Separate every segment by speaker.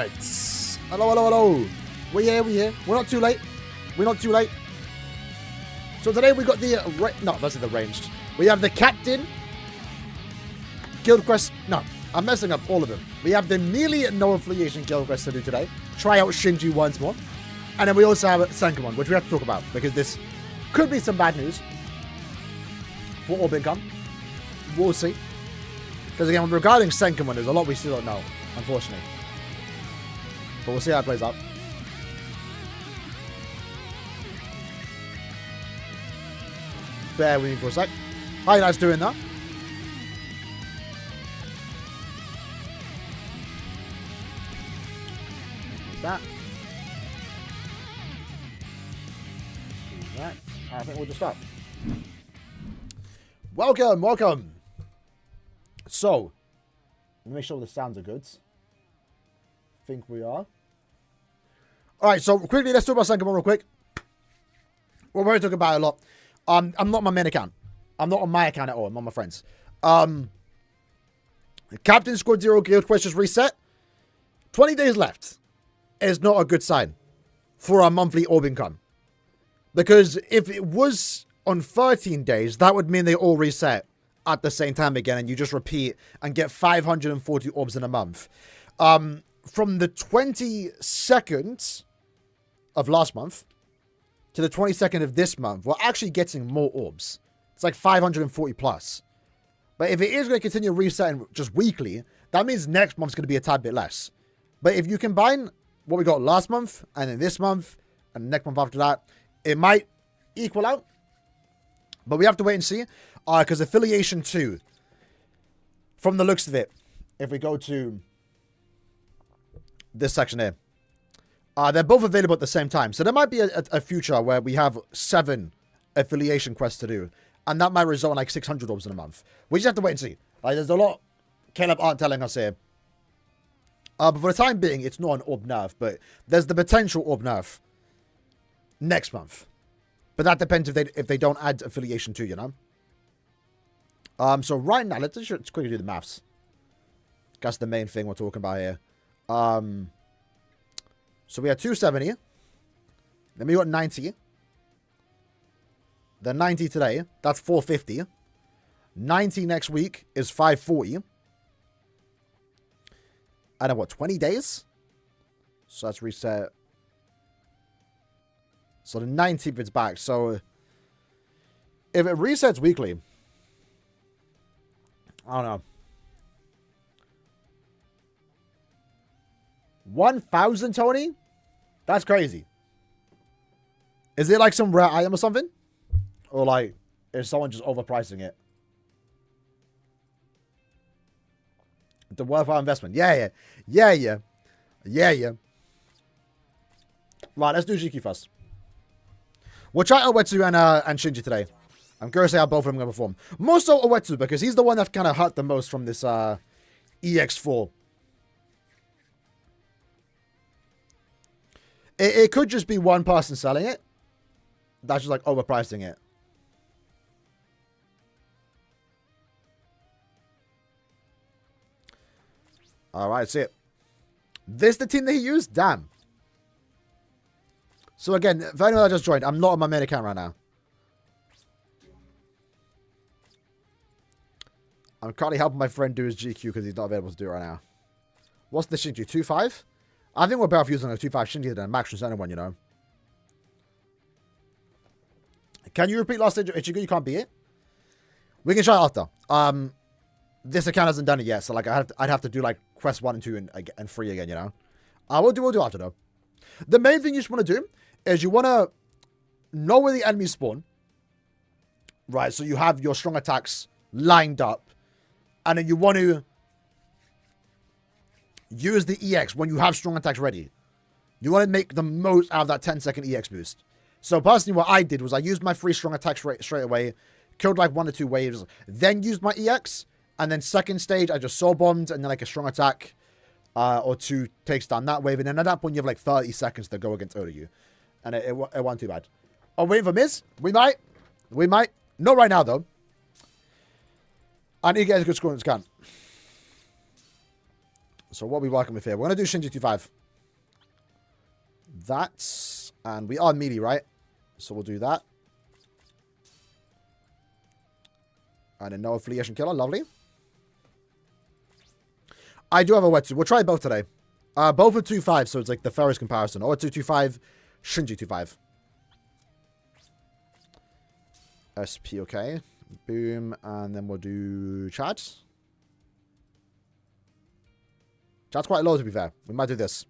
Speaker 1: Alright. Hello, hello, hello. We're here. We're not too late. So today we got the... no, that's the ranged. We have the captain. Guild quest... No, I'm messing up all of them. We have the merely no affiliation guild quest to do today. Try out Shinji once more. And then we also have SENKAIMON, which we have to talk about. Because this could be some bad news. For Orb income. We'll see. Because again, regarding SENKAIMON, there's a lot we still don't know. Unfortunately. But we'll see how it plays out. Bear with me for a sec. How you guys doing that? That. That. I think we'll just start. Welcome. So, let me make sure the sounds are good. Think we are. Alright, so quickly, let's talk about SENKAIMON real quick. We're going to talk about it a lot. I'm not on my main account. I'm not on my account at all. I'm on my friends. Captain Squad 0 guild quest just reset. 20 days left is not a good sign for our monthly orb income. Because if it was on 13 days, that would mean they all reset at the same time again, and you just repeat and get 540 orbs in a month. From the 22nd of last month to the 22nd of this month, we're actually getting more orbs. It's like 540 plus. But if it is going to continue resetting just weekly, that means next month's going to be a tad bit less. But if you combine what we got last month, and then this month, and next month after that, it might equal out. But we have to wait and see. Because Affiliation 2, from the looks of it, if we go to this section here, they're both available at the same time. So there might be a future where we have 7 affiliation quests to do. And that might result in like 600 orbs in a month. We just have to wait and see. Like, there's a lot Caleb aren't telling us here. But for the time being, it's not an orb nerf. But there's the potential orb nerf next month. But that depends if they don't add Affiliation 2, you know? So right now, let's quickly do the maths. That's the main thing we're talking about here. So we had 270. Then we got 90. Then 90 today. That's 450. 90 next week is 540. And then what, 20 days? So let's reset. So the 19th is back. So if it resets weekly, I don't know. 1,000, Tony? That's crazy. Is it like some rare item or something? Or like, is someone just overpricing it? The worthwhile investment. Yeah. Right, let's do GQ first. We'll try Oetsu and Shinji today. I'm curious how both of them are going to perform. More so Oetsu, because he's the one that kind of hurt the most from this EX4. It could just be one person selling it. That's just like overpricing it. Alright, that's it. This the team that he used? Damn. So again, for anyone that just joined, I'm not on my main account right now. I'm currently helping my friend do his GQ because he's not available to do it right now. What's the Shinji? 2.5? I think we're better off using a 2.5 Shinji than a Max Center one, you know. Can you repeat last stage of Ichigo? You can't beat it. We can try it after. This account hasn't done it yet, so like I'd have to do like quest 1 and 2 and 3 again, you know. We'll do after though. The main thing you just want to do is you want to know where the enemies spawn. Right, so you have your strong attacks lined up. And then you want to use the EX when you have strong attacks ready. You want to make the most out of that 10-second EX boost. So personally, what I did was I used my 3 strong attacks straight away, killed like 1 or 2 waves, then used my EX, and then second stage, I just soul bombed, and then like a strong attack or 2 takes down that wave, and then at that point, you have like 30 seconds to go against Oda you. And it wasn't too bad. Oh, waiting for Miz? We might. Not right now, though. I need to get a good score in this can. So what are we working with here? We're going to do Shinji 2-5. That's... And we are melee, right? So we'll do that. And then no affiliation killer. Lovely. I do have a Oetsu. We'll try both today. Both are 2-5, so it's like the fairest comparison. Oetsu 2-5, Shinji 2-5. SP, okay. Boom. And then we'll do Chad. Chad's quite low, to be fair. We might do this.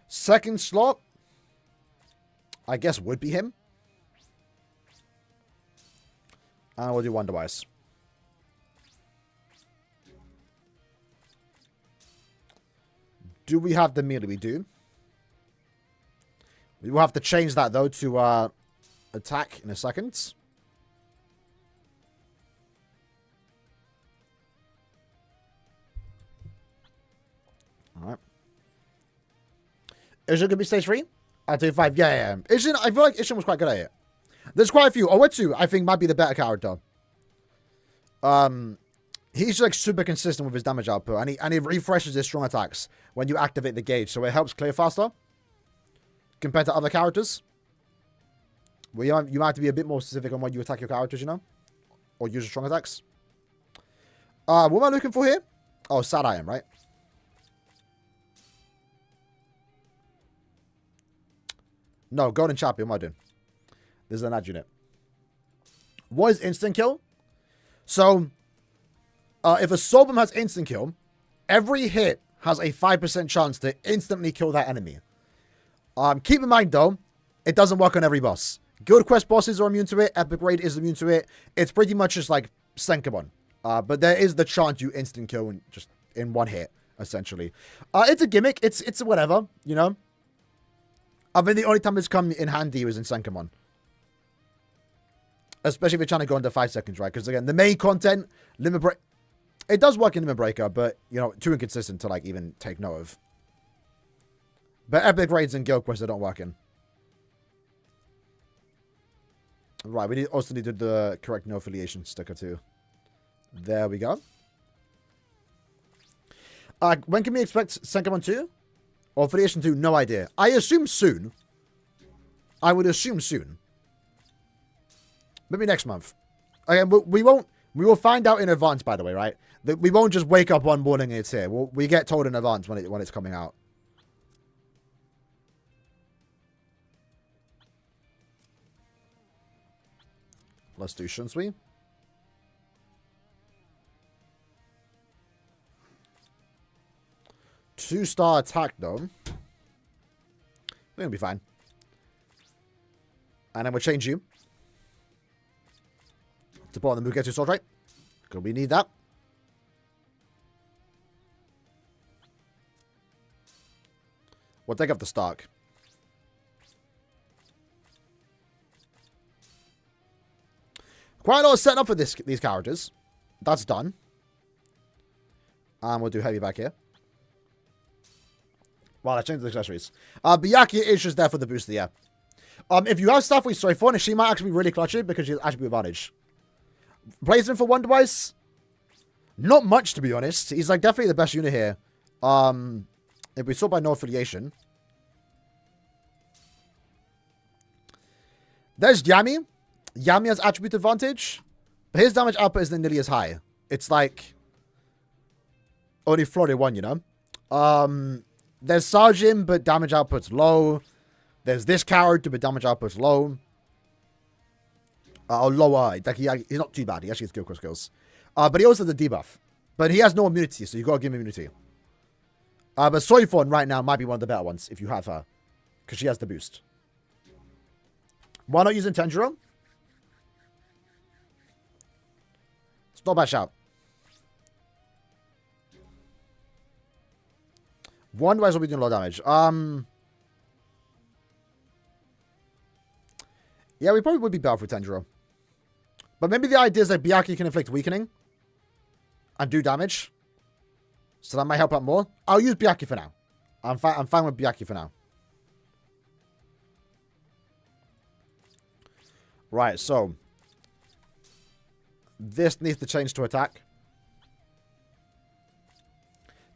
Speaker 1: Second slot, I guess, would be him. And we'll do Wonder Wise. Do we have the melee? We do. We will have to change that, though, to attack in a second. Alright. Is it going to be stage 3? I'll do 5. Yeah. Ishin, I feel like Ishin was quite good at it. There's quite a few. Oetsu, I think, might be the better character. He's like super consistent with his damage output, and he refreshes his strong attacks when you activate the gauge, so it helps clear faster compared to other characters. Well, you might have to be a bit more specific on when you attack your characters, you know, or use your strong attacks. What am I looking for here? Oh, sad item, right? No, golden champion. What am I doing? This is an ad unit. What is instant kill? So, if a Soulbomb has instant kill, every hit has a 5% chance to instantly kill that enemy. Keep in mind, though, it doesn't work on every boss. Guild Quest bosses are immune to it. Epic Raid is immune to it. It's pretty much just like SENKAIMON. But there is the chance you instant kill just in one hit, essentially. It's a gimmick. It's whatever, you know. I mean, the only time it's come in handy was in SENKAIMON. Especially if you're trying to go under 5 seconds, right? Because, again, the main content, Limit Break... It does work in Limit Breaker, but, you know, too inconsistent to, like, even take note of. But Epic Raids and Guild Quests, they don't work in. Right, we also need to do the correct no affiliation sticker, too. There we go. When can we expect SENKAIMON 2? Or Affiliation 2? No idea. I assume soon. I would assume soon. Maybe next month. Again, we won't... We will find out in advance, by the way, right? We won't just wake up one morning and it's here. We get told in advance when it's coming out. Let's do Shunsui. 2-star attack, though. We're going to be fine. And then we'll change you to put on the Mugetsu Sword, right? Because we need that. We'll take up the Stark. Quite a lot of setting up for these characters. That's done. And we'll do heavy back here. Well, I changed the accessories. Byakuya is just there for the boost of the air. If you have stuff with Soifon, she might actually be really clutch it because she's actually advantage. Placement for Wonder Wise? Not much, to be honest. He's like definitely the best unit here. If we sort by no affiliation. There's Yami. Yami has attribute advantage. But his damage output isn't nearly as high. It's like only Florida 1, you know? There's Sajin, but damage output's low. There's this character, but damage output's low. Lower. Like he's not too bad. He actually has Guild Quest skills. But he also has the debuff. But he has no immunity, so you gotta give him immunity. But Soifon right now might be one of the better ones if you have her. Because she has the boost. Why not using Tenjiro? It's not a bad shout. Wonder Wise will be doing a lot of damage. Yeah, we probably would be better for Tenjiro. But maybe the idea is that Byakuya can inflict weakening. And do damage. So that might help out more. I'll use Byakuya for now. I'm fine with Byakuya for now. Right, so. This needs to change to attack.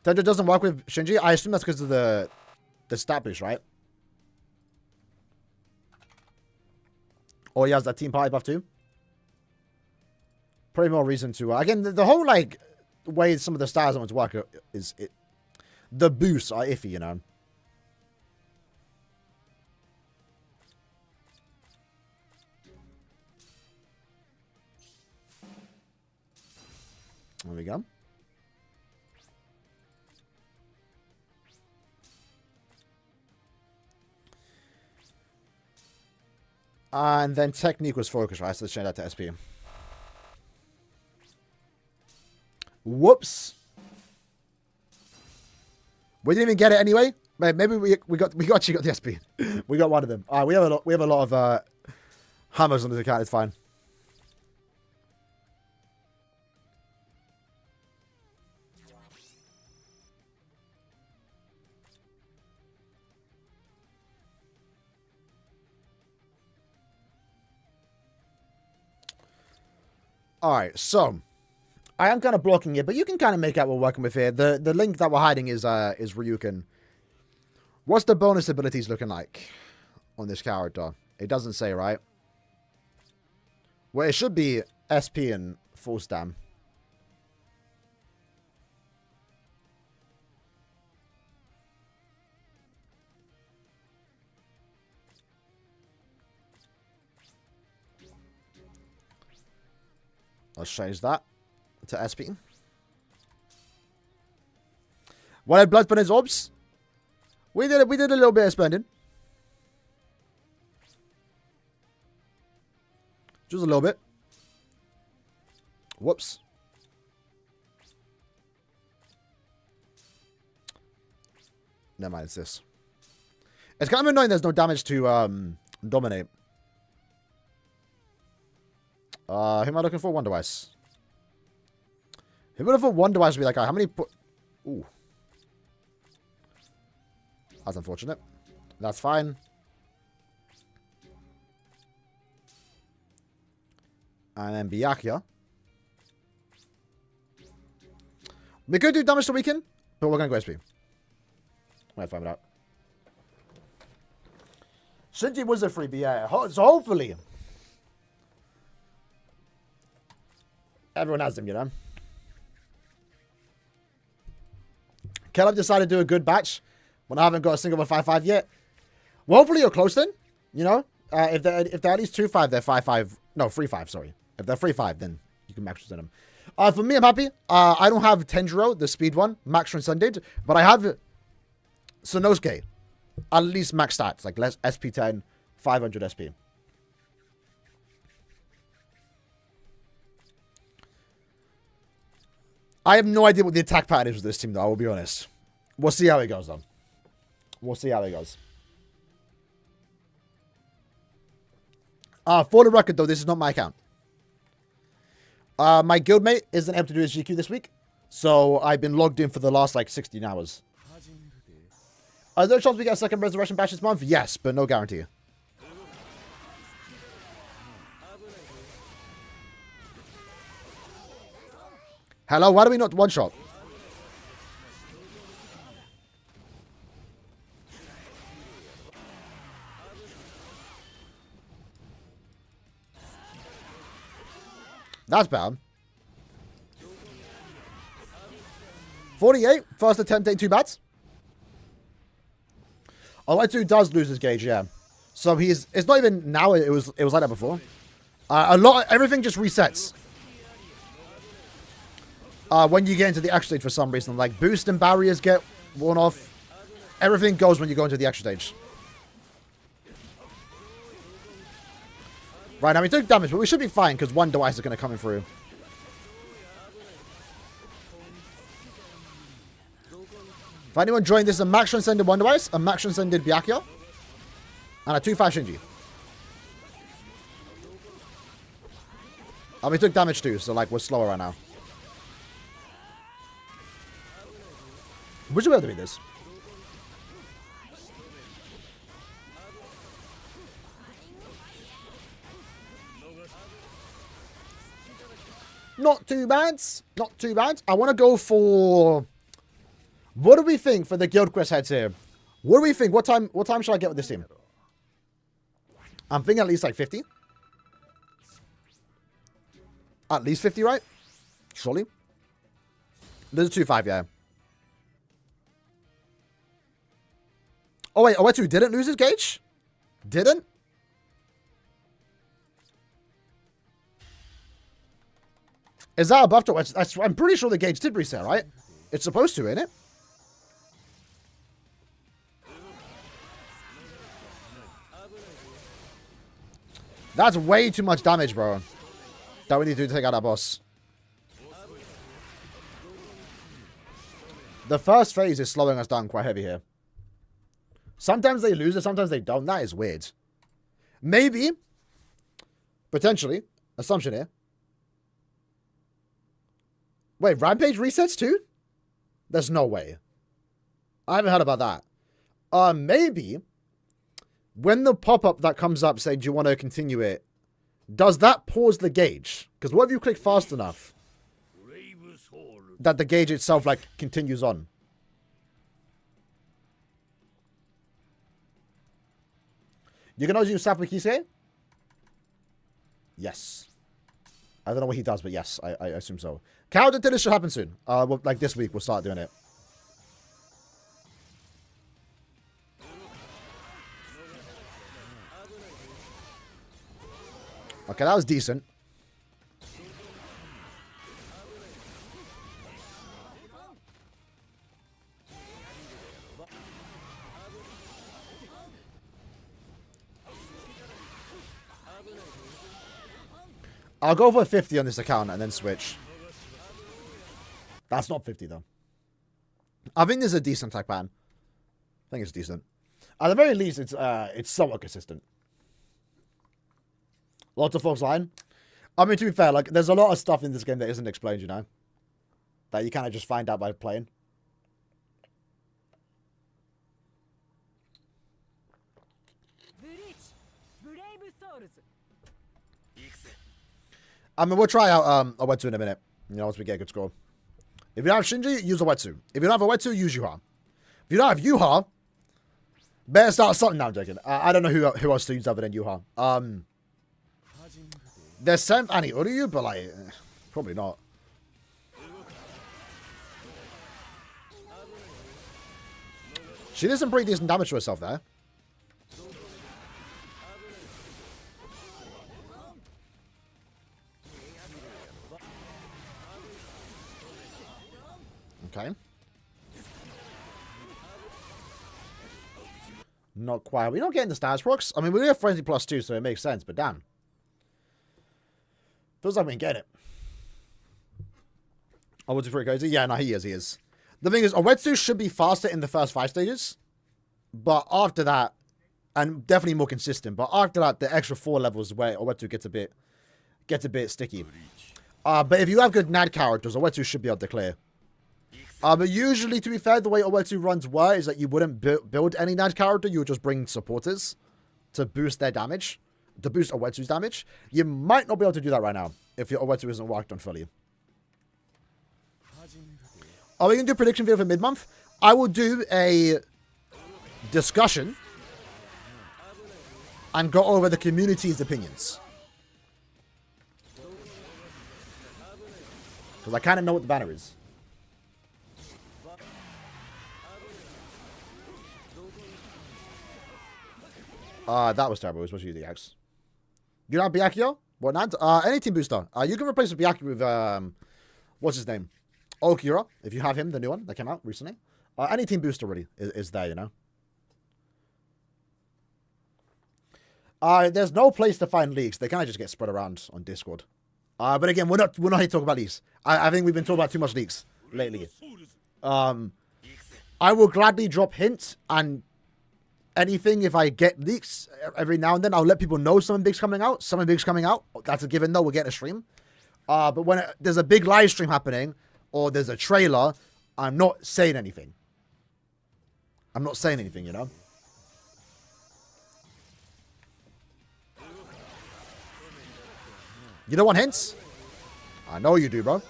Speaker 1: Tendra doesn't work with Shinji. I assume that's because of the stat boost, right? Or he has that team party buff too. Probably more reason to... again, the whole, like, way some of the styles want to work is... the boosts are iffy, you know. There we go. And then technique was focus, right? So let's change that to SP. Whoops. We didn't even get it anyway. Maybe we actually got the SP. We got one of them. We have a lot of hammers on this account. It's fine. Alright, so I am kind of blocking it, but you can kind of make out what we're working with here. The link that we're hiding is Ryukin. What's the bonus abilities looking like on this character? It doesn't say, right? Well, it should be SP and full stam. Let's change that to SP. What had blood spending orbs? We did a little bit of spending. Just a little bit. Whoops. Never mind, it's this. It's kind of annoying there's no damage to dominate. Who am I looking for? Wonder Wise. Who would have thought Wonder Wise would be like, how many... Ooh. That's unfortunate. That's fine. And then Byakuya. We could do damage to weaken, but we're going to go SP. Might find it out. Shinji was a freebie, yeah. So hopefully... everyone has them, you know. Caleb decided to do a good batch when I haven't got a single 155 yet. Well, hopefully you're close then, you know. If they're at least 2-5, they're 5-5. No, 3-5, sorry. If they're 3-5, then you can max transcend them. For me, I'm happy. I don't have Tenjiro, the speed one, max transcended, but I have Sonosuke, at least max stats, like less SP10, 500 SP. I have no idea what the attack pattern is with this team, though, I will be honest. We'll see how it goes, though. We'll see how it goes. For the record, though, this is not my account. My guildmate isn't able to do his GQ this week, so I've been logged in for the last, like, 16 hours. Is there a chance we get a second Resurrection Bash this month? Yes, but no guarantee. Hello, why do we not one-shot? That's bad. 48, first attempt ain't too bad. Oetsu does lose his gauge, yeah. So it's not even now, it was like that before. Everything just resets. When you get into the extra stage for some reason, like boost and barriers get worn off. Everything goes when you go into the extra stage. Right, now we took damage, but we should be fine because one device is going to come in through. If anyone joined, this is a max transcended one device, a max transcended Byakuya, and a 2-5 Shinji. And we took damage too, so like we're slower right now. We should be able to beat this. Not too bad. Not too bad. I want to go for What do we think for the guild quest heads here? What do we think? What time should I get with this team? I'm thinking at least like 50. At least 50, right? Surely. There's a 2-5, yeah. Oh, wait. Oetsu didn't lose his gauge? Didn't? Is that a buff to Oetsu? I'm pretty sure the gauge did reset, right? It's supposed to, ain't it? That's way too much damage, bro. That we need to take out that boss. The first phase is slowing us down quite heavy here. Sometimes they lose it, sometimes they don't. That is weird. Maybe, potentially, assumption here. Wait, Rampage resets too? There's no way. I haven't heard about that. Maybe, when the pop-up that comes up saying, do you want to continue it, does that pause the gauge? Because what if you click fast enough that the gauge itself, like, continues on? You can also use Sapukise? Yes. I don't know what he does, but yes, I assume so. Counter to this should happen soon. Like this week, we'll start doing it. Okay, that was decent. I'll go for 50 on this account and then switch. That's not 50 though. I think this is a decent attack ban. I think it's decent. At the very least, it's somewhat consistent. Lots of folks lying. I mean, to be fair, like, there's a lot of stuff in this game that isn't explained, you know? That you kind of just find out by playing. I mean, we'll try out Oetsu in a minute. You know, once we get a good score. If you don't have Shinji, use Oetsu. If you don't have Oetsu, use Yuha. If you don't have Yuha, better start something. No, I'm joking. I don't know who else to use other than Yuha. There's 7th Annie Uryu, but like, probably not. She did some pretty decent damage to herself there. Okay. Not quite. We're not getting the stats procs. I mean, we have Frenzy +2, so it makes sense, but damn. Feels like we can get it. Oetsu pretty crazy. Yeah, no, he is. The thing is, Oetsu should be faster in the first 5 stages. But after that, and definitely more consistent, but after that, the extra 4 levels where Oetsu gets a bit sticky. But if you have good NAD characters, Oetsu should be able to clear. But usually, to be fair, the way Oetsu runs were is that you wouldn't build any NAD character, you would just bring supporters to boost their damage, to boost Oetsu's damage. You might not be able to do that right now, if your Oetsu isn't worked on fully. Are we going to do a prediction video for mid-month? I will do a discussion and go over the community's opinions. Because I kind of know what the banner is. That was terrible. It was supposed to be the X. You don't have Byakuya? What not? Any team booster. You can replace Byakuya with, what's his name? Okura, if you have him, the new one that came out recently. Any team booster really is there, you know. There's no place to find leaks. They kind of just get spread around on Discord. But again, we're not here to talk about leaks. I think we've been talking about too much leaks lately. I will gladly drop hints and anything if I get leaks every now and then. I'll let people know something big's coming out. Something big's coming out. That's a given though. We'll get a stream. But when there's a big live stream happening or there's a trailer, I'm not saying anything. I'm not saying anything, you know. You don't want hints? I know you do, bro.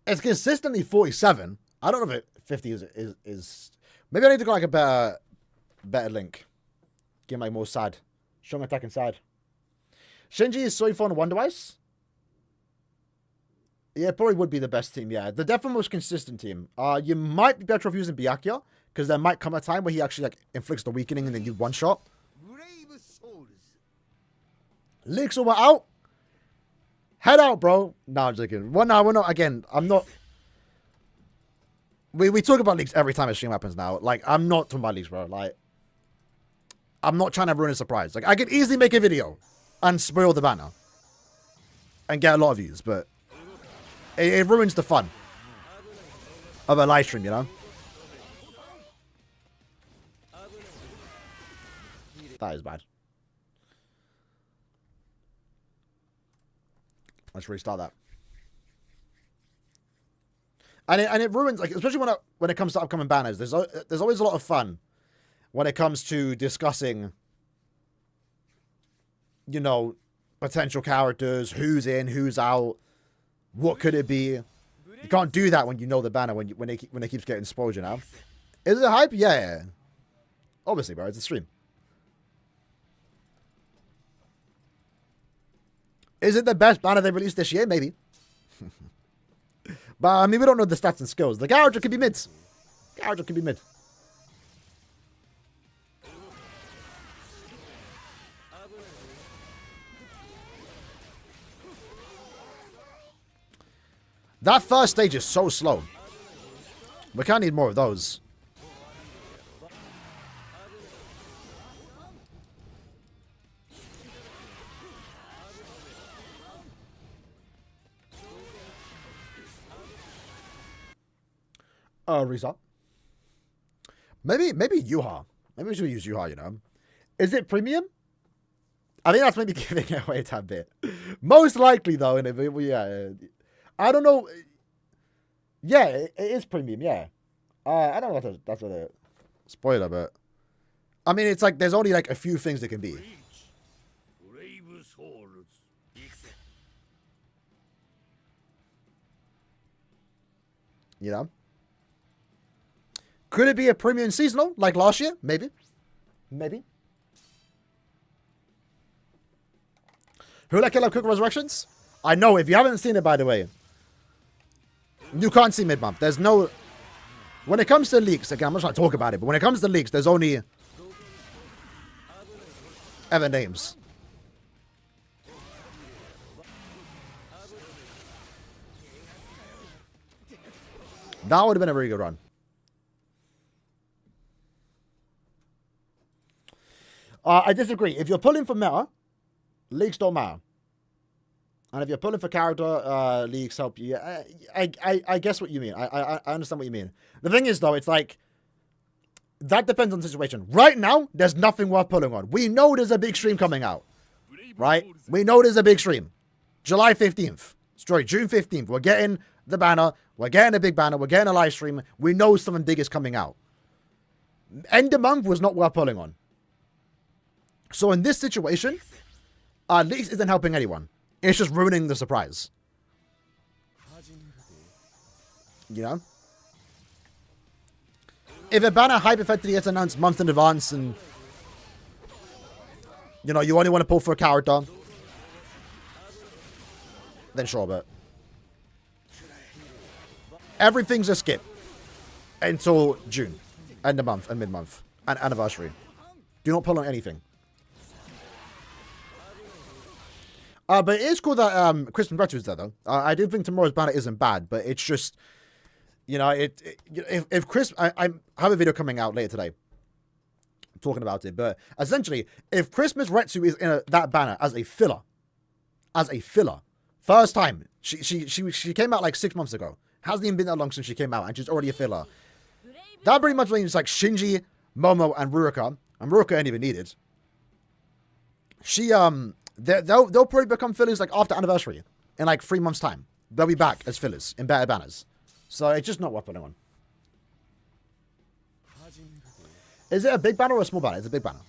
Speaker 1: It's consistently 47. I don't know if 50 is... Maybe I need to go like a better link. Get my more sad. Strong attack and sad. Shinji is Soifon and Wonder Ice? Yeah, it probably would be the best team, yeah. The definitely most consistent team. You might be better off using Byakuya, because there might come a time where he actually like inflicts the weakening and then you one shot. Leaks over out. Head out, bro. No, I'm joking. Well, no, we're not. Again, I'm not. We talk about leaks every time a stream happens now. Like, I'm not talking about leaks, bro. Like, I'm not trying to ruin a surprise. Like, I could easily make a video and spoil the banner and get a lot of views, but it ruins the fun of a live stream, you know? That is bad. Let's restart that. And it ruins, like, especially when it comes to upcoming banners. There's always a lot of fun when it comes to discussing, you know, potential characters, who's in, who's out, what could it be. You can't do that when you know the banner when it keeps getting spoiled, you know. Is it hype? Yeah. Obviously, bro. It's a stream. Is it the best banner they released this year? Maybe. But, I mean, we don't know the stats and skills. The character could be mid. Character could be mid. That first stage is so slow. We can't need more of those. Reset. Maybe Yuha. Maybe we should use Yuha, you know. Is it premium? I think that's maybe giving it away a tad bit. Most likely, though, yeah. I don't know. Yeah, it is premium, yeah. I don't know if that's a spoiler, but... I mean, it's like, there's only like a few things that can be. You know? Could it be a premium seasonal, like last year? Maybe. Maybe. Who like Killer Cook Resurrections? I know, if you haven't seen it, by the way, you can't see mid-month. There's no... When it comes to leaks, again, I'm not trying to talk about it, but when it comes to leaks, there's only... ever names. That would have been a very good run. I disagree. If you're pulling for meta, leaks don't matter. And if you're pulling for character, leaks help you. I guess what you mean. I understand what you mean. The thing is, though, it's like, that depends on the situation. Right now, there's nothing worth pulling on. We know there's a big stream coming out. Right? We know there's a big stream. July 15th. Sorry, June 15th. We're getting the banner. We're getting a big banner. We're getting a live stream. We know something big is coming out. End of month was not worth pulling on. So in this situation, leaks isn't helping anyone. It's just ruining the surprise. You know? If a banner hypothetically gets announced months in advance and, you know, you only want to pull for a character, then sure, but everything's a skip until June, end of month and mid-month, and anniversary. Do not pull on anything. But it is cool that Christmas Retro is there, though. I do think tomorrow's banner isn't bad, but it's just, you know, if Chris... I have a video coming out later today talking about it, but essentially, if Christmas Retsu is in that banner as a filler, first time, she came out like 6 months ago, hasn't even been that long since she came out, and she's already a filler. That pretty much means like Shinji, Momo, and Ruroka ain't even needed. They'll probably become fillers like after anniversary in like 3 months' time. They'll be back as fillers in better banners. So it's just not worth putting on. Is it a big banner or a small banner? It's a big banner.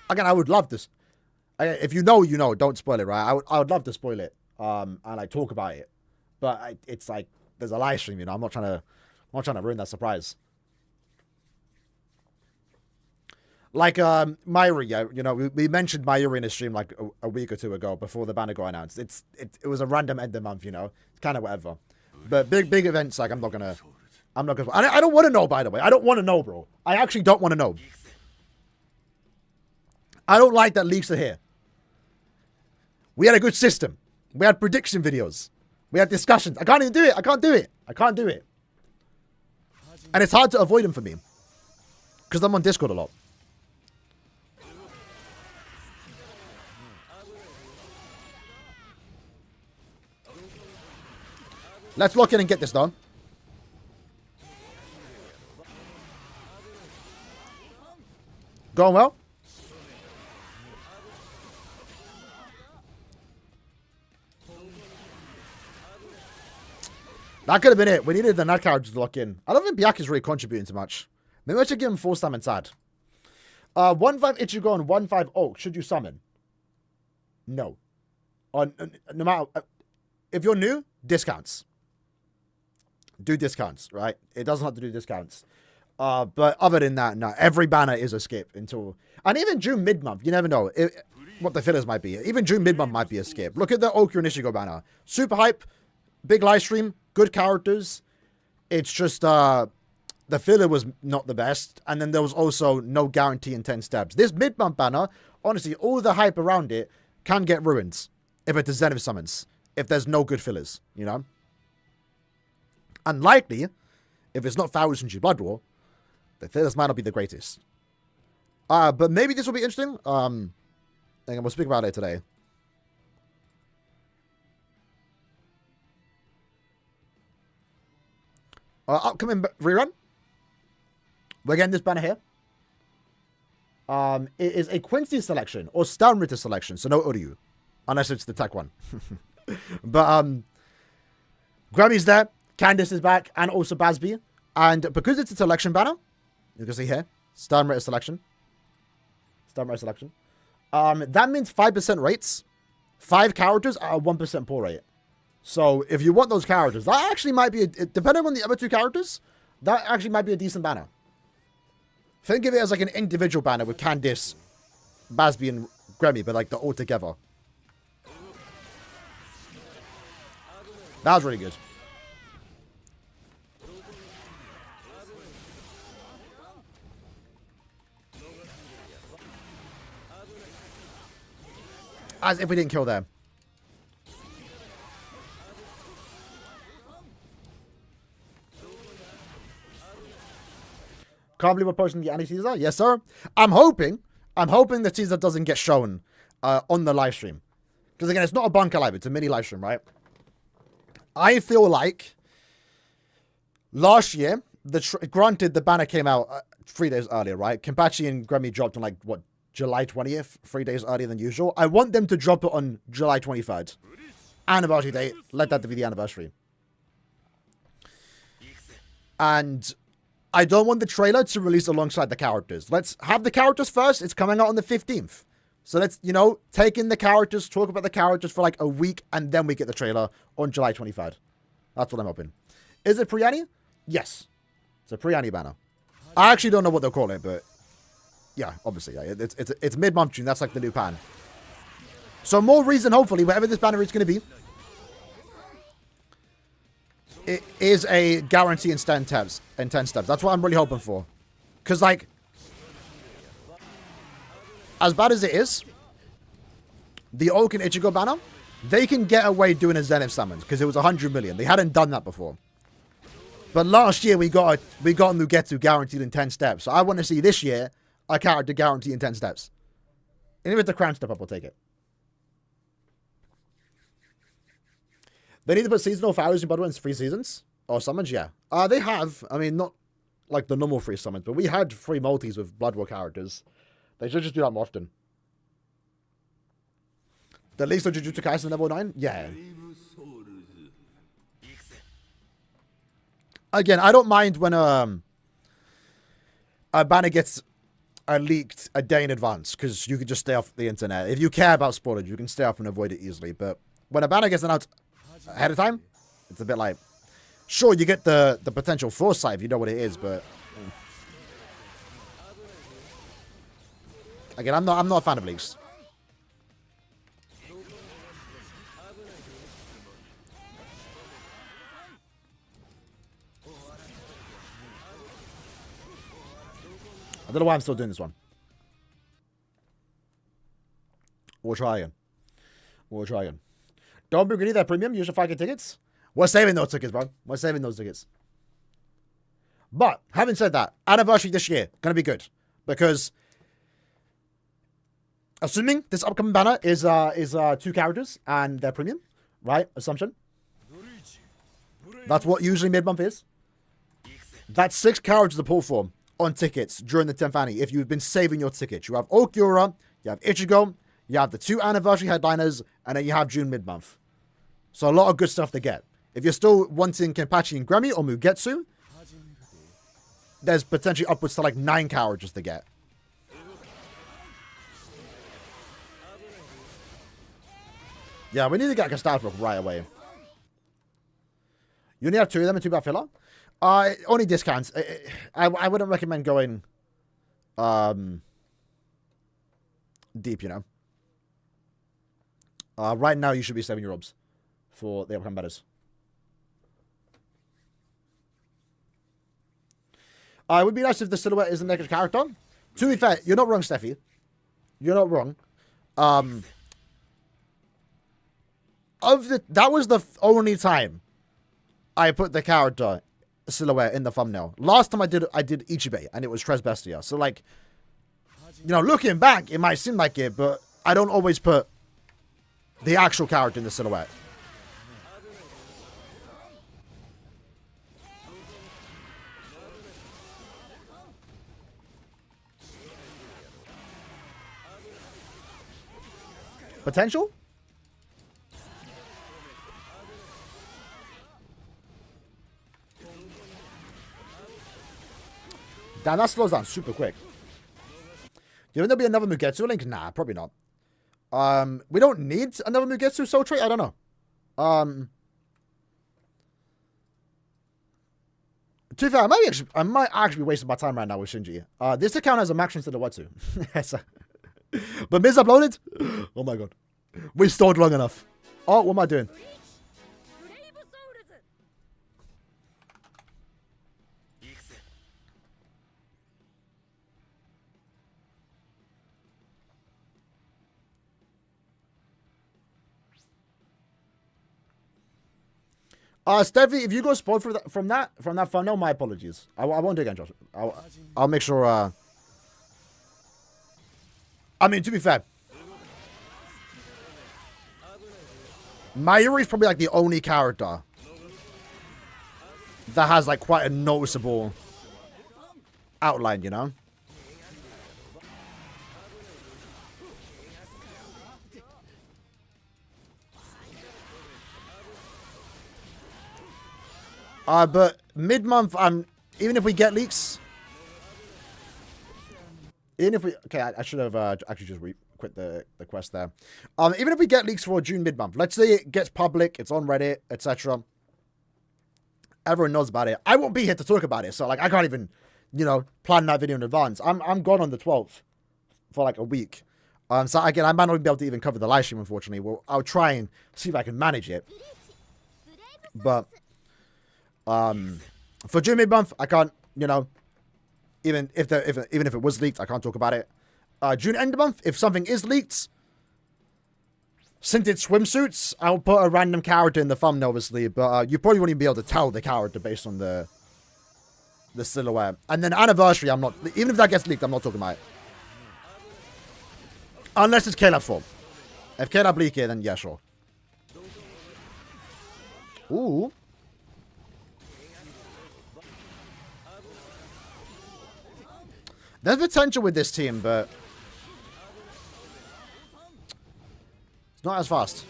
Speaker 1: Again, I would love this. If you know, you know. Don't spoil it, right? I would love to spoil it, and like talk about it, but it's like there's a live stream, you know. I'm not trying to ruin that surprise. Like Mayuri, yeah, you know, we mentioned Mayuri in a stream like a week or two ago before the banner got announced. It was a random end of month, you know. It's kind of whatever. But big events, like I'm not gonna. I don't want to know, by the way. I don't want to know, bro. I actually don't want to know. I don't like that leaks are here. We had a good system. We had prediction videos. We had discussions. I can't even do it. I can't do it. I can't do it. And it's hard to avoid them for me. Because I'm on Discord a lot. Let's lock in and get this done. Going well? That could have been it. We needed the Nat character to lock in. I don't think Byaku's really contributing too much. Maybe I should give him 4 summon sad. 1-5 Ichigo and 1-5 Oak. Should you summon? No. No matter... if you're new, discounts. Do discounts, right? It doesn't have to do discounts. But other than that, no. Every banner is a skip until... And even June mid-month, you never know what the fillers might be. Even June mid-month might be a skip. Look at the Okyu and Ichigo banner. Super hype. Big live stream. Good characters. It's just... the filler was not the best. And then there was also no guarantee in 10 steps. This mid-month banner, honestly, all the hype around it can get ruined if it's a Zenith summons. If there's no good fillers, you know? Unlikely, if it's not Fowler's Shinji Blood War, the fillers might not be the greatest. But maybe this will be interesting. And we'll speak about it today. Upcoming rerun. We're getting this banner here. It is a Quincy selection or Stalritter selection, so no Uryu. Unless it's the tech one. But Grammy's there. Candice is back, and also Basby. And because it's a selection banner, you can see here, Stalritter selection. Stalritter selection. That means 5% rates. 5 characters at a 1% pull rate. So if you want those characters, that actually might be, depending on the other 2 characters, that actually might be a decent banner. Think of it as like an individual banner with Candice, Basby, and Grammy, but like they're all together. That was really good. As if we didn't kill them. Can't believe we're posting the anti-Caesar. Yes, sir. I'm hoping that Caesar doesn't get shown on the live stream. Because again, it's not a bunker live. It's a mini live stream, right? I feel like last year, granted, the banner came out 3 days earlier, right? Kenpachi and Grammy dropped on like, what, July 20th? 3 days earlier than usual. I want them to drop it on July 23rd. Anniversary date. Let that be the anniversary. And I don't want the trailer to release alongside the characters. Let's have the characters first. It's coming out on the 15th. So let's, you know, take in the characters, talk about the characters for like a week, and then we get the trailer on July 23rd. That's what I'm hoping. Is it pre-Annie? Yes. It's a pre-Annie banner. I actually don't know what they'll call it, but yeah, obviously. Yeah, it's mid-month June. That's like the new pan. So more reason, hopefully, whatever this banner is going to be, it is a guarantee in 10 steps. That's what I'm really hoping for. Because, like, as bad as it is, the Oak and Ichigo banner, they can get away doing a Zenith summon because it was 100 million. They hadn't done that before. But last year, we got Mugetsu guaranteed in 10 steps. So I want to see this year a character guaranteed in 10 steps. And if it's a crown step up, I'll take it. They need to put seasonal Fowlers in Blood War's 3 seasons? Or summons? Yeah. They have. I mean, not like the normal 3 summons, but we had 3 multis with Blood War characters. They should just do that more often. The least of Jujutsu Kaisen level 9? Yeah. Again, I don't mind when a banner gets are leaked a day in advance because you can just stay off the internet. If you care about spoilers, you can stay off and avoid it easily. But when a banner gets announced ahead of time, it's a bit like, sure, you get the potential foresight if you know what it is, but again, I'm not a fan of leaks. I don't know why I'm still doing this one. We'll try again. We'll try again. Don't be greedy, that premium. Use your 5K tickets. We're saving those tickets, bro. We're saving those tickets. But, having said that, anniversary this year, gonna be good. Because, assuming this upcoming banner is 2 characters and they're premium, right? Assumption. That's what usually mid-month is. That's 6 characters to pull from on tickets during the 10th anniversary if you've been saving your tickets. You have Okiura, you have Ichigo, you have the 2 anniversary headliners, and then you have June mid-month. So a lot of good stuff to get. If you're still wanting Kenpachi and Grammy or Mugetsu, there's potentially upwards to like 9 characters to get. Yeah, we need to get a status book right away. You only have 2 of them and 2 by filler? Only discounts. I wouldn't recommend going deep, you know. Right now, you should be saving your robs for the upcoming battles. It would be nice if the silhouette is the next character. To be fair, you're not wrong, Steffi. You're not wrong. That was the only time I put the character silhouette in the thumbnail. Last time I did Ichibe, and it was Tres Bestia. So, like, you know, looking back, it might seem like it, but I don't always put the actual character in the silhouette. Potential? Damn, that slows down super quick. You think there'll be another Mugetsu link? Nah, probably not. We don't need another Mugetsu soul trait? I don't know. To be fair, I might actually be wasting my time right now with Shinji. This account has a max into the Oetsu. But Miz uploaded? Oh my god. We stalled long enough. Oh, what am I doing? Steffi, if you go spoiled from that thumbnail, my apologies. I won't do it again, Josh. I'll make sure. I mean, to be fair, Mayuri is probably like the only character that has like quite a noticeable outline, you know. But mid-month, even if we get leaks, okay, I should have actually just quit the quest there. Even if we get leaks for June mid-month, let's say it gets public, it's on Reddit, etc. Everyone knows about it. I won't be here to talk about it, so like I can't even, you know, plan that video in advance. I'm gone on the 12th for like a week. So again, I might not be able to even cover the live stream, unfortunately. Well, I'll try and see if I can manage it. But for June mid-month, I can't, you know, even if it was leaked, I can't talk about it. June end of month, if something is leaked, scented swimsuits, I'll put a random character in the thumbnail, obviously, but you probably won't even be able to tell the character based on the silhouette. And then anniversary, I'm not, even if that gets leaked, I'm not talking about it. Unless it's K-Lab form. If K-Lab leak it, then yeah, sure. Ooh. There's potential with this team, but it's not as fast.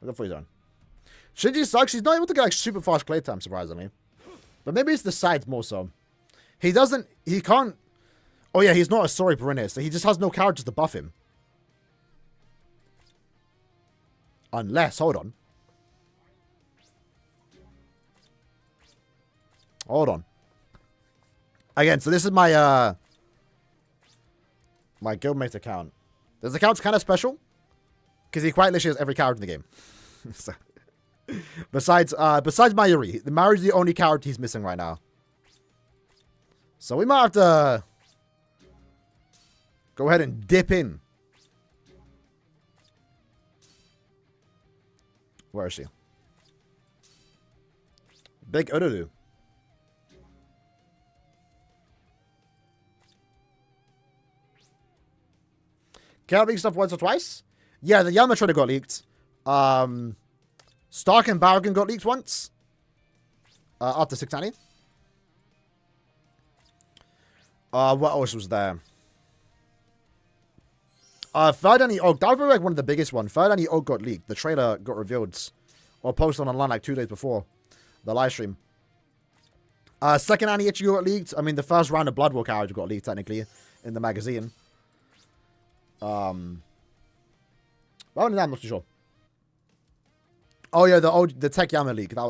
Speaker 1: I'll go for his own. Shinji sucks. He's not able to get like super fast clay time, surprisingly. But maybe it's the sides more so. He can't Oh yeah, he's not a sorry Perinis, so he just has no characters to buff him. Unless, hold on. Hold on. Again, so this is my my guildmate account. This account's kind of special because he quite literally has every character in the game. So, besides Mayuri. The Mayuri's the only character he's missing right now. So we might have to go ahead and dip in. Where is she? Big Ururu. Can leak stuff once or twice? Yeah, the Yama Trader got leaked. Stark and Barragan got leaked once. After 690. What else was there? Third Annie Oak. That was like one of the biggest ones. Third Annie Oak got leaked. The trailer got revealed. Or posted online like 2 days before the live stream. Second Annie Ichigo got leaked. I mean, the first round of Blood War carriage got leaked, technically, in the magazine. Well, I'm not too sure. Oh yeah, the Tech Yama leak. That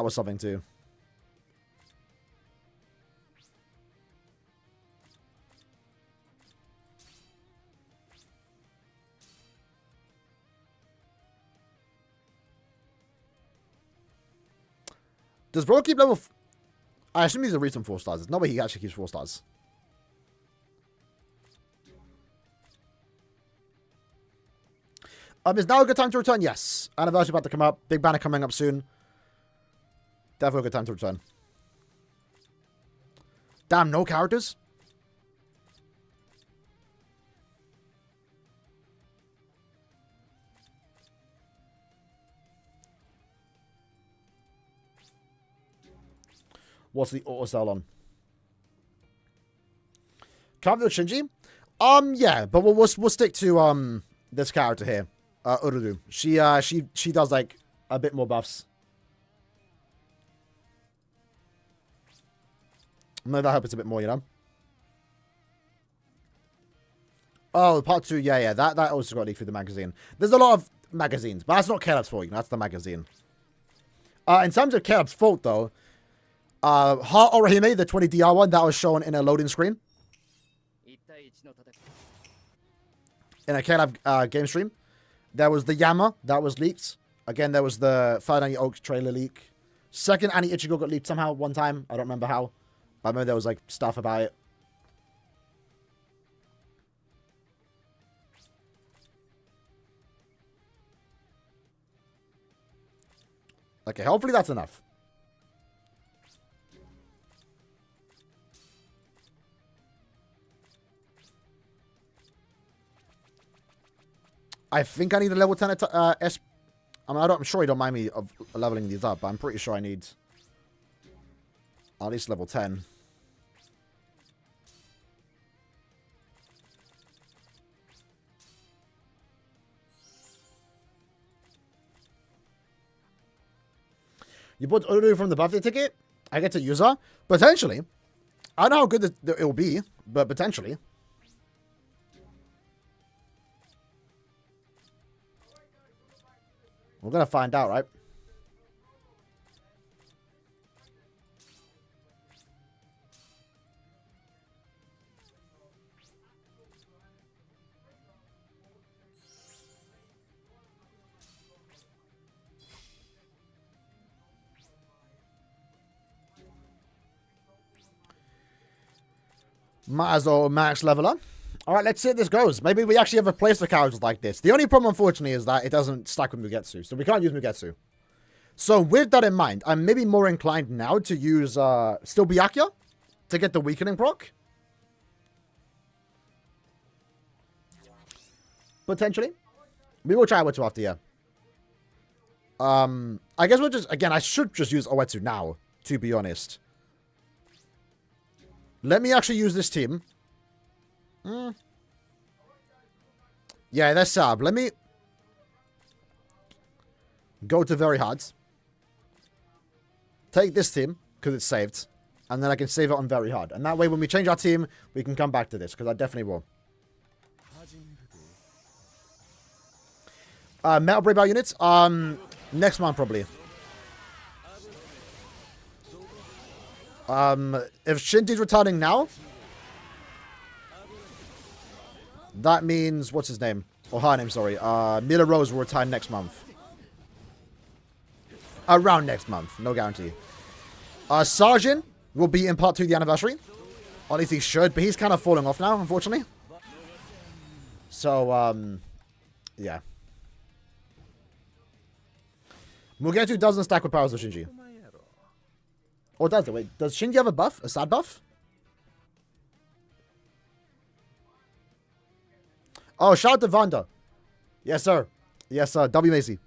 Speaker 1: was something too. Does Bro keep level? I assume he's a recent 4 stars. There's no way he actually keeps 4 stars. Is now a good time to return? Yes. Anniversary about to come up. Big banner coming up soon. Definitely a good time to return. Damn, no characters? What's the auto sell on? Can I have Shinji? Yeah, but we'll stick to this character here. Ururu. She does like a bit more buffs. Maybe that helps a bit more, you know. Oh, part 2, yeah. That also got leaked through the magazine. There's a lot of magazines, but that's not Caleb's fault. That's the magazine. In terms of Caleb's fault, though, Heart Orihime, the 20DR one, that was shown in a loading screen. In a Caleb game stream. There was the Yama, that was leaked. Again, there was the third Annie Oak trailer leak. Second Annie Ichigo got leaked somehow one time. I don't remember how. But I remember there was like stuff about it. Okay, hopefully that's enough. I think I need a level 10 S. I mean, I'm sure you don't mind me of leveling these up, but I'm pretty sure I need at least level 10. You bought Uru from the birthday ticket? I get to use her? Potentially. I don't know how good it will be, but potentially. We're going to find out, right? Might as well max level up. Alright, let's see how this goes. Maybe we actually have a place for characters like this. The only problem, unfortunately, is that it doesn't stack with Mugetsu. So we can't use Mugetsu. So with that in mind, I'm maybe more inclined now to use still Byakuya to get the weakening proc. Potentially. We will try Oetsu after, yeah. I guess we'll just, again, I should just use Oetsu now, to be honest. Let me actually use this team. Yeah, that's sub. Let me go to very hard. Take this team, because it's saved. And then I can save it on very hard. And that way, when we change our team, we can come back to this. Because I definitely will. Metal Brave Out units? Next month, probably. If Shinji's returning now, that means, what's his name? Or her name, sorry. Mila Rose will retire next month. Around next month. No guarantee. Sergeant will be in part 2 of the anniversary. Or at least he should, but he's kind of falling off now, unfortunately. So, yeah. Mugetu doesn't stack with powers of Shinji. Or does it? Wait, does Shinji have a buff? A sad buff? Oh, shout out to Vanda. Yes, sir. Yes, sir. W. Macy.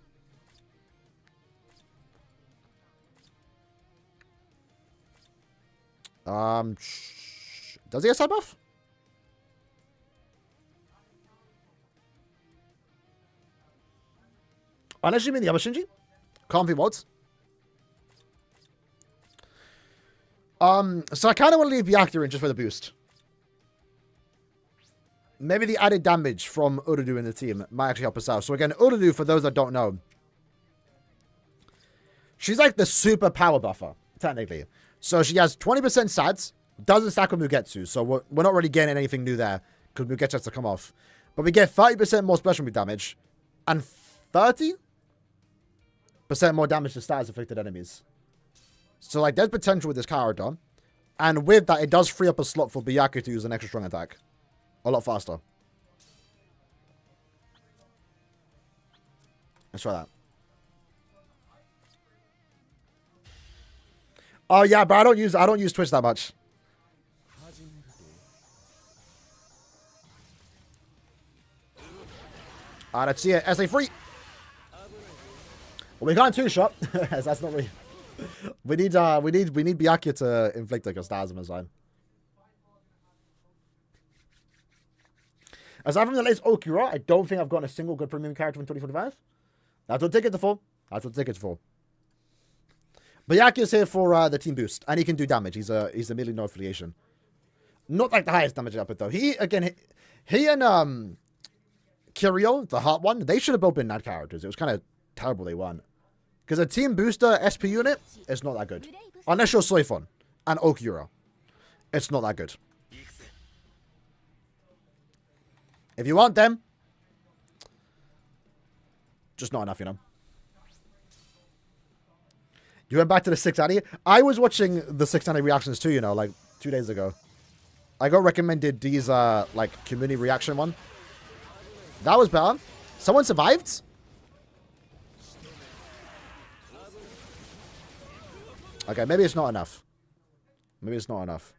Speaker 1: Does he have a sad buff? Unless you mean the other Shinji? Can't be mods. So I kind of want to leave Byakuya in just for the boost. Maybe the added damage from Uradu in the team might actually help us out. So again, Uradu, for those that don't know, she's like the super power buffer, technically. So she has 20% sads, doesn't stack with Mugetsu. So we're not really getting anything new there, because Mugetsu has to come off. But we get 30% more special move damage, and 30% more damage to status affected enemies. So like there's potential with this character. And with that, it does free up a slot for Byakuya to use an extra strong attack. A lot faster. Let's try that. Oh yeah, but I don't use Twitch that much. Alright, let's see it. SA free. Well, we can't two-shot. That's not really. We need Byakuya to inflict like a stars on his line. Aside from the latest Okura, I don't think I've gotten a single good premium character in 2025. That's what tickets are for. That's what tickets are for. Byakuya's here for the team boost, and he can do damage. He's a melee no affiliation. Not like the highest damage output though. He and Kiryu, the hot one, they should have both been NAD characters. It was kind of terrible they weren't. Because a team booster SP unit is not that good. Unless you're Soifon and Okura. It's not that good. If you want them, just not enough, you know. You went back to the 690? I was watching the 690 reactions too, you know, like 2 days ago. I got recommended these, like, community reaction one. That was better. Someone survived? Okay, maybe it's not enough. Maybe it's not enough.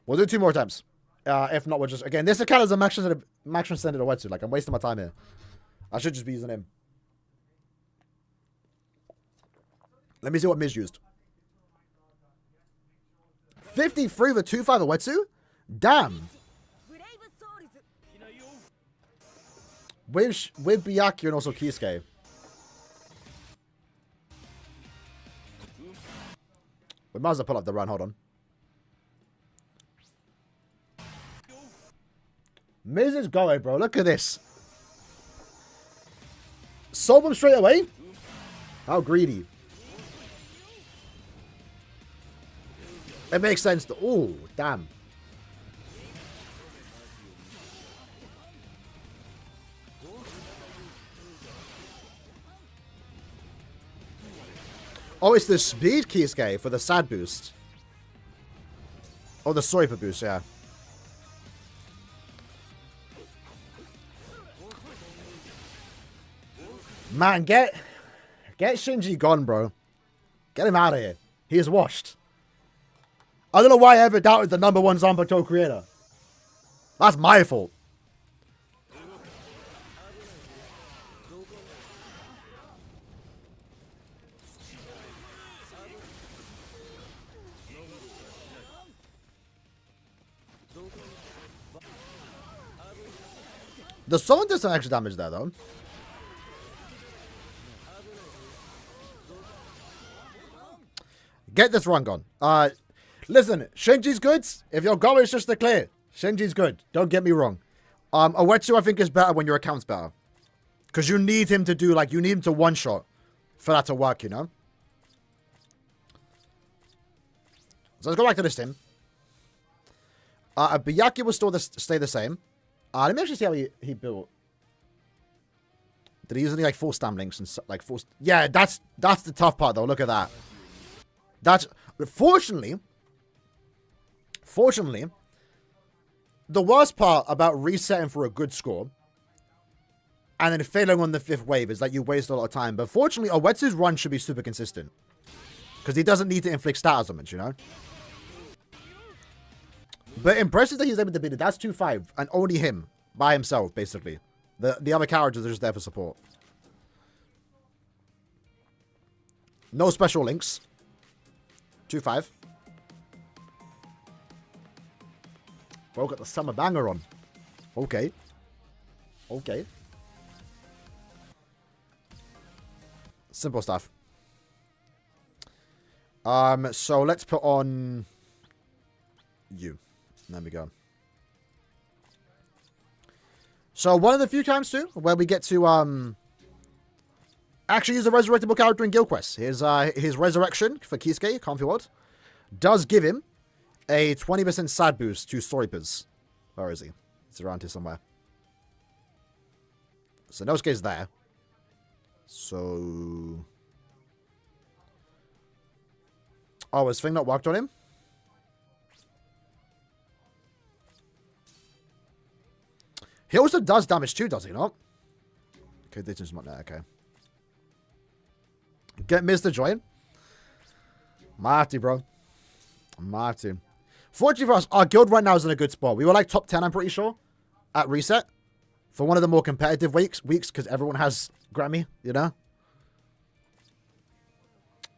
Speaker 1: We'll do 2 more attempts. If not, we'll just... Again, this account is a max extended Oetsu. Like, I'm wasting my time here. I should just be using him. Let me see what Miz used. 53 with 2-5 Oetsu? Damn. With Byakuya and also Kisuke. We might as well pull up the run. Hold on. Miz is going, bro. Look at this. Sold him straight away? How greedy. It makes sense. Oh, damn. Oh, it's the speed Kisuke for the sad boost. Oh, the Soipa boost, yeah. Man, get Shinji gone, bro. Get him out of here. He is washed. I don't know why I ever doubted the #1 Zanpakuto creator. That's my fault. The Someone did some extra damage there, though. Get this run gone. Listen, Shinji's good. If your goal is just to clear, Shinji's good. Don't get me wrong. Oetsu, I think, is better when your account's better. Because you need him to do, like, you need him to one-shot for that to work, you know? So let's go back to this team. Byakuya will still stay the same. Let me actually see how he built. Did he use any, like, full stam links and, like, full... Yeah, that's the tough part, though. Look at that. That's... Fortunately, the worst part about resetting for a good score and then failing on the 5th wave is that you waste a lot of time. But fortunately, Oetsu's run should be super consistent. Because he doesn't need to inflict status damage, you know? But impressive that he's able to beat it. That's 2-5. And only him. By himself, basically. The other characters are just there for support. No special links. 2-5. Bro, got the summer banger on. Okay. Okay. Simple stuff. So let's put on you. There we go. So one of the few times too where we get to actually use a resurrectable character in Guild Quest. His resurrection for Kisuke, Comfy World, does give him a 20% sad boost to Storypiz. Where is he? It's around here somewhere. So Nosuke's there. So... Oh, has Thing not worked on him? He also does damage too, does he not? Okay, this is not there, okay. Get Mr. Join. Marty, bro. Marty. Fortunately for us, our guild right now is in a good spot. We were like top 10, I'm pretty sure, at reset. For one of the more competitive weeks, because everyone has Grammy, you know?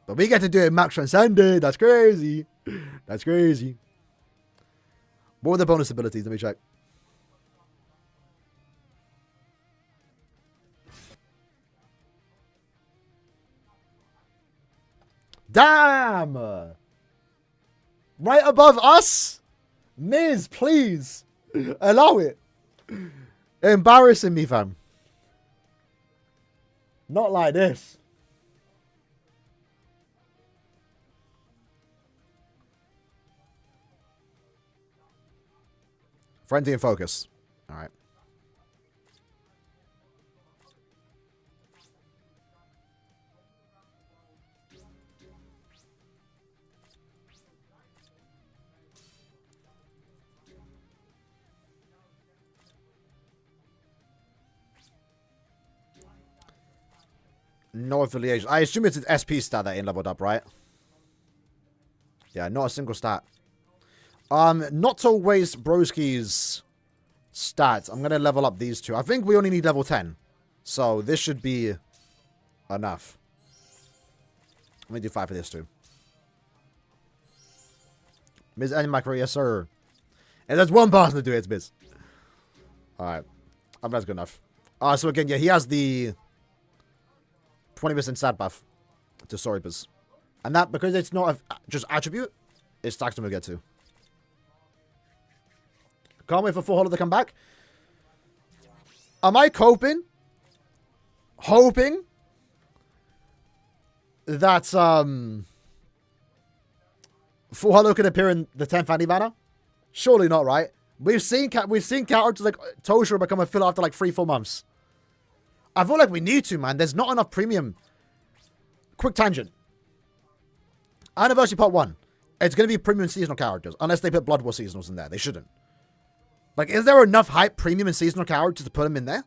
Speaker 1: But we get to do it max on Sunday. That's crazy. That's crazy. What were the bonus abilities? Let me check. Damn! Right above us? Miz, please. Allow it. Embarrassing me, fam. Not like this. Frenzy and focus. Alright. No affiliation. I assume it's an SP stat that ain't leveled up, right? Yeah, not a single stat. Not to waste Broski's stats, I'm going to level up these two. I think we only need level 10. So this should be enough. Let me do 5 for this too. Miz and Macro, yes sir. And there's one person to do it, it's Miz. Alright. I think that's good enough. So again, yeah, he has the 20% stat buff to Storypiz. And that, because it's not just attribute, it's taxed him to get to. Can't wait for Full Hollow to come back. Am I hoping that Full Hollow could appear in the 10th Annie banner? Surely not, right? We've seen characters like Toshiro become a filler after like 3-4 months. I feel like we need to, man. There's not enough premium. Quick tangent. Anniversary Part 1. It's going to be premium seasonal characters. Unless they put Blood War seasonals in there. They shouldn't. Like, is there enough hype premium and seasonal characters to put them in there?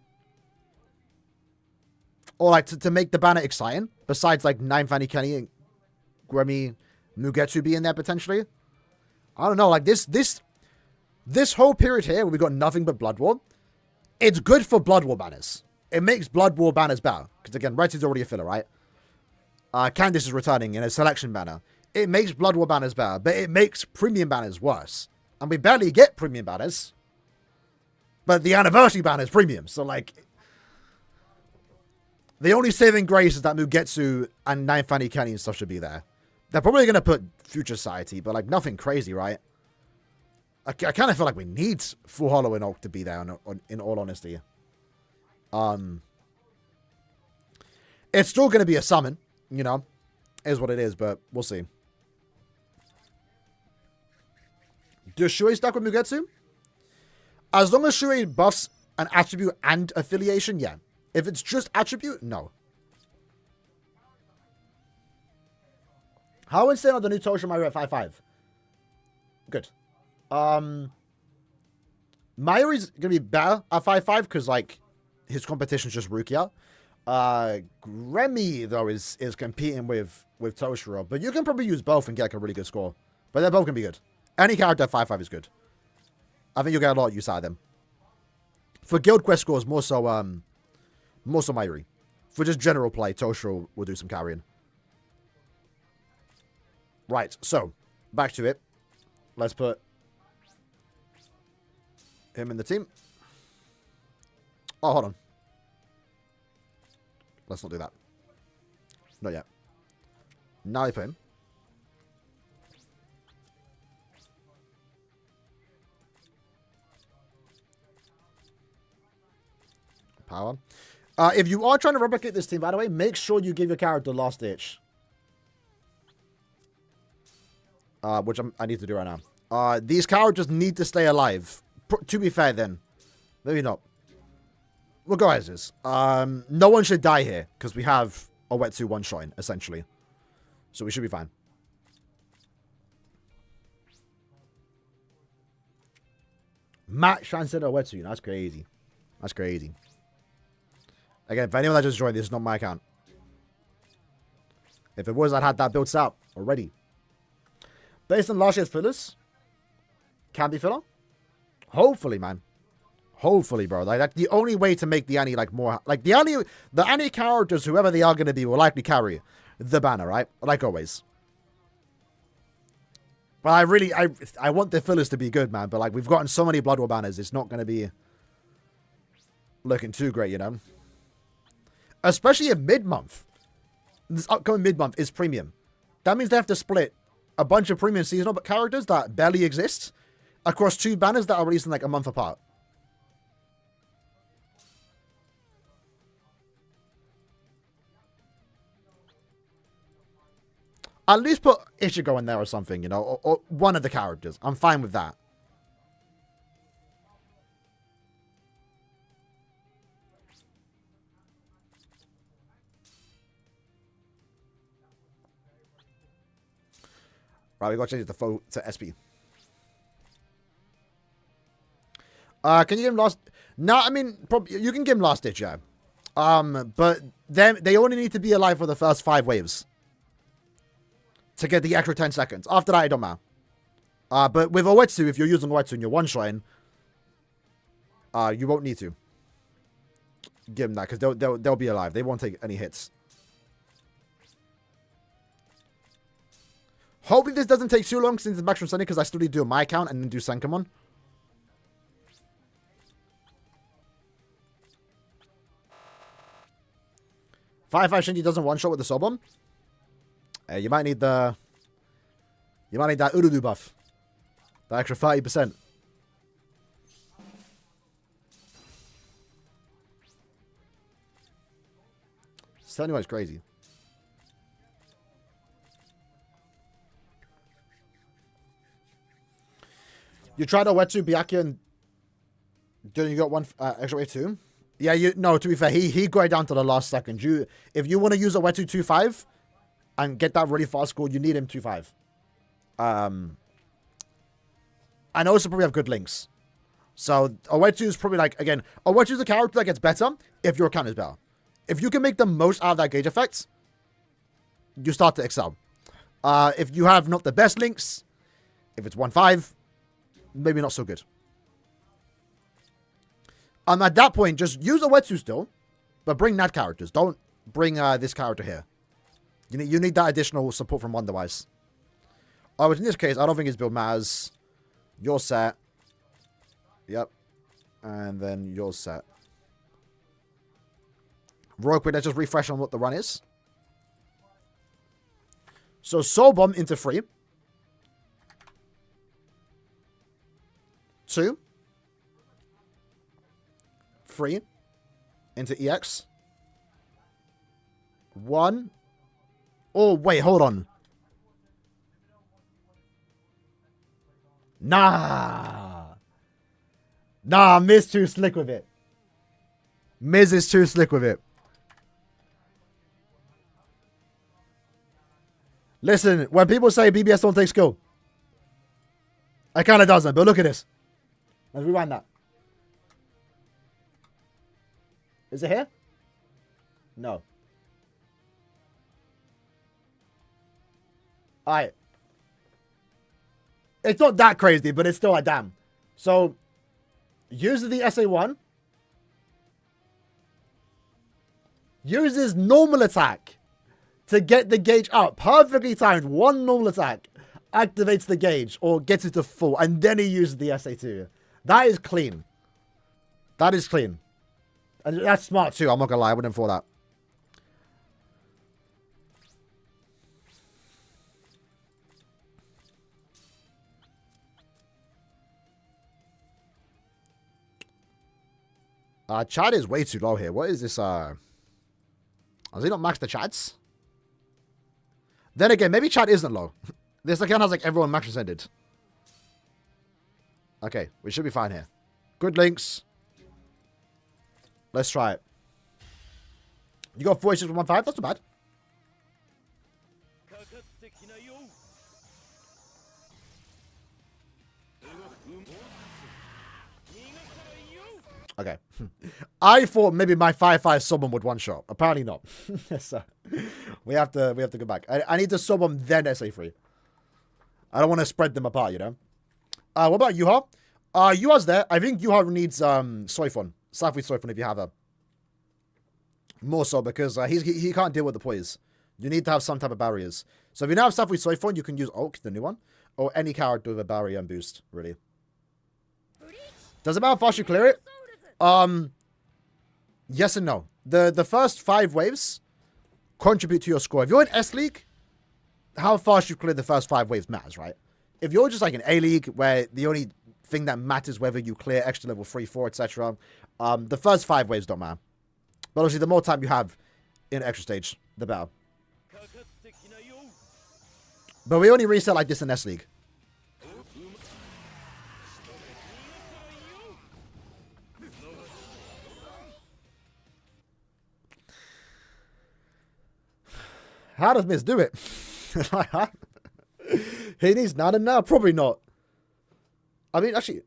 Speaker 1: Or, like, to make the banner exciting? Besides, like, 9 Fanny Kenny and Grammy Mugetsu be in there, potentially? I don't know. Like, this whole period here where we got nothing but Blood War, it's good for Blood War banners. It makes Blood War banners better. Because, again, Red is already a filler, right? Candice is returning in a selection banner. It makes Blood War banners better, but it makes premium banners worse. And we barely get premium banners. But the anniversary banner is premium. So, like, the only saving grace is that Mugetsu and 9 Fanny Kenny and stuff should be there. They're probably going to put Future Society, but like nothing crazy, right? I kind of feel like we need Full Hollow and Oak to be there, in all honesty. It's still going to be a summon, you know, is what it is, but we'll see. Does Shui stack with Mugetsu? As long as Shui buffs an attribute and affiliation, yeah. If it's just attribute, no. How insane are the new Tosha Mario at 5-5? Good. Mayuri's going to be better at 5-5 because, like, his competition's just Rukia. Gremmy, though, is competing with Toshiro. But you can probably use both and get, like, a really good score. But they're both going to be good. Any character at 5-5 is good. I think you'll get a lot of use out of them. For Guild Quest scores, more so Mayuri. For just general play, Toshiro will do some carrying. Right, so, back to it. Let's put him in the team. Oh, hold on. Let's not do that. Not yet. Now I put him. Power. If you are trying to replicate this team, by the way, make sure you give your character Last Ditch. Which I need to do right now. These characters need to stay alive. To be fair, then. Maybe not. We'll go as is. No one should die here, because we have Oetsu one-shotting, essentially. So we should be fine. Matt Shansen Oetsu. That's crazy. That's crazy. Again, for anyone that just joined, this is not my account. If it was, I'd had that built out already. Based on last year's fillers, can be filler. Hopefully, man. Hopefully, bro. Like, that's the only way to make the Annie, like, more... Like, the Annie characters, whoever they are going to be, will likely carry the banner, right? Like always. But I want the fillers to be good, man. But, like, we've gotten so many Blood War banners, it's not going to be looking too great, you know? Especially in mid-month. This upcoming mid-month is premium. That means they have to split a bunch of premium seasonal characters that barely exist across 2 banners that are released in like a month apart. At least put Ichigo in there or something, you know, or one of the characters. I'm fine with that. Right, we got to change the phone to SP. Can you give him last... No, I mean, probably you can give him Last Ditch, yeah. But then they only need to be alive for the first 5 waves to get the extra 10 seconds. After that, it don't matter. But with Oetsu, if you're using Oetsu and you're one-shotting, you won't need to give him that because they'll be alive. They won't take any hits. Hopefully this doesn't take too long since it's Max from Sunday because I still need to do my account and then do SENKAIMON. Five Shinji doesn't one-shot with the soul bomb. You might need the... You might need that Urudu buff. The extra 30%. Anyway, it's crazy. You tried Oetsu, Byakuya, and then you got one extra wave too? Yeah, no, to be fair, he got it down to the last second. If you want to use Oetsu 2-5 and get that really fast score, you need him 2-5. And also probably have good links. So Oetsu is probably like, again, Oetsu is a character that gets better if your account is better. If you can make the most out of that gauge effect, you start to excel. If you have not the best links, if it's 1-5, maybe not so good. At that point, just use Oetsu still, but bring that characters. Don't bring this character here. You need that additional support from Wonderwise. Oh, but in this case, I don't think his build matters. You're set. Yep. And then you're set. Real quick, let's just refresh on what the run is. So Soul Bomb into 3. 2. 3. Into EX. 1. Oh, wait, hold on. Nah, Miz too slick with it. Miz is too slick with it. Listen, when people say BBS don't take skill, it kind of doesn't, but look at this. Let's rewind that. Is it here? No. Alright. It's not that crazy, but it's still like, damn. So, uses the SA1. Uses normal attack to get the gauge up. Perfectly timed. One normal attack activates the gauge or gets it to full. And then he uses the SA2. That is clean. That is clean. And that's smart too. I'm not going to lie. I wouldn't for that. Chad is way too low here. What is this? Has he not maxed the Chads? Then again, maybe Chad isn't low. This account has like everyone max ascended. Okay, we should be fine here. Good links. Let's try it. You got 46.15? That's not bad. Okay. I thought maybe my 5-5 summon would one shot. Apparently not. So we have to go back. I need to summon then SA3. I don't want to spread them apart, you know. What about Yuha? Yuha's there. I think Yuha needs Soifon. Safui Soifon if you have her. More so because he can't deal with the poise. You need to have some type of barriers. So if you now have Safui Soifon, you can use Oak, the new one, or any character with a barrier and boost, really. Does it matter how fast you clear it? Yes and no. The first 5 waves contribute to your score. If you're in S League, how fast you clear the first 5 waves matters, right? If you're just like in A League, where the only thing that matters whether you clear extra level 3, 4, etc., the first 5 waves don't matter. But obviously, the more time you have in extra stage, the better. But we only reset like this in S League. How does Miz do it? He needs Nana now? Probably not. I mean, actually,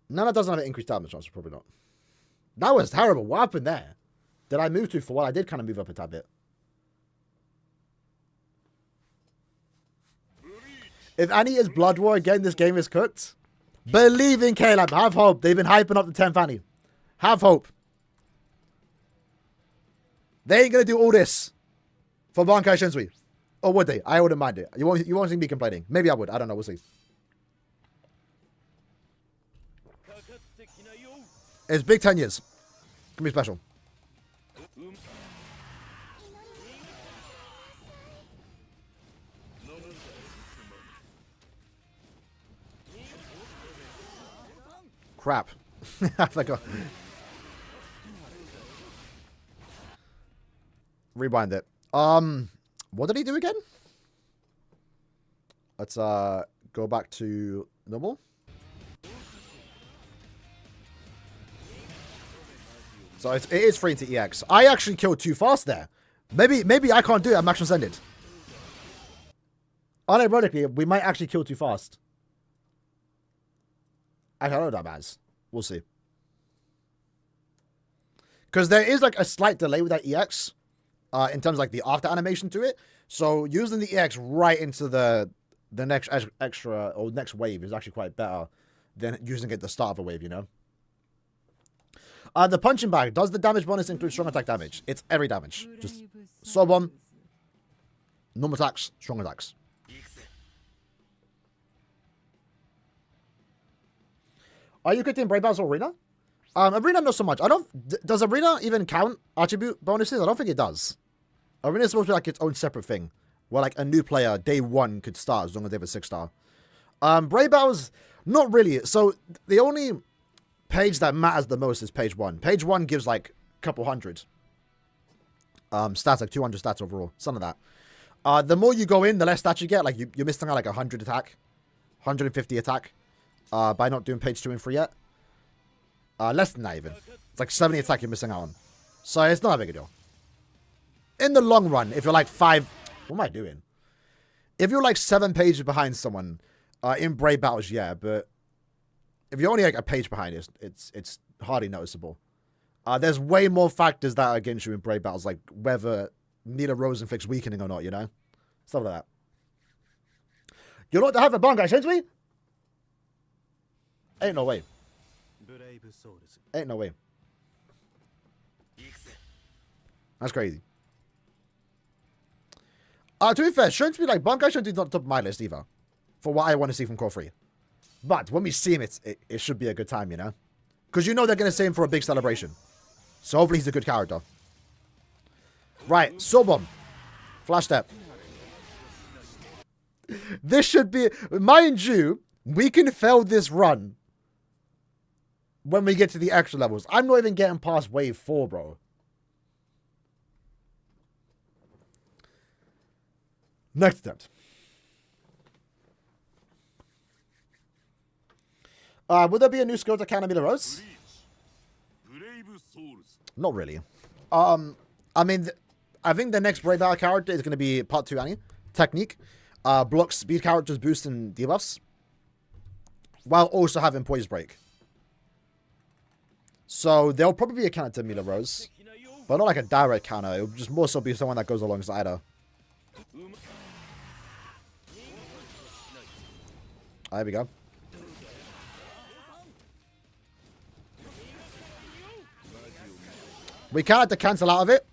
Speaker 1: Nana doesn't have an increased damage chance, so probably not. That was terrible. What happened there? Did I move too far? Well, I did kind of move up a tad bit. If Annie is Blood War again, this game is cooked. Believe in Caleb. Have hope. They've been hyping up the 10th Annie. Have hope. They ain't going to do all this for Bankai Shinsui. Or would they? I wouldn't mind it. You won't see me complaining. Maybe I would. I don't know. We'll see. It's big 10 years. Can be special. Crap. I forgot. Rewind it. What did he do again? Let's go back to normal. So it is free to EX. I actually killed too fast there. Maybe I can't do it. I'm max ascended. Unironically, we might actually kill too fast. I don't know that matters. We'll see. Because there is like a slight delay with that EX. In terms of like the after animation to it. So using the EX right into the next extra or next wave is actually quite better than using it at the start of a wave, you know? The punching bag. Does the damage bonus include strong attack damage? It's every damage. Just Soul Bomb, normal attacks, strong attacks. Are you good in Brave Battles Arena? Arena not so much. Does Arena even count attribute bonuses? I don't think it does. Arena is supposed to be like its own separate thing. where like a new player day 1 could start as long as they have a 6-star. Brave Battles, not really. So the only page that matters the most is page 1. Page 1 gives like a couple hundred stats, like 200 stats overall, something like that. The more you go in, the less stats you get. Like you're missing out like 100 attack, 150 attack by not doing page 2 and 3 yet. Less than that even. It's like 70 attack you're missing out on. So it's not a big deal. In the long run, if you're like 5... What am I doing? If you're like 7 pages behind someone in Brave Battles, yeah, but if you're only like a page behind, it's hardly noticeable. There's way more factors that are against you in Brave Battles, like whether need a Rosenfix weakening or not, you know? Stuff like that. You're not to have a Bangai Shinji? Ain't no way. Ain't no way. That's crazy. To be fair, shouldn't be like Bankai shouldn't be top of my list either. For what I want to see from Core 3. But when we see him, it should be a good time, you know? Because you know they're going to see him for a big celebration. So hopefully he's a good character. Right, Sobom. Flash step. This should be... Mind you, we can fail this run when we get to the extra levels. I'm not even getting past wave 4, bro. Next step. Would there be a new skill to Kanamila Rose? Not really. I mean, I think the next Brave Battle character is going to be Part 2 Annie. Technique. Block speed characters boost and debuffs. While also having Poise Break. So, there'll probably be a counter to Mila Rose. But not like a direct counter. It'll just more so be someone that goes alongside her. There we go. We kind of had to cancel out of it.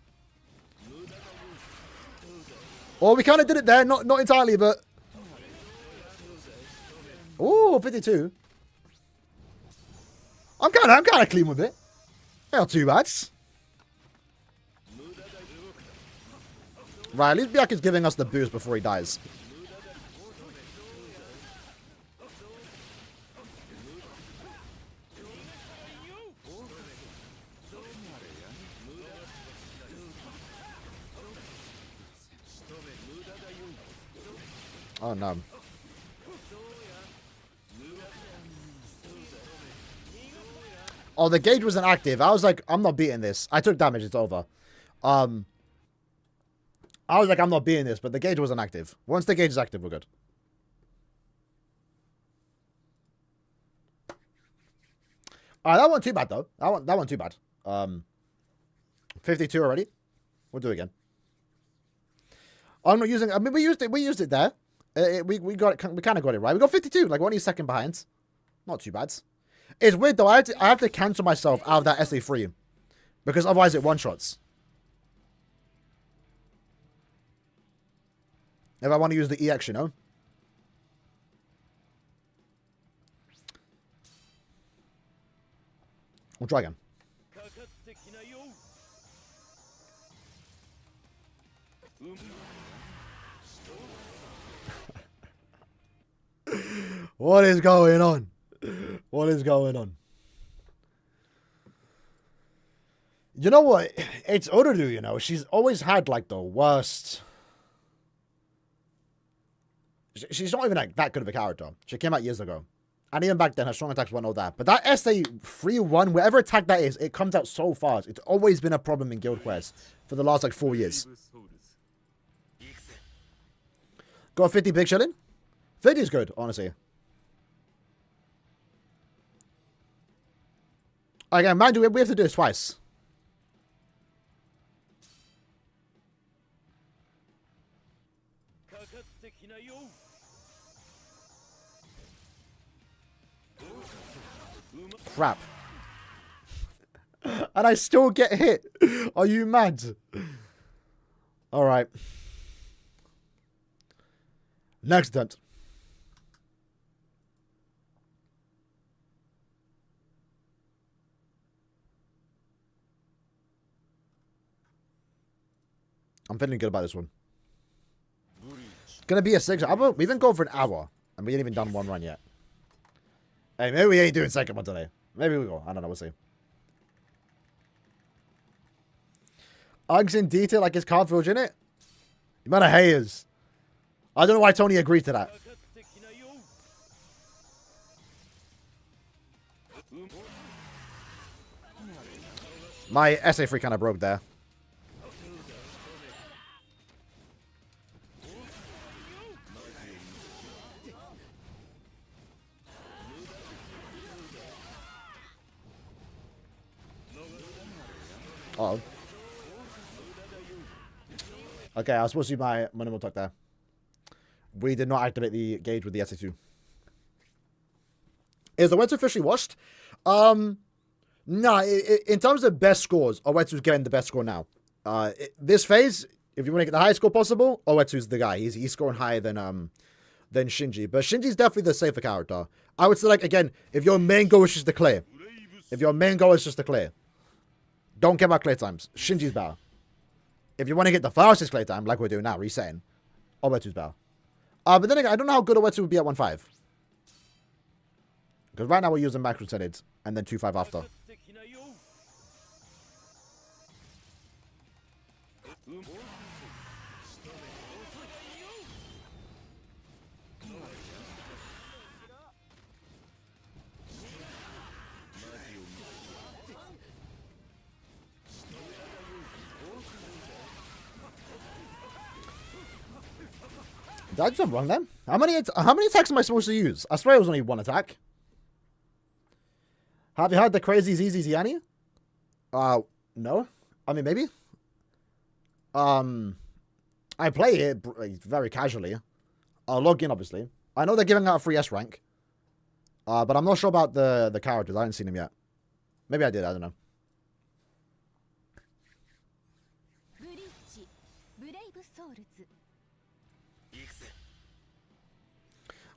Speaker 1: Or we kind of did it there. Not entirely, but... Ooh, 52. I'm kind of clean with it. Not too bad. Right, at least Byaku's giving us the boost before he dies. Oh no. Oh, the gauge wasn't active. I was like, I'm not beating this. I took damage, it's over. I was like, I'm not beating this, but the gauge wasn't active. Once the gauge is active, we're good. Alright, that wasn't too bad though. That wasn't too bad. 52 already. We'll do it again. I'm not using... I mean, we used it there. We got it. We kind of got it right. We got 52. Like, 1 second behind. Not too bad. It's weird, though. I have to cancel myself out of that SA3. Because otherwise it one-shots. If I want to use the EX, you know? We'll try again. What is going on? What is going on? You know what? It's Orudu, you know. She's always had, like, the worst... She's not even, like, that good of a character. She came out years ago. And even back then, her strong attacks weren't all that. But that SA3-1, whatever attack that is, it comes out so fast. It's always been a problem in Guild Quest for the last, like, 4 years. Got 50 big shilling? 50 is good, honestly. Again, mind you, we have to do this twice. Crap. And I still get hit. Are you mad? Alright. Next attempt. I'm feeling good about this one. Gonna be a 6. We've been going for an hour, and we ain't even done one run yet. Hey, maybe we ain't doing second one today. Maybe we will. I don't know. We'll see. Uggs in detail like his card fills in it? You man of haters. I don't know why Tony agreed to that. My SA3 kind of broke there. Uh-oh. Okay, I was supposed to use my minimal tuck there. We did not activate the gauge with the SA2. Is Oetsu officially washed? Nah, in terms of best scores, Oetsu's getting the best score now. This phase, if you want to get the highest score possible, Oetsu's the guy. He's scoring higher than Shinji. But Shinji's definitely the safer character. I would say, like, again, if your main goal is just to clear. Don't care about clear times. Shinji's better. If you want to get the fastest clear time, like we're doing now, resetting, Oetsu's better. But then again, I don't know how good Oetsu would be at 1.5. Because right now we're using macro settings, and then 2.5 after. Did I do something wrong then? How many attacks am I supposed to use? I swear it was only one attack. Have you heard the crazy ZZ Ziani? No. I mean, maybe. I play it very casually. I'll log in, obviously. I know they're giving out a free S rank. But I'm not sure about the characters. I haven't seen them yet. Maybe I did. I don't know.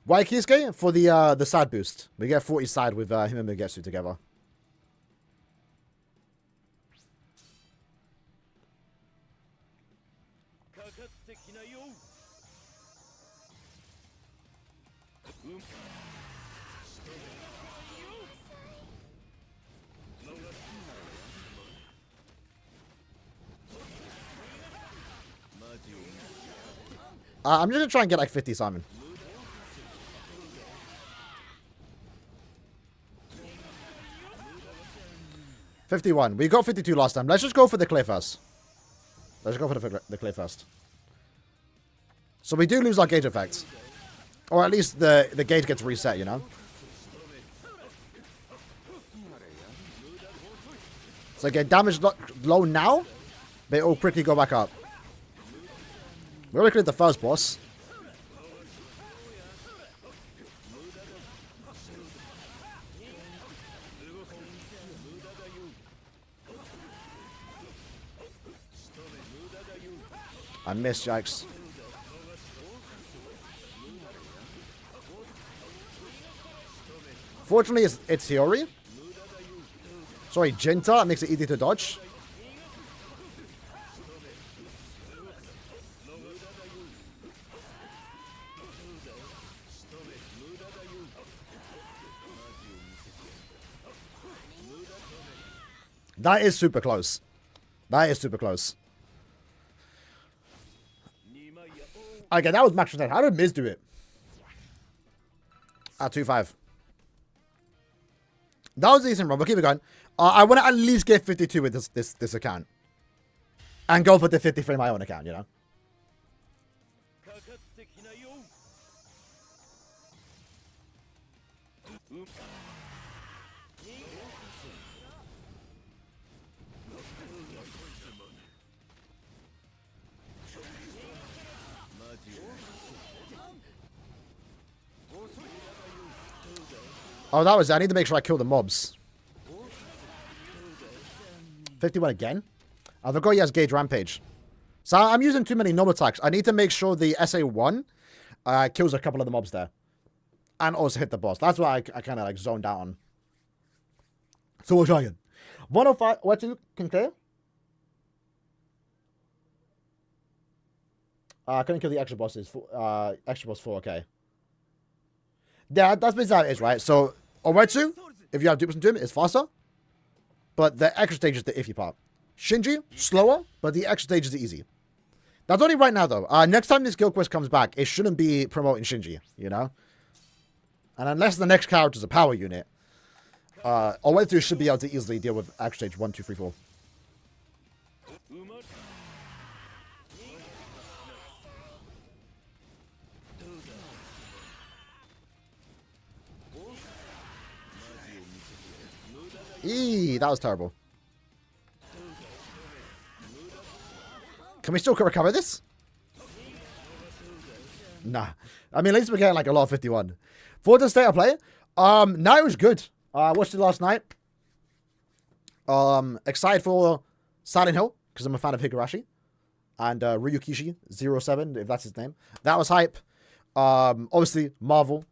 Speaker 1: Why Kisuke? For the side boost. We get 40 side with him and Mugetsu together. I'm just gonna try and get like 50 Simon. 51. We got 52 last time. Let's just go for the clear first. Let's go for the clear first. So we do lose our gauge effect. Or at least the gauge gets reset, you know? So get damage low now, but it will quickly go back up. We already cleared the first boss. I missed, Jax. Fortunately, it's Hiyori. Sorry, Jinta. It makes it easy to dodge. That is super close. That is super close. Okay, that was max percent. How did Miz do it? At 2.5. That was a decent run, but keep it going. I want to at least get 52 with this account. And go for the 50 for my own account, you know? Oh, that was it. I need to make sure I kill the mobs. 51 again? I forgot he has Gauge Rampage. So I'm using too many normal attacks. I need to make sure the SA1 kills a couple of the mobs there. And also hit the boss. That's what I kind of like zoned out on. So we'll try again. 105. What you can clear? Couldn't kill the extra bosses. Extra boss 4, okay. Yeah, that's basically how it is, right? So, Oetsu, if you have dupes into him, is faster. But the extra stage is the iffy part. Shinji, slower, but the extra stage is easy. That's only right now, though. Next time this guild quest comes back, it shouldn't be promoting Shinji, you know? And unless the next character is a power unit, Oetsu should be able to easily deal with extra stage 1, 2, 3, 4. Eee, that was terrible. Can we still recover this? Nah. I mean, at least we're getting like a lot of 51. For the state of play, night was good. I watched it last night. Excited for Silent Hill, because I'm a fan of Higurashi. And Ryukishi07, if that's his name. That was hype. Obviously, Marvel,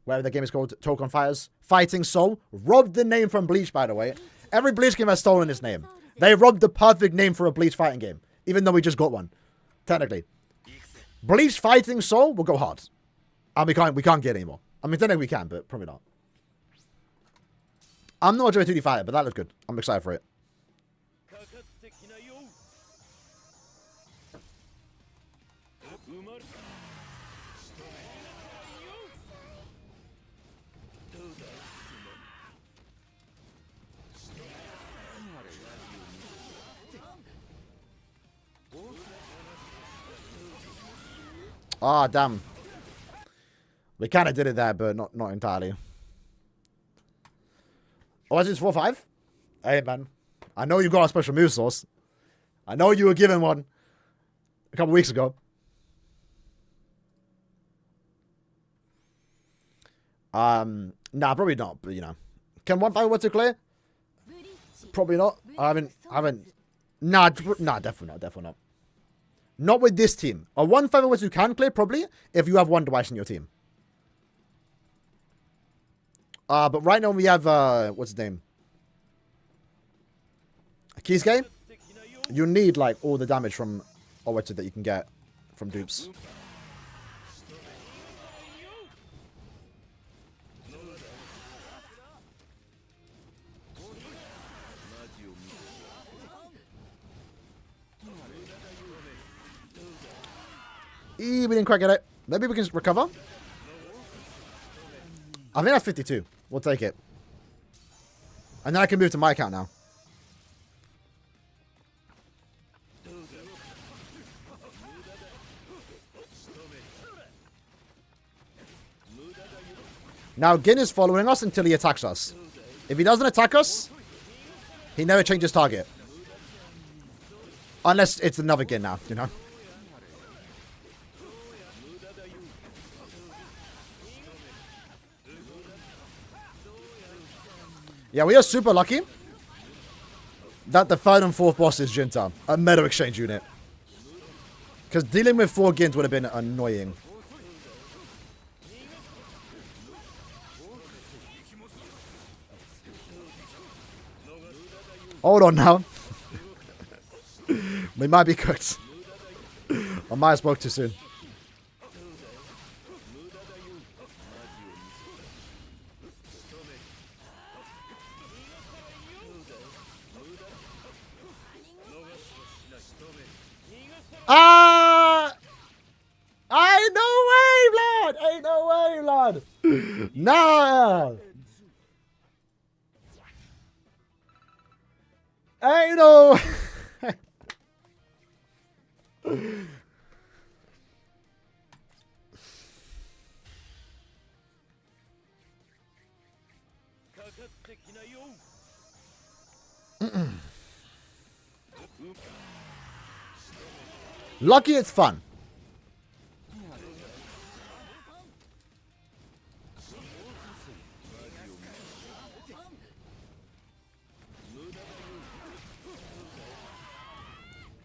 Speaker 1: whatever the game is called, Tokon Fighters. Fighting Soul. Robbed the name from Bleach, by the way. Every Bleach game has stolen his name. They robbed the perfect name for a Bleach fighting game. Even though we just got one. Technically. Bleach Fighting Soul will go hard. And we can't get any more. I mean, technically we can, but probably not. I'm not a 2D fighter, but that looks good. I'm excited for it. Ah, damn. We kind of did it there, but not entirely. Oh, is it 4-5? Hey, man. I know you got a special move source. I know you were given one a couple weeks ago. Nah, probably not, but you know. Can 1-5 clear? Probably not. I haven't. Nah, definitely not. Not with this team. A 1-5 you can clear, probably, if you have one device in your team. But right now we have, what's his name? Kisuke? You need, like, all the damage from Oetsu that you can get from dupes. We didn't quite get it. Maybe we can recover. I think that's 52. We'll take it. And then I can move to my account now. Now, Gin is following us until he attacks us. If he doesn't attack us, he never changes target. Unless it's another Gin now, you know? Yeah, we are super lucky that the third and fourth boss is Jinta, a meta exchange unit. Because dealing with 4 Gins would have been annoying. Hold on now. We might be cooked. I might have spoke too soon. Ain't no way, lad! Ain't no way, lad! Nah! Ain't no... Lucky it's fun.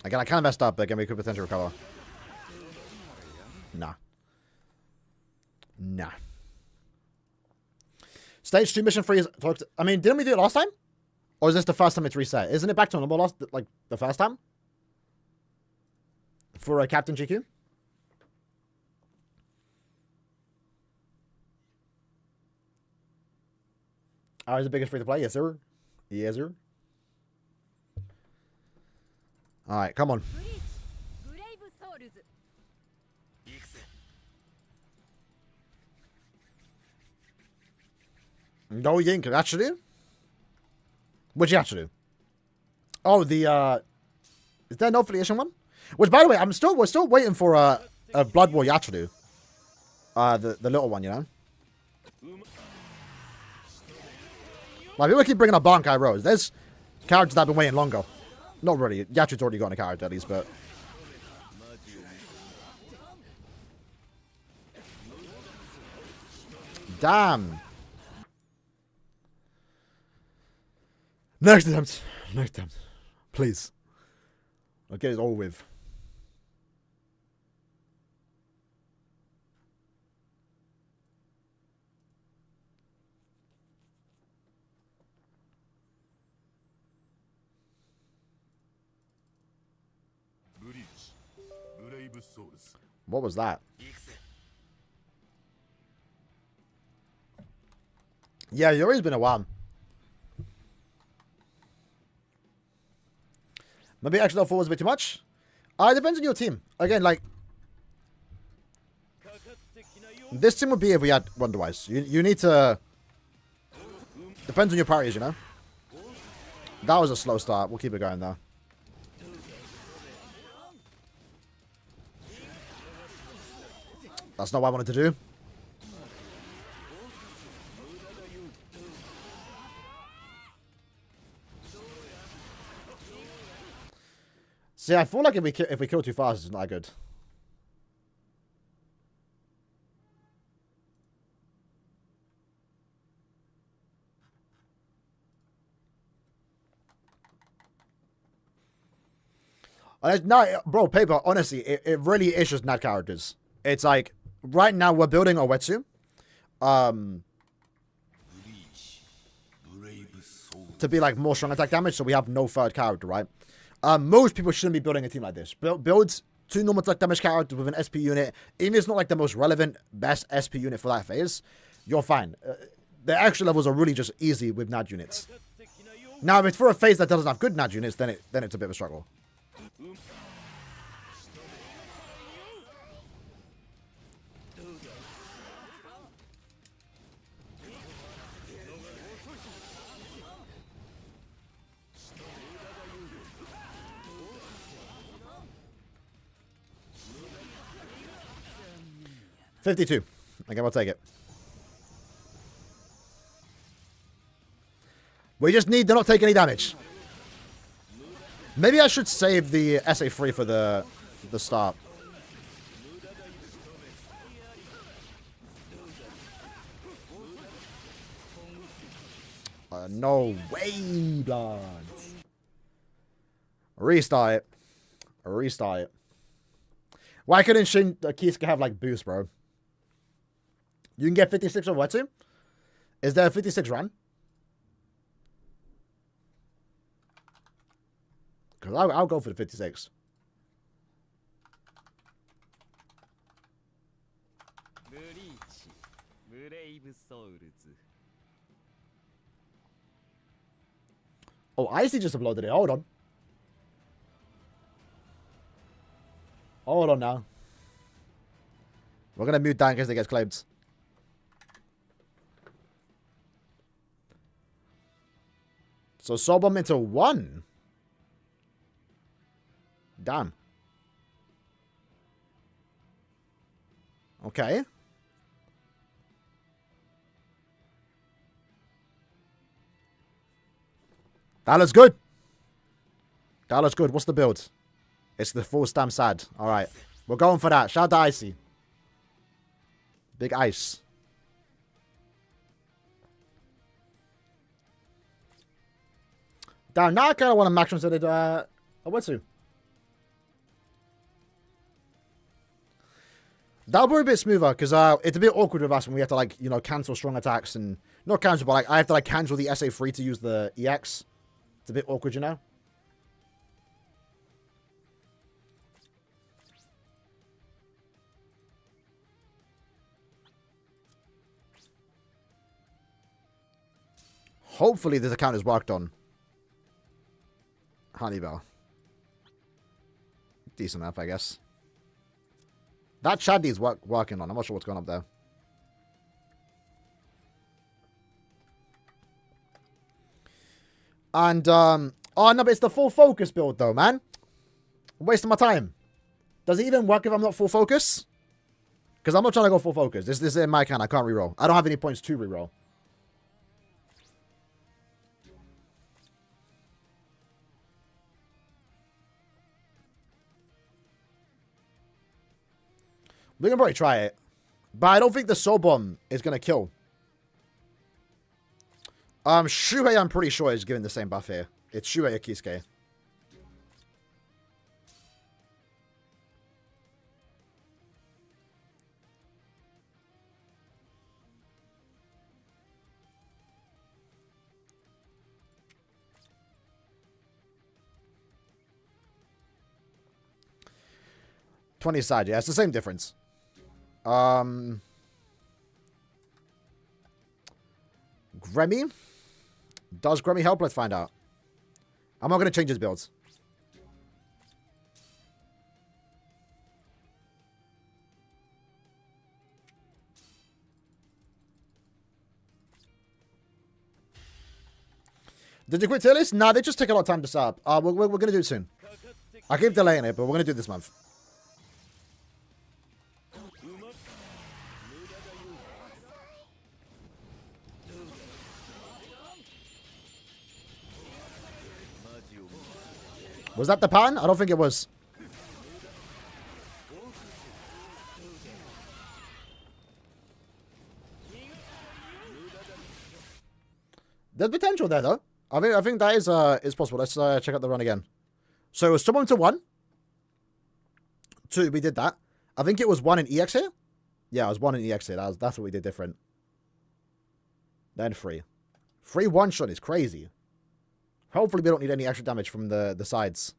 Speaker 1: Again, I kind of messed up, but again, we could potentially recover. Nah. Nah. Stage 2 mission 3 is... I mean, didn't we do it last time? Or is this the first time it's reset? Isn't it back to normal like the first time? For Captain GQ? He's the biggest free to play. Yes, sir. Yes, sir. All right, come on. No Yink, actually. What'd you actually do? Oh, the is there no affiliation one? Which, by the way, we're still waiting for a Blood War Yatsudu. The little one, you know. Like, people keep bringing up Bankai Rose. There's characters that have been waiting longer. Not really. Yatsu's already got a character at least, but. Damn. Next attempt. Next attempt. Please. I'll get it all with. What was that? Yeah, Yuri's been a while. Maybe actually forwards a bit too much. It depends on your team. Again, like this team would be if we had Wonderwise. You need to. Depends on your priorities, you know. That was a slow start. We'll keep it going though. That's not what I wanted to do. See, I feel like if we kill too fast, it's not good. No, bro, Paper, honestly, it really is just not characters. It's like, right now we're building Oetsu. To be like more strong attack damage, so we have no third character, right? Most people shouldn't be building a team like this. Build 2 normal attack damage characters with an SP unit. Even if it's not like the most relevant, best SP unit for that phase, you're fine. The extra levels are really just easy with NAD units. Now, if it's for a phase that doesn't have good NAD units, then it's a bit of a struggle. $52. Okay, we'll take it. We just need to not take any damage. Maybe I should save the SA3 for the start. No way, blood. Restart it. Restart it. Why couldn't Kisuke have like boost, bro? You can get 56 on Oetsu? Is there a 56 run? Because I'll go for the 56. Oh, Icy just uploaded it. Hold on. Hold on now. We're going to mute that in case it gets claimed. So Sobom into 1. Damn. Okay. That looks good. That looks good. What's the build? It's the full stamp sad. Alright. We're going for that. Shout out to Icy. Big ice. Damn, now I kind of want to max instead of Oetsu. That'll be a bit smoother, because it's a bit awkward with us when we have to, like, you know, cancel strong attacks and... Not cancel, but, like, I have to, like, cancel the SA3 to use the EX. It's a bit awkward, you know? Hopefully this account is worked on. Honeybell. Decent enough, I guess. That Shaddy's working on. I'm not sure what's going on up there. And, oh no, but it's the full focus build though, man. I'm wasting my time. Does it even work if I'm not full focus? Because I'm not trying to go full focus. This is in my account. I can't reroll. I don't have any points to reroll. We can probably try it. But I don't think the Soul Bomb is going to kill. Shuhei, I'm pretty sure, is giving the same buff here. It's Shuhei or Kisuke. $20 side, yeah, it's the same difference. Gremmy? Does Gremmy help? Let's find out. I'm not going to change his builds. Did you quit tier list? Nah, they just take a lot of time to set up. We're going to do it soon. I keep delaying it, but we're going to do it this month. Was that the pan? I don't think it was. There's potential there, though. I think that is possible. Let's check out the run again. So it was someone to 1. 2, we did that. I think it was 1 in EX here. Yeah, it was 1 in EX here. That's what we did different. Then 3. 3 one-shot is crazy. Hopefully we don't need any extra damage from the sides.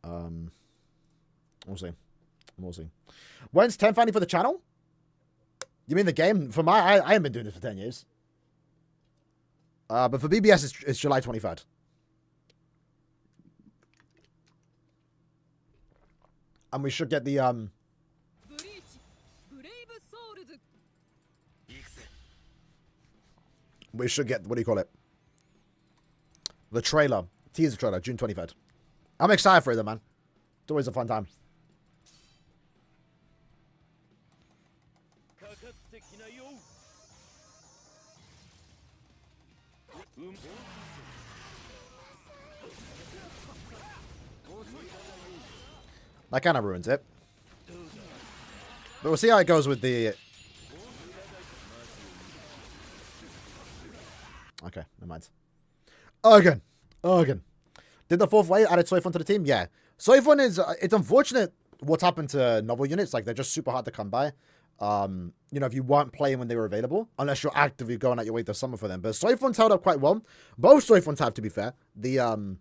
Speaker 1: We'll see. We'll see. When's 10 finally for the channel? You mean the game? For I haven't been doing this for 10 years. But for BBS, it's July 23rd. And we should get the, we should get, what do you call it? The trailer. Teaser trailer, June 23rd. I'm excited for it, though, man. It's always a fun time. That kind of ruins it. But we'll see how it goes with the... Okay, never mind. Again. Did the 4th wave added Soifun to the team? Yeah. Soifun is... it's unfortunate what's happened to novel units. Like, they're just super hard to come by. You know, if you weren't playing when they were available. Unless you're actively going out your way to summon for them. But Soifun's held up quite well. Both Soifuns have, to be fair. The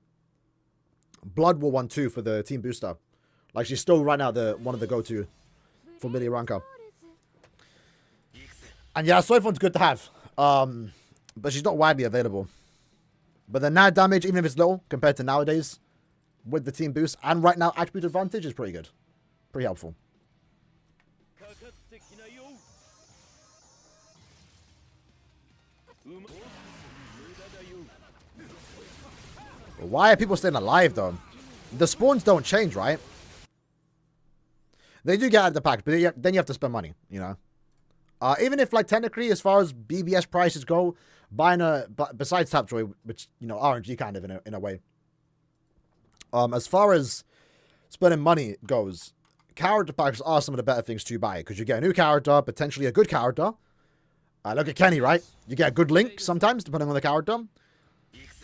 Speaker 1: Blood War one too for the team booster. Like, she's still right now one of the go-to for Millie Ranka. And yeah, Soifun's good to have. But she's not widely available. But the NAD damage, even if it's low compared to nowadays, with the team boost, and right now attribute advantage is pretty good. Pretty helpful. Why are people staying alive, though? The spawns don't change, right? They do get out of the pack, but then you have to spend money, you know? Even if, like, technically, as far as BBS prices go, buying besides Tapjoy, which, you know, RNG kind of in a way. As far as spending money goes, character packs are some of the better things to buy, because you get a new character, potentially a good character. Look at Kenny, right? You get a good Link sometimes, depending on the character.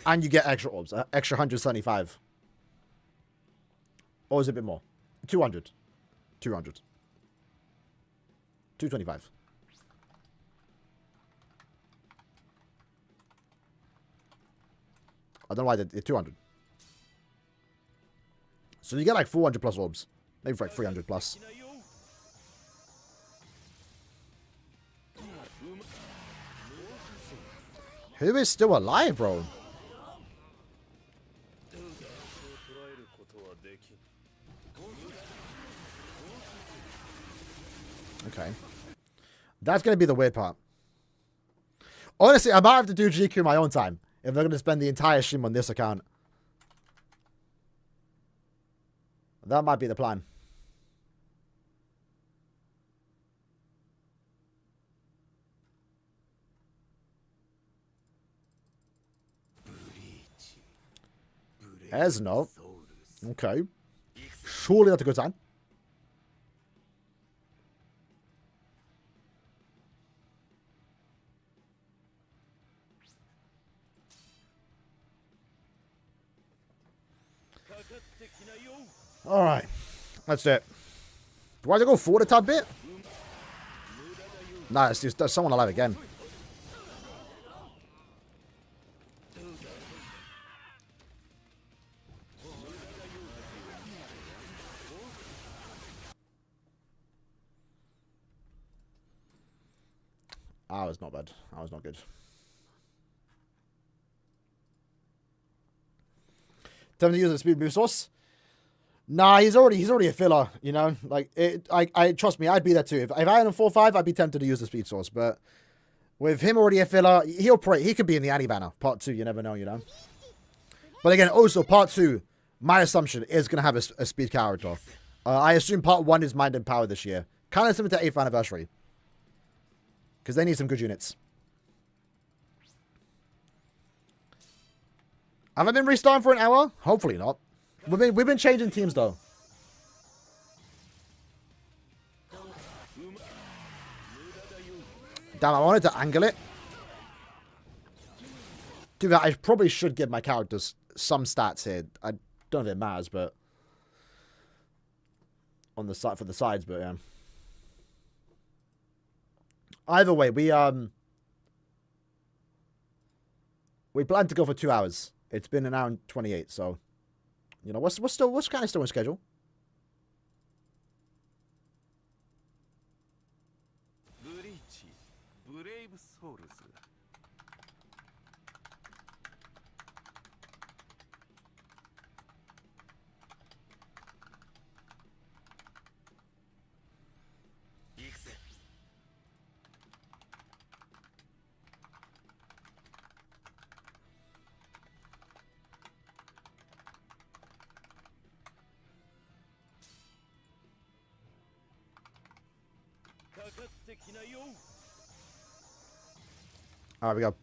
Speaker 1: And you get extra orbs, extra 175. Or is it a bit more? 200. 200. 225. I don't know why they did 200. So you get like 400 plus orbs. Maybe for like 300 plus. Who is still alive, bro? Okay. That's going to be the weird part. Honestly, I might have to do GQ my own time if I'm going to spend the entire stream on this account. That might be the plan. Esno. Okay. Surely that's a good sign. Alright. Let's do it. Do I have to go forward a tad bit? Nah, it's just, there's someone alive again. That was not bad. That was not good. Time to use a speed boost source. Nah, he's already a filler, you know? Like, I trust me, I'd be there too. If I had him 4-5, I'd be tempted to use the speed source, but with him already a filler, he could be in the Annie banner, part 2, you never know, you know? But again, also, part 2, my assumption is going to have a speed character. I assume part 1 is Mind and Power this year. Kind of similar to 8th anniversary. Because they need some good units. Have I been restarting for an hour? Hopefully not. We've been changing teams though. Damn, I wanted to angle it. Dude, I probably should give my characters some stats here. I don't know if it matters, but on the side for the sides, but yeah. Either way, we plan to go for 2 hours. It's been an hour and 28, so you know what's kind of still in schedule.
Speaker 2: Bleach, brave souls.
Speaker 1: Alright, we go.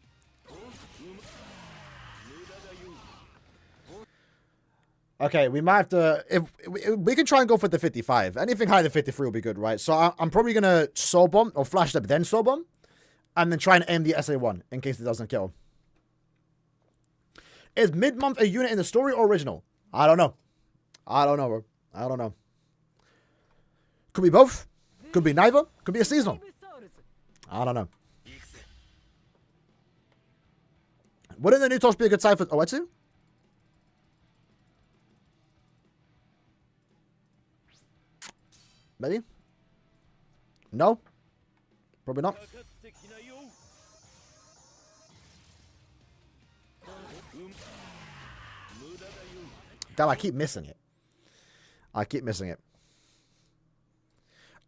Speaker 1: Okay, we might have to... If we can try and go for the 55. Anything higher than 53 will be good, right? So I'm probably going to soul bomb or flash step, then soul bomb. And then try and aim the SA1 in case it doesn't kill. Is mid-month a unit in the story or original? I don't know. I don't know, bro. I don't know. Could be both. Could be neither. Could be a seasonal. I don't know. Wouldn't the new toss be a good side for Oetsu? Maybe? No? Probably not. Damn, I keep missing it. I keep missing it.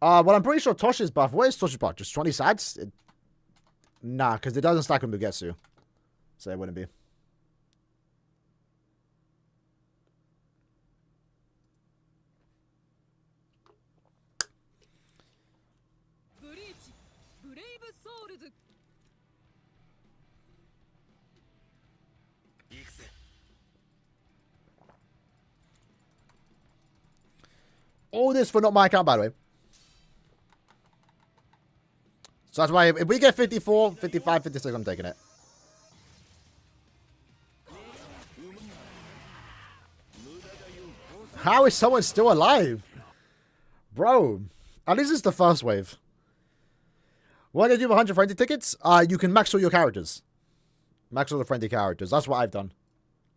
Speaker 1: Well, I'm pretty sure Tosh's buff. What is Tosh's buff? Just 20 sides? Nah, because it doesn't stack with Mugetsu. So it wouldn't be. All this for not my account, by the way. So that's why if we get 54, 55, 56, I'm taking it. How is someone still alive? Bro, at least it's the first wave. What do you do with 100 friendly tickets? You can max all your characters. Max all the friendly characters. That's what I've done.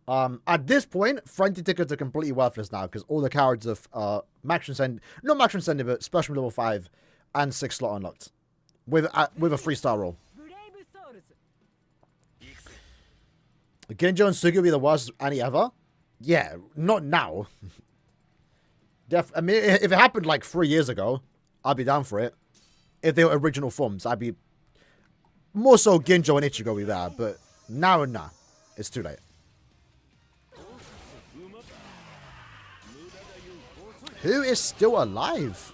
Speaker 1: At this point, friendly tickets are completely worthless now because all the characters are max transcending, not max transcending, but special level 5 and 6 slot unlocked with a 3-star roll. Ginjo and Sugi will be the worst Annie ever? Yeah, not now. I mean, if it happened like 3 years ago, I'd be down for it. If they were original forms, I'd be... More so Ginjo and Ichigo will be there, but now and nah. It's too late. Who is still alive?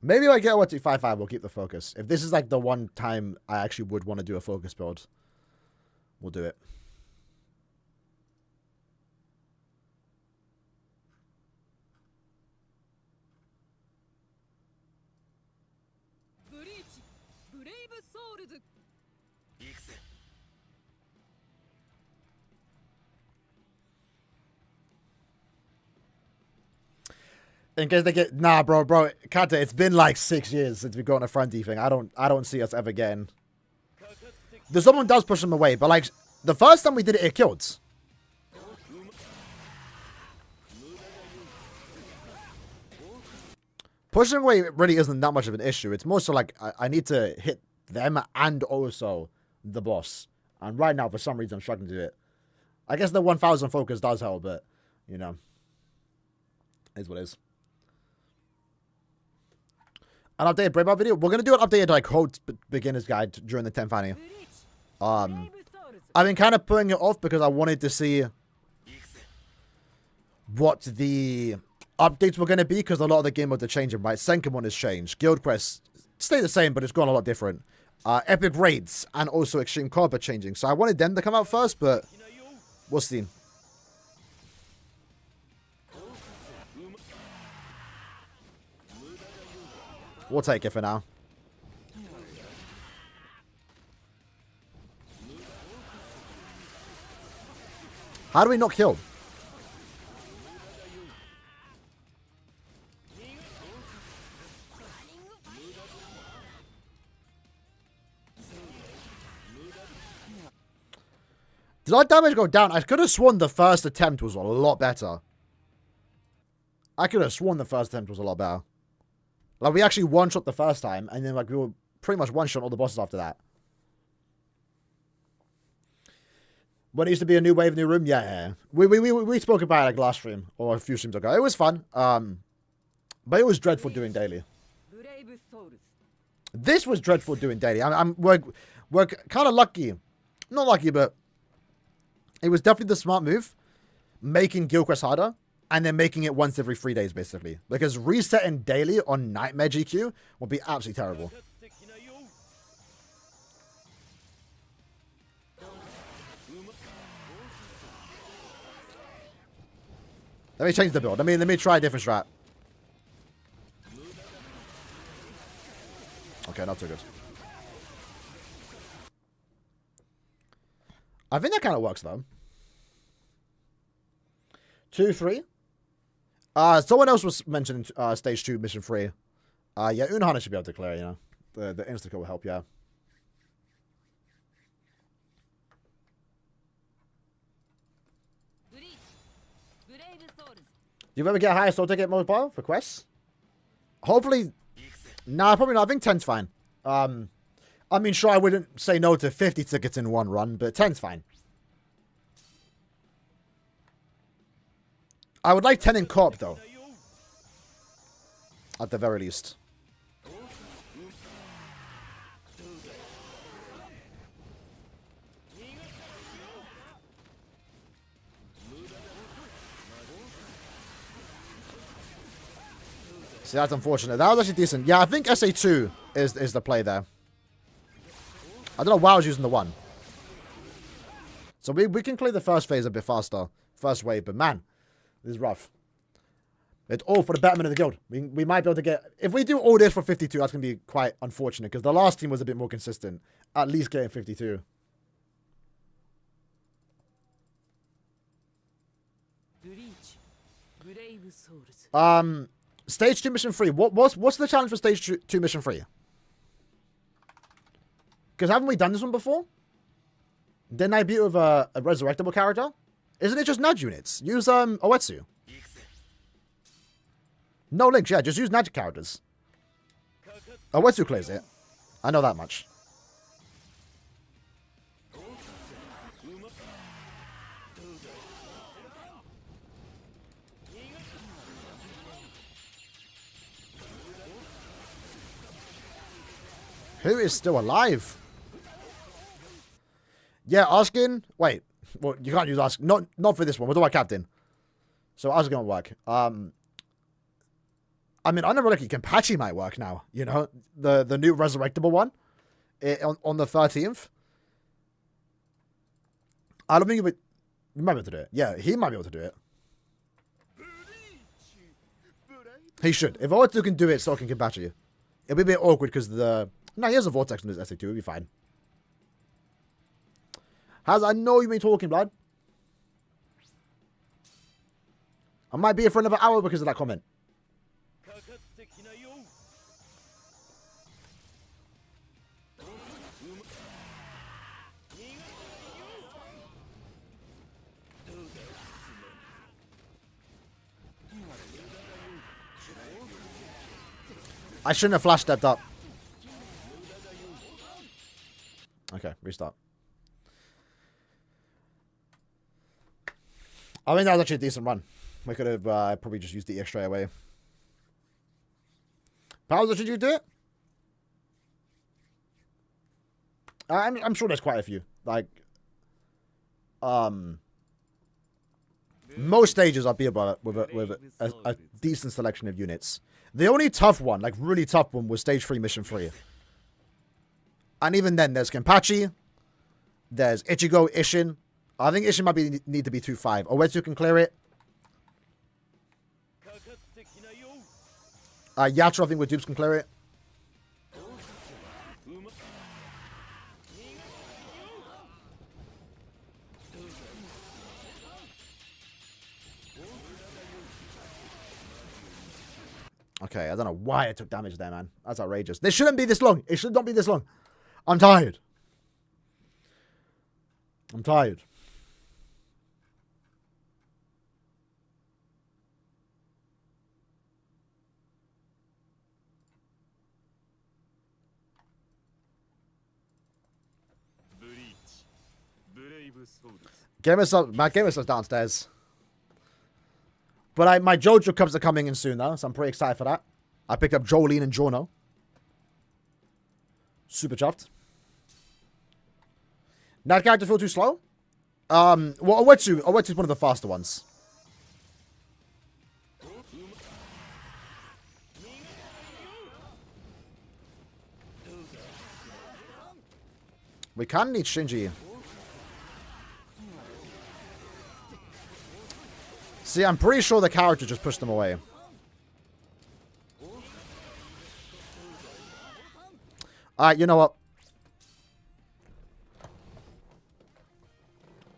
Speaker 1: Maybe if I get a 1255, we'll keep the focus. If this is like the one time I actually would want to do a focus build, we'll do it. In case they get bro, Kata, it's been like 6 years since we've gotten a fronty thing. I don't see us ever getting. Someone does push them away, but like the first time we did it, it killed. Pushing away really isn't that much of an issue. It's more so like I need to hit them and also the boss. And right now, for some reason, I'm struggling to do it. I guess the 1000 focus does help, but you know, is what it is. An updated Brave video. We're gonna do an updated like Code beginner's guide during the 10th annie. I've been kind of putting it off because I wanted to see what the updates were gonna be because a lot of the game modes are changing. Right, SENKAIMON has changed. Guild quests stay the same, but it's gone a lot different. Epic raids and also extreme co-op are changing. So I wanted them to come out first, but we'll see. We'll take it for now. How do we not kill? Did our damage go down? I could have sworn the first attempt was a lot better. I could have sworn the first attempt was a lot better. Like, we actually one-shot the first time, and then, like, we were pretty much one-shot all the bosses after that. When it used to be a new wave, new room? Yeah. We spoke about it, like, last stream, or a few streams ago. It was fun. But it was dreadful doing daily. This was dreadful doing daily. We're kind of lucky. Not lucky, but it was definitely the smart move. Making Guild Quest harder. And then making it once every 3 days, basically. Because resetting daily on Nightmare GQ would be absolutely terrible. Let me change the build. Let me try a different strat. Okay, not so good. I think that kind of works, though. 2, 3. Someone else was mentioning stage 2, mission 3. Yeah, Unohana should be able to clear, you know. The insta-kill will help, yeah. Do you ever get a higher soul ticket mobile for quests? Hopefully. Nah, probably not. I think 10's fine. I mean, sure, I wouldn't say no to 50 tickets in one run, but 10's fine. I would like 10 in co-op, though. At the very least. See, that's unfortunate. That was actually decent. Yeah, I think SA2 is the play there. I don't know why I was using the 1. So we can clear the first phase a bit faster. First wave, but man. This is rough. It's all for the betterment of the guild. We might be able to get... If we do all this for 52, that's going to be quite unfortunate. Because the last team was a bit more consistent. At least getting 52. Stage 2 mission 3. What's the challenge for stage 2 mission 3? Because haven't we done this one before? Didn't I beat with a resurrectable character? Isn't it just nudge units? Use Oetsu. No links, yeah, just use nudge characters. Oetsu clears it. I know that much. Who is still alive? Yeah, asking. Wait. Well, you can't use ask. Not for this one. We're talking about captain. So asking will work. I mean, I never look at Kenpachi might work now. You know, the new resurrectable one on the 13th. I don't think he might be able to do it. Yeah, he might be able to do it. He should. If Oetsu can do it, so can Kenpachi. It'll be a bit awkward because no, he has a vortex in his SA2. It'll be fine. I know you've been talking, blood. I might be here for another hour because of that comment. I shouldn't have flash stepped up. Okay, restart. I think that was actually a decent run. We could have probably just used the EX straight away. Powers, should you do it? I'm sure there's quite a few. Like, most stages I'll be about with a decent selection of units. The only tough one, like really tough one, was stage 3, mission 3. And even then, there's Kenpachi, there's Ichigo, Ishin. I think Ishin might need to be 2-5. Oetsu can clear it. Yatra, I think with dupes can clear it. Okay, I don't know why I took damage there, man. That's outrageous. This shouldn't be this long. It should not be this long. I'm tired. I'm tired. Game us downstairs. But my JoJo cups are coming in soon, though, so I'm pretty excited for that. I picked up Jolene and Jono. Super chuffed. That character feel too slow? Well, Oetsu is one of the faster ones. We can need Shinji. See, I'm pretty sure the character just pushed them away. Alright, you know what?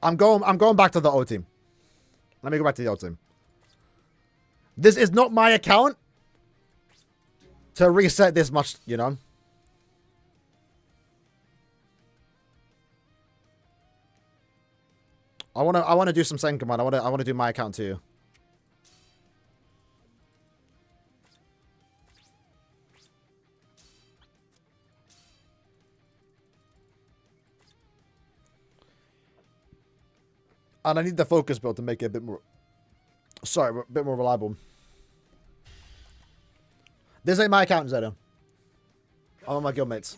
Speaker 1: I'm going back to the O team. Let me go back to the O team. This is not my account to reset this much, you know. I wanna do some SENKAIMON. I wanna do my account too. And I need the focus build to make it a bit more... Sorry, a bit more reliable. This ain't my account, Zeta. I'm on my guildmates.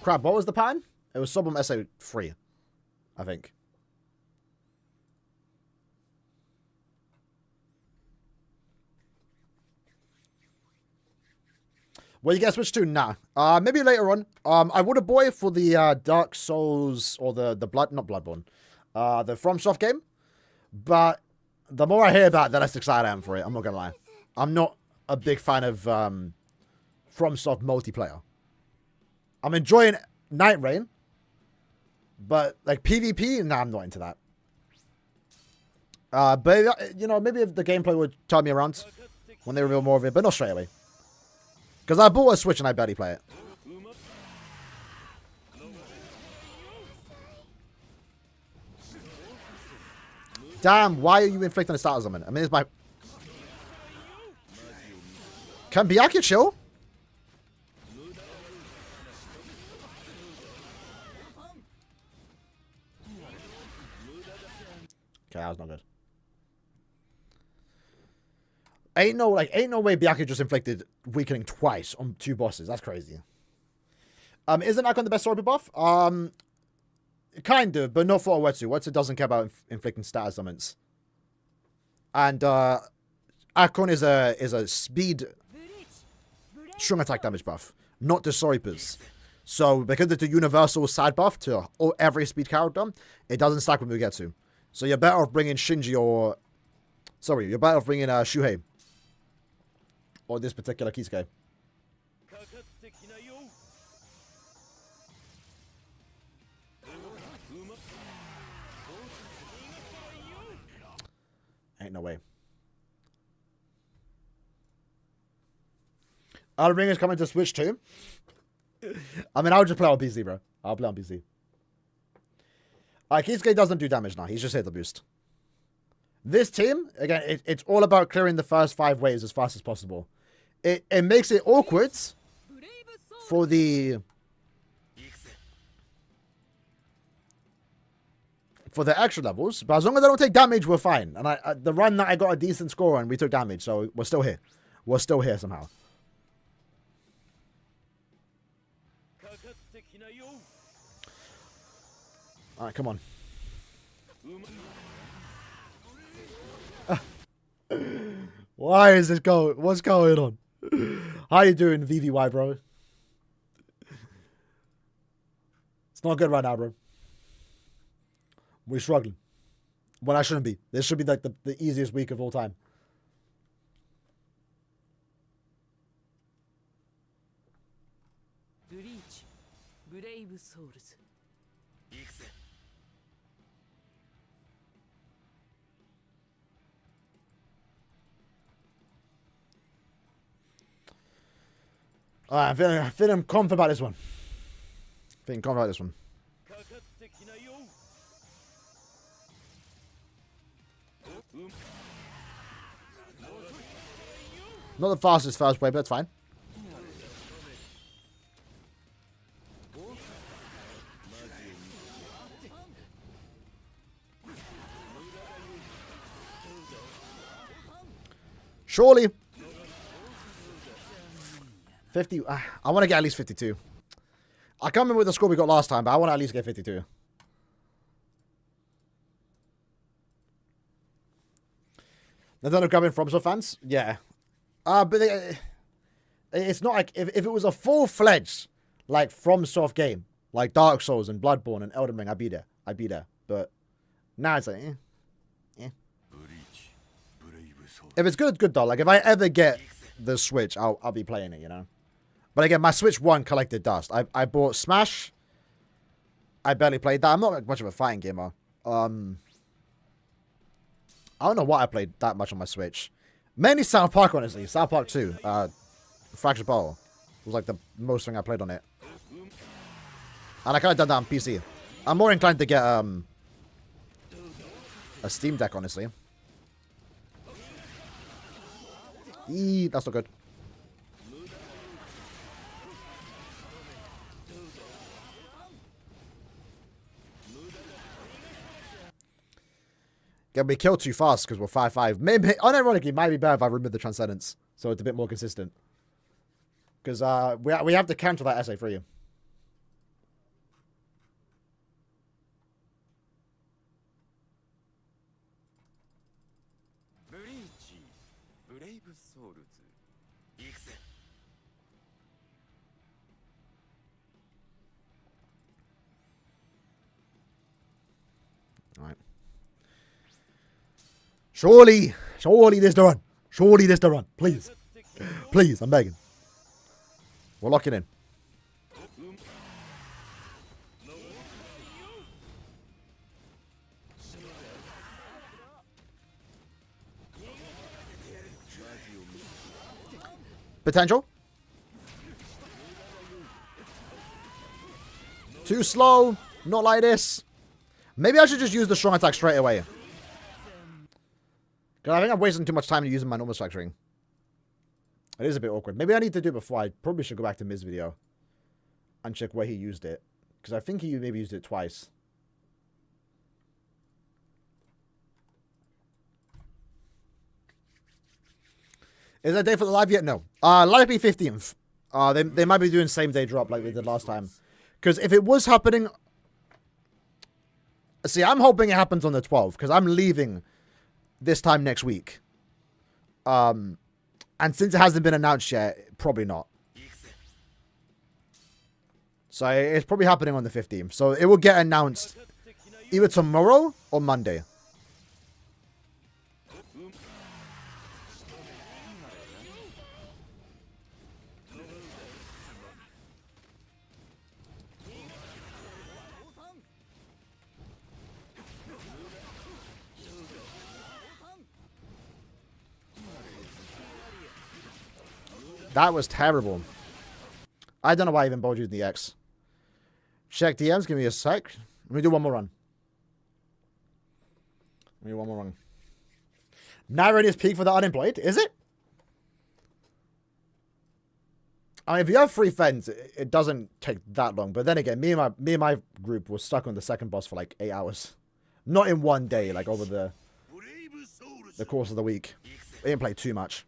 Speaker 1: Crap, what was the pattern? It was Sublime SA3, I think. Well, you guys switch to? Nah. Maybe later on. I would have bought it for the Dark Souls or the not Bloodborne. The FromSoft game. But the more I hear about it, the less excited I am for it. I'm not gonna lie. I'm not a big fan of FromSoft multiplayer. I'm enjoying Night Rain. But like PvP, nah, I'm not into that. But you know, maybe if the gameplay would turn me around when they reveal more of it, but not straight away. Because I bought a Switch and I barely play it. Damn, why are you inflicting a status on it? I mean, it's my... Can Byakuya chill? Okay, that was not good. Ain't no way Byakuya just inflicted weakening twice on 2 bosses. That's crazy. Isn't Akon the best sword buff? Kind of, but not for Oetsu. Oetsu doesn't care about inflicting status summons. And Akon is a speed strong attack damage buff, not the Soripas. So because it's a universal side buff to every speed character, it doesn't stack with Mugetsu. So you're better off bringing Shinji or... Sorry, you're better off bringing Shuhei. Or this particular Kisuke. Ain't no way. Elden Ring is coming to Switch too. I mean, I'll just play on PC, bro. I'll play on PC. Kisuke doesn't do damage now. He's just hit the boost. This team, again, it's all about clearing the first 5 waves as fast as possible. It makes it awkward for the extra levels, but as long as I don't take damage, we're fine. And the run that I got a decent score on, we took damage, so we're still here. We're still here somehow. Alright, come on. Why is this going? What's going on? How you doing, VVY, bro? It's not good right now, bro. We're struggling. When I shouldn't be. This should be like the easiest week of all time.
Speaker 3: Bleach, Brave Souls.
Speaker 1: Alright, I'm feeling confident about this one. Feeling confident about this one. Not the fastest first wave, but that's fine. Surely. 50. I want to get at least 52. I can't remember what the score we got last time, but I want to at least get 52. They're done grabbing FromSoft fans? Yeah. But it's not like... If it was a full-fledged, like, FromSoft game, like Dark Souls and Bloodborne and Elden Ring, I'd be there. I'd be there. But now it's like, If it's good, good though. Like, if I ever get the Switch, I'll be playing it, you know? But again, my Switch 1 collected dust. I bought Smash. I barely played that. I'm not much of a fighting gamer. I don't know why I played that much on my Switch. Mainly South Park, honestly. South Park 2. Fractured Ball was like the most thing I played on it. And I kind of done that on PC. I'm more inclined to get a Steam Deck, honestly. That's not good. Get me killed too fast because we're 5-5. Maybe, unironically, it might be better if I remove the Transcendence, so it's a bit more consistent. Because we have to counter that essay for you. Alright. Surely this to run. Surely this to run. Please. Please, I'm begging. We're locking in. Potential. Too slow. Not like this. Maybe I should just use the strong attack straight away. Because I think I'm wasting too much time using my normal strike ring. It is a bit awkward. Maybe I need to do it before. I probably should go back to Miz's video and check where he used it. Because I think he maybe used it twice. Is that day for the live yet? No. Likely 15th. They might be doing same day drop like we did last time. Because if it was happening... See, I'm hoping it happens on the 12th. Because I'm leaving this time next week. And since it hasn't been announced yet, probably not. So it's probably happening on the 15th. So it will get announced either tomorrow or Monday. That was terrible. I don't know why I even bothered using the X. Check DMs, give me a sec. Let me do one more run. Naira is peak for the unemployed, is it? I mean, if you have 3 friends, it doesn't take that long. But then again, me and my group was stuck on the second boss for like 8 hours. Not in one day, like over the course of the week. We didn't play too much.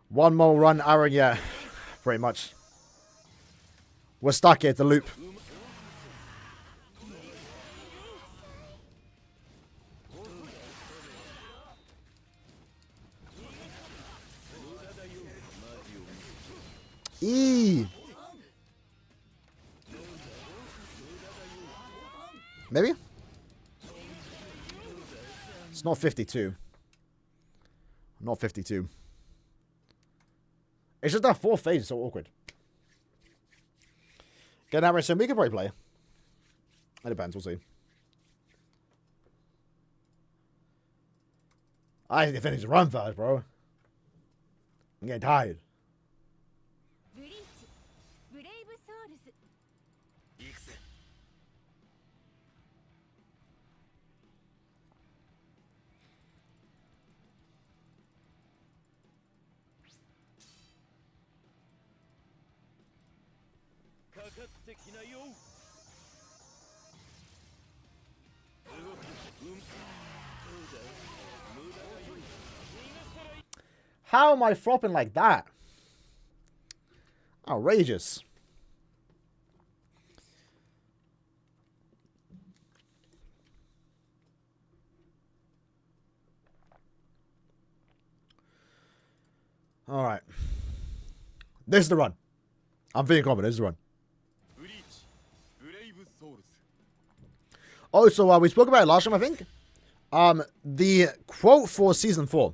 Speaker 1: One more run, Aaron, yeah. Pretty much. We're stuck here at the loop. Eee. Maybe? It's not 52. Not 52. It's just that 4th phase is so awkward. Get that right soon. We can probably play. It depends. We'll see. I need to finish the run first, bro. I'm getting tired.
Speaker 4: Bleach, Brave Souls.
Speaker 2: かかってきなよ。
Speaker 1: How am I flopping like that? Outrageous. All right. This is the run. I'm feeling confident. This is the run.
Speaker 2: Bleach, Brave Souls.
Speaker 1: Oh, so we spoke about it last time, I think. The quote for season 4.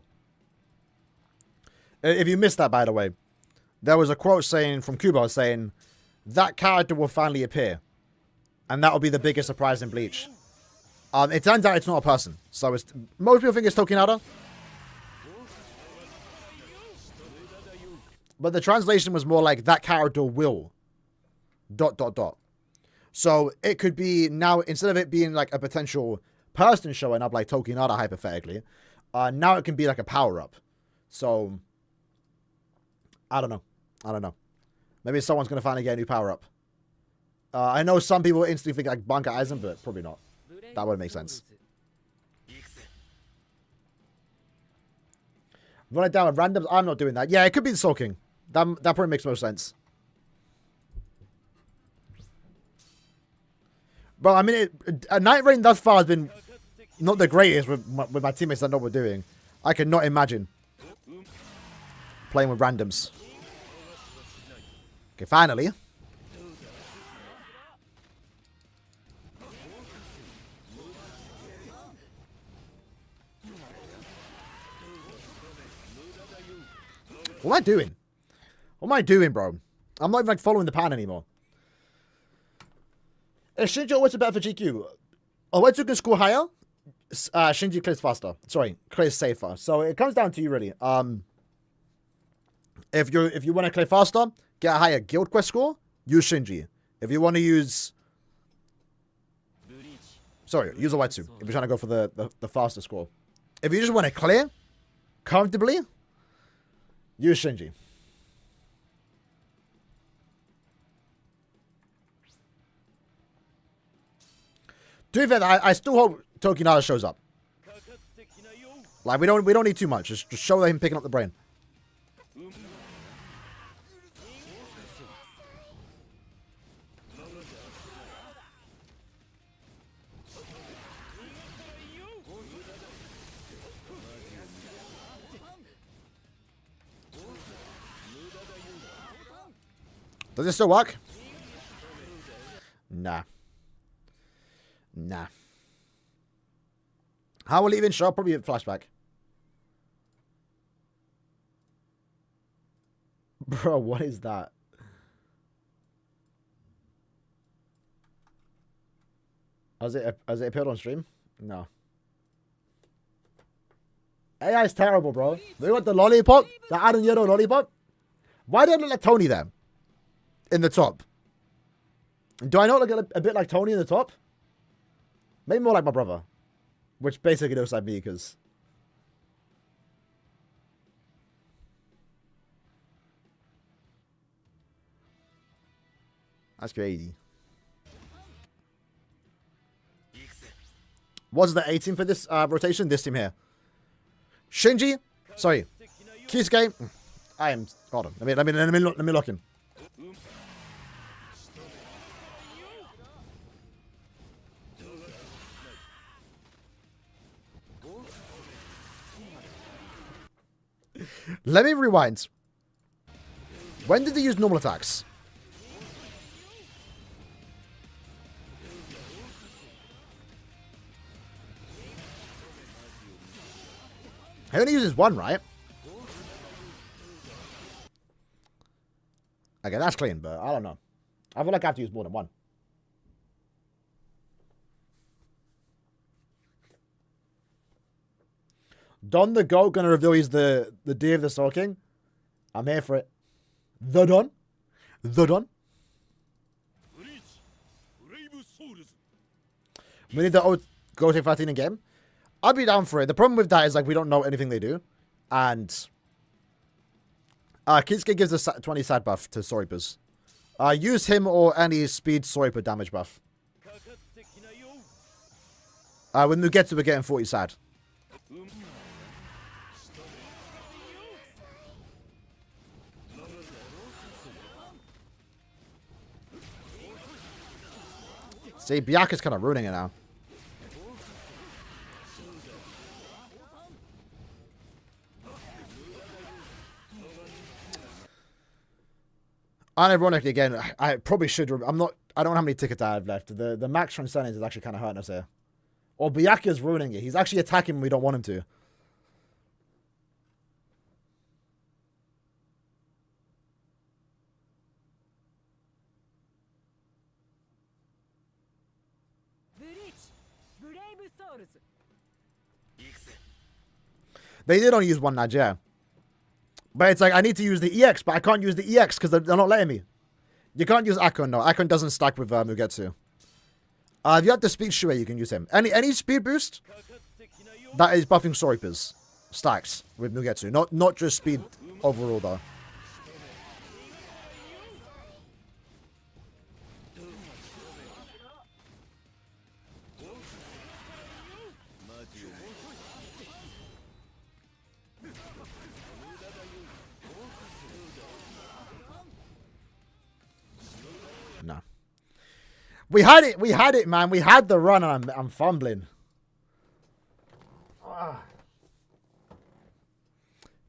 Speaker 1: If you missed that, by the way, there was a quote saying from Kubo saying that character will finally appear, and that will be the biggest surprise in Bleach. It turns out it's not a person, so most people think it's Tokinada, but the translation was more like that character will ... So it could be now, instead of it being like a potential person showing up like Tokinada hypothetically, now it can be like a power up. So I don't know. Maybe someone's going to finally get a new power-up. I know some people instantly think like Banka Aizen, but probably not. That wouldn't make sense. Run it down with randoms? I'm not doing that. Yeah, it could be the Soul King. That probably makes most sense. Bro, I mean, Night Rain thus far has been not the greatest with my teammates that know what we're doing. I could not imagine playing with randoms. Okay, finally. What am I doing? What am I doing, bro? I'm not even like following the pan anymore. Is Shinji or Oetsu better for GQ? Oetsu can score higher. Shinji clears faster. Sorry, clears safer. So it comes down to you really. If you want to clear faster, get a higher guild quest score, use Shinji. If you want to use...
Speaker 2: ブリーチ
Speaker 1: Sorry, use Oetsu. If you're trying to go for the faster score. If you just want to clear comfortably, use Shinji. To be fair, I still hope Tokinara shows up.
Speaker 2: かかってきなよ
Speaker 1: Like, we don't need too much. Just show him picking up the brain.
Speaker 2: うむ
Speaker 1: Does it still work? Nah. Nah. How will it even show? Probably a flashback. Bro, what is that? Has it appeared on stream? No. AI is terrible, bro. They got the lollipop, the Aaroniero lollipop. Why don't I look like Tony then? In the top. Do I not look a bit like Tony in the top? Maybe more like my brother. Which basically looks like me, because... That's crazy. What's the 18 for this rotation? This team here. Shinji. Sorry. Kisuke. I am... Hold on. Let me look in. Let me rewind. When did they use normal attacks? He only uses one, right? Okay, that's clean, but I don't know. I feel like I have to use more than one. Don the Goat gonna reveal he's the D of the Soul King. I'm here for it. The Don. The Don.
Speaker 2: ブリーチブレイブソウルズ
Speaker 1: We need the Go take 13 in game. I'd be down for it. The problem with that is, like, we don't know anything they do. And Kisuke gives a 20 sad buff to Soripas. Use him or any speed Soripa damage buff.
Speaker 2: かかってきなよ
Speaker 1: When Mugetsu, we're getting 40 sad.
Speaker 2: うむ
Speaker 1: See, Byaku's kind of ruining it now. Unironically, again, I probably should... I don't know how many tickets I have left. The max transcendence is actually kind of hurting us here. Or Byaku's ruining it. He's actually attacking when we don't want him to. They did only use one nudge, yeah. But it's like, I need to use the EX, but I can't use the EX because they're not letting me. You can't use Akon, no. Akon doesn't stack with Mugetsu. If you have the speed Shuei, you can use him. Any speed boost that is buffing Soripas stacks with Mugetsu. Not just speed overall, though. No. We had it, man. We had the run, and I'm fumbling.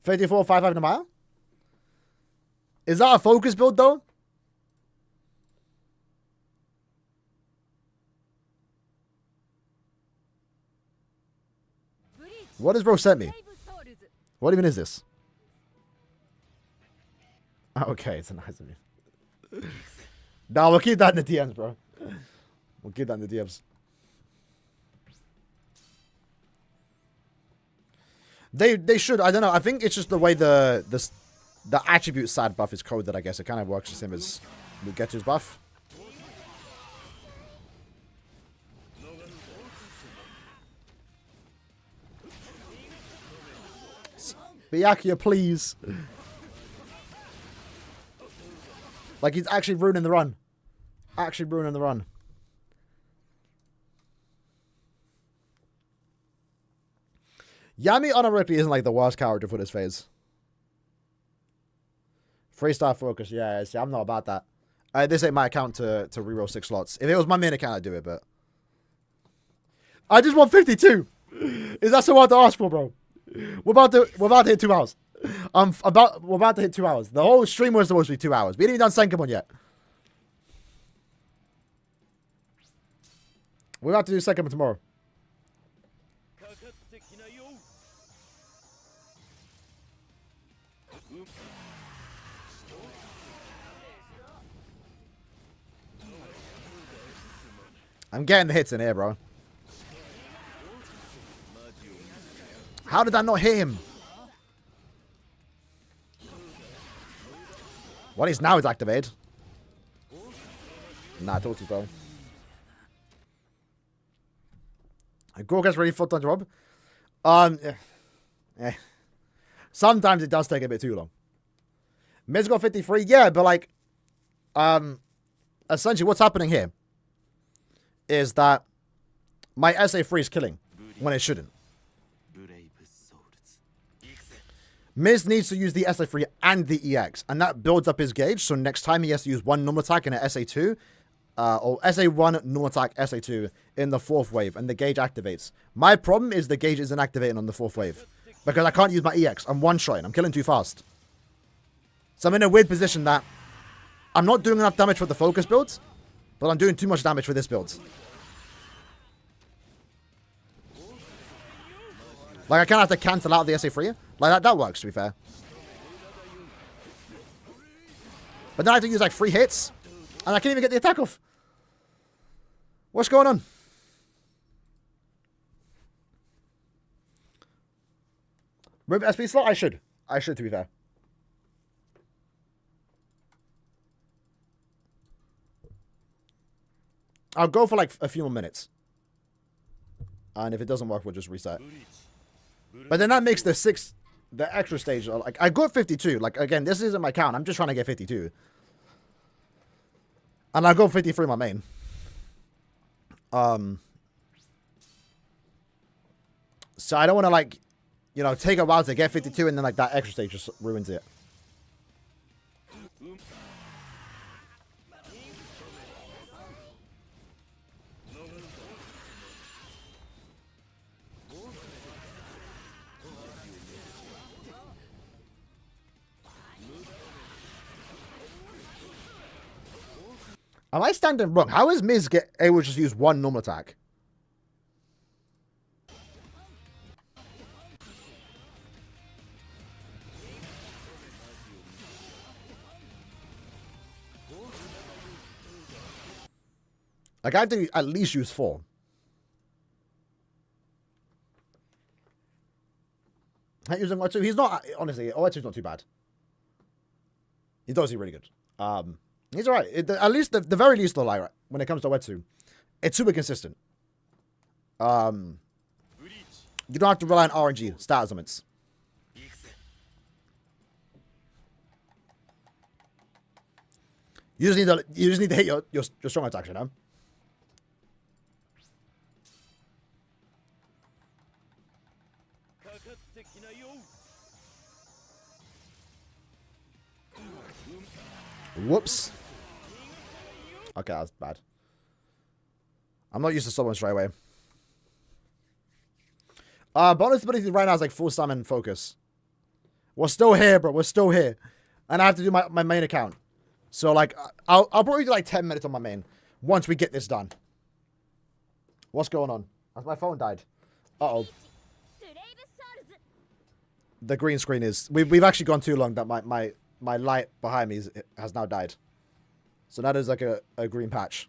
Speaker 1: 54-5-5 Namaya? Is that a focus build, though? What has bro sent me? What even is this? Okay, it's a nice of you. Nah, we'll keep that in the DMs, bro. We'll keep that in the DMs. They should. I don't know. I think it's just the way the attribute sad buff is coded. I guess it kind of works the same as Mugetsu's buff. Byakuya, please. Like, he's actually ruining the run. Actually ruining the run. Yami unironically isn't like the worst character for this phase. Freestyle focus, yeah. See, I'm not about that. This ain't my account to reroll 6 slots. If it was my main account, I'd do it, but I just want 52. Is that so hard to ask for, bro? We're about to hit 2 hours. We're about to hit 2 hours. The whole stream was supposed to be 2 hours. We ain't even done SENKAIMON yet. We're about to do SENKAIMON tomorrow. I'm getting the hits in here, bro. How did that not hit him? What is now is activated. Nah, talk to you, bro. Gorga's really full on job. Sometimes it does take a bit too long. Miz got 53, yeah, but like, essentially what's happening here is that my SA3 is killing when it shouldn't. Miz needs to use the SA3 and the EX, and that builds up his gauge, so next time he has to use one normal attack in an SA2, or SA1 normal attack, SA2 in the 4th wave, and the gauge activates. My problem is the gauge isn't activating on the 4th wave, because I can't use my EX. I'm one-shotting. I'm killing too fast. So I'm in a weird position that I'm not doing enough damage for the focus builds, but I'm doing too much damage for this build. Like, I kind of have to cancel out the SA3. Like, that works, to be fair. But then I have to use, like, 3 hits. And I can't even get the attack off. What's going on? Move SP slot? I should. I should, to be fair. I'll go for, like, a few more minutes. And if it doesn't work, we'll just reset. But then that makes the extra stage, like, I got 52. Like, again, this isn't my count. I'm just trying to get 52. And I go 53 my main. So I don't want to, like, you know, take a while to get 52 and then, like, that extra stage just ruins it. Am I standing wrong? How is Miz able to just use one normal attack? Like, I have to at least use 4. Not using Oetsu. He's not, honestly, Oetsu's not too bad. He's obviously really good. He's alright. At least, the very least, though, like, when it comes to Oetsu, it's super consistent. You don't have to rely on RNG stat summons. You just need to hit your strong attacks, you know? Whoops. Okay, that's bad. I'm not used to someone straight away. Bonus ability right now is like full summon focus. We're still here, bro. We're still here. And I have to do my main account. So, like, I'll probably do like 10 minutes on my main once we get this done. What's going on? My phone died. Uh-oh. The green screen is... We've actually gone too long that my light behind me has now died. So that is like a green patch.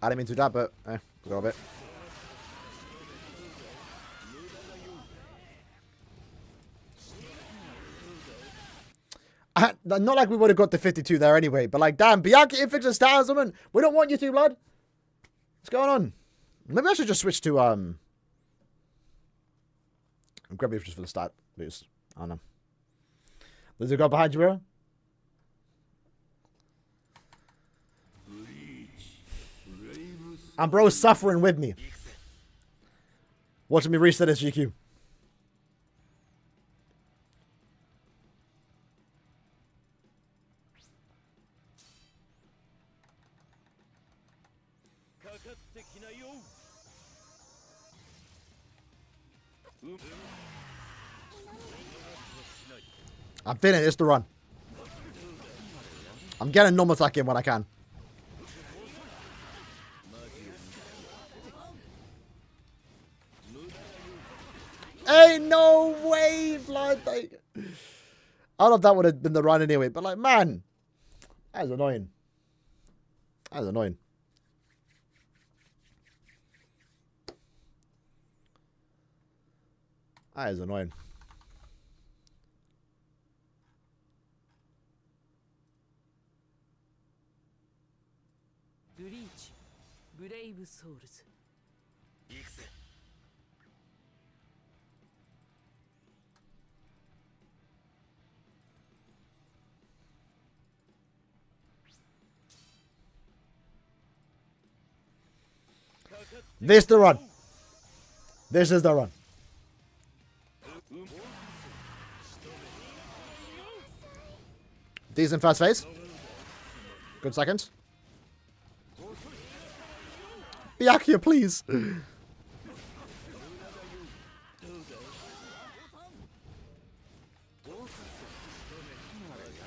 Speaker 1: I didn't mean to do that, but go a bit. Not like we would have got the 52 there anyway, but like, damn, Bianca inflicts a star on someone. We don't want you to, blood. What's going on? Maybe I should just switch to grab just for the stat boost. I don't know. There's a guy behind you, bro. And bro's suffering with me. Watching me reset his GQ. I'm feeling it. It's the run. I'm getting normal attack in when I can. Ain't no way, blood. Like, I don't know if that would have been the run anyway, but like, man, that is annoying. That is annoying. That is annoying.
Speaker 3: Bleach, Brave Souls.
Speaker 1: This the run. This is the run. Decent first phase. Good second. Byakuya, please.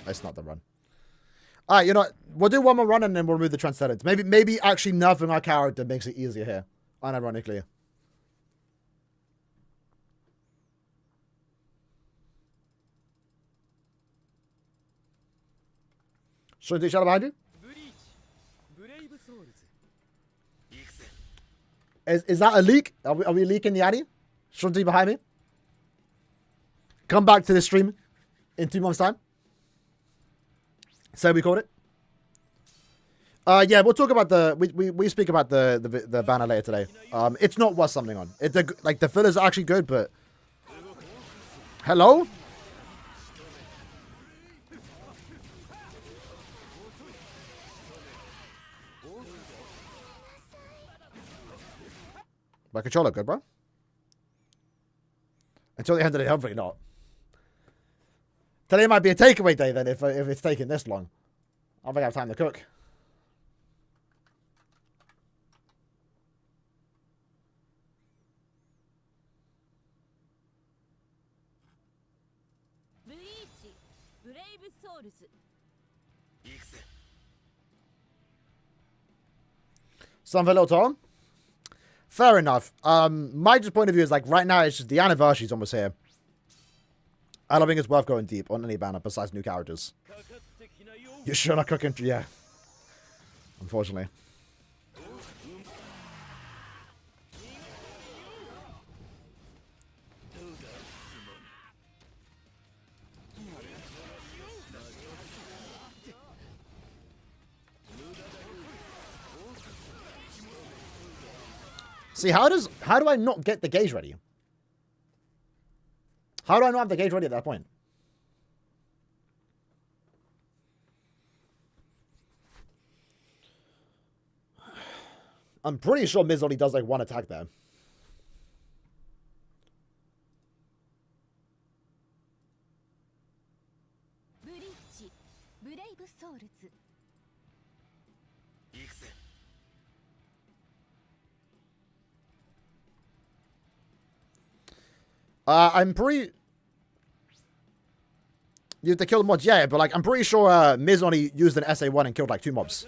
Speaker 1: It's not the run. Alright, you know what? We'll do one more run and then we'll remove the transcendence. Maybe actually nerfing our character makes it easier here. Unironically. Should I do shadow behind you? Is that a leak? Are we leaking the Addy? Shunti behind me? Come back to the stream in 2 months' time. So we called it. Yeah, we'll talk about the we speak about the banner later today. It's not worth something on. It's like the fillers are actually good, but hello. My controller good, bro? Until the end of the day, hopefully not. Today might be a takeaway day then if it's taking this long. I don't think I have time to cook.
Speaker 4: Bleach, Brave Souls.
Speaker 1: Something a little tall. Fair enough. My just point of view is like right now it's just the anniversary's almost here. I don't think it's worth going deep on any banner besides new characters. You're sure not cooking? Yeah. Unfortunately. See, how do I not get the gauge ready? How do I not have the gauge ready at that point? I'm pretty sure Miz only does like one attack there.
Speaker 4: Bleach, Brave Souls.
Speaker 1: I'm pretty... You have to kill the mods, yeah, but like I'm pretty sure Miz only used an SA1 and killed like 2 mobs.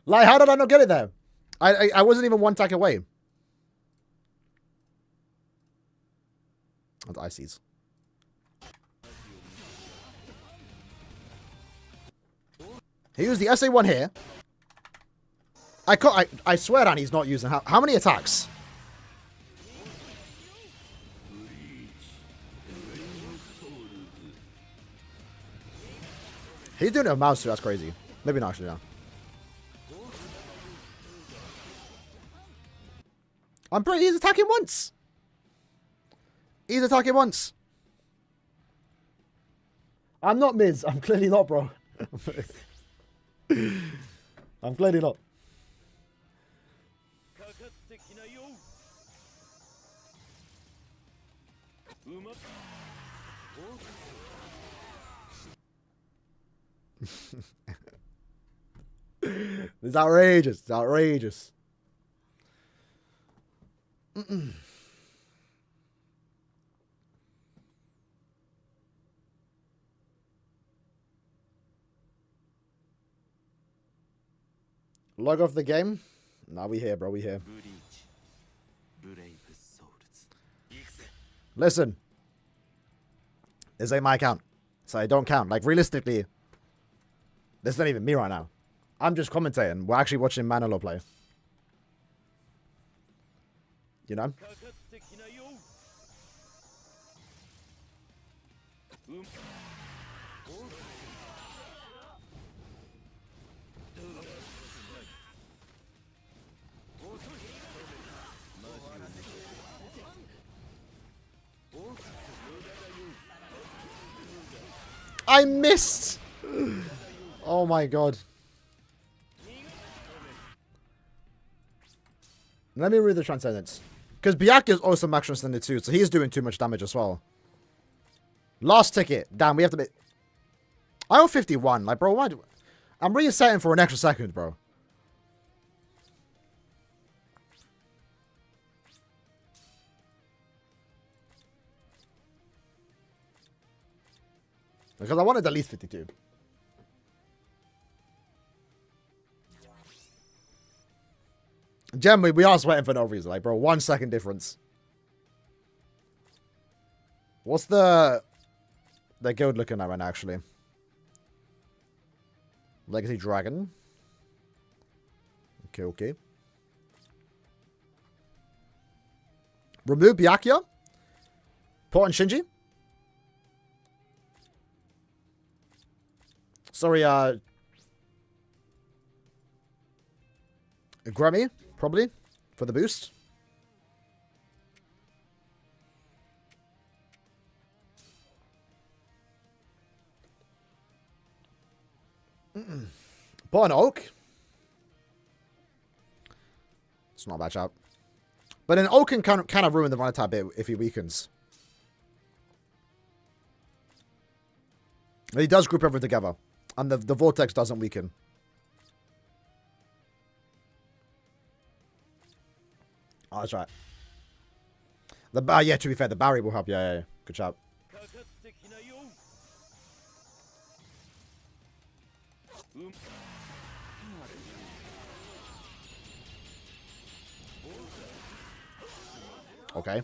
Speaker 1: Like, how did I not get it there? I wasn't even one attack away. That's ICs. He used the SA1 here. I swear down he's not using... How many attacks? He's doing it with mouse too, that's crazy. Maybe not actually, no. I'm pretty... He's attacking once! He's attacking once. I'm not Miz. I'm clearly not, bro. I'm clearly not. It's outrageous. It's outrageous. Log off the game. Nah, we here, bro. We here. Listen. This ain't my account. So I don't count. Like, realistically, this isn't even me right now. I'm just commentating. We're actually watching Manolo play. You know? I missed! Oh my god. Let me read the Transcendence. Because Byakuya is also max transcended too, so he's doing too much damage as well. Last ticket. Damn, we have to be... I owe 51. Like, bro, why do... I'm resetting for an extra second, bro. Because I wanted at least 52. Generally, we are sweating for no reason. Like, bro, 1 second difference. What's the guild looking at right now, actually? Legacy Dragon. Okay, okay. Remove Byakuya. Put on Shinji. Sorry, Grammy, probably, for the boost. Put on Oak. It's not a bad shout. But then Oak can kind of ruin the run attack bit if he weakens. He does group everything together. And the Vortex doesn't weaken. Oh, that's right. Yeah, to be fair, the Barry will help. Yeah. Good job. Okay.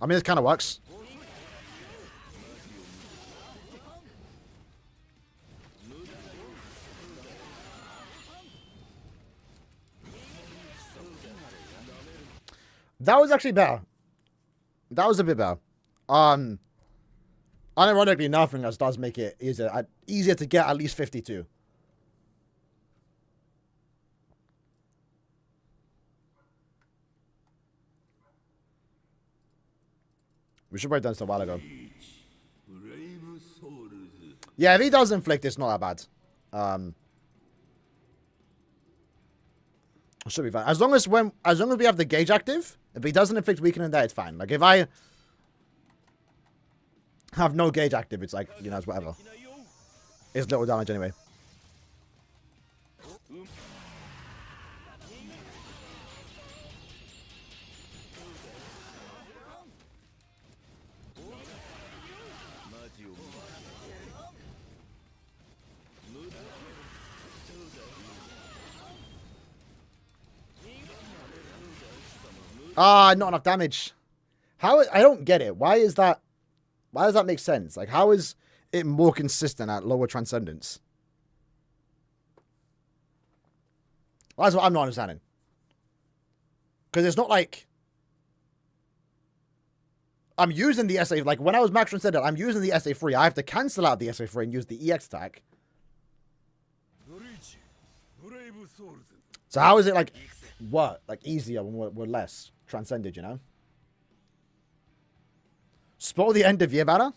Speaker 1: I mean, it kind of works. That was actually better. That was a bit better. Unironically, nothing else does make it easier to get at least 52. We should have done this a while ago. Yeah, if he does inflict, it's not that bad. Should be fine. As long as we have the gauge active, if he doesn't inflict weakening there, it's fine. Like if I have no gauge active, it's like, you know, it's whatever. It's little damage anyway. Ah, not enough damage. I don't get it. Why is that? Why does that make sense? Like, how is it more consistent at lower transcendence? That's what I'm not understanding. Because it's not like I'm using the SA. Like, when I was max transcendent, I'm using the SA3. I have to cancel out the SA3 and use the EX attack. So how is it like, what? Like, easier when we're less transcended, you know? Spoil the end of year banner?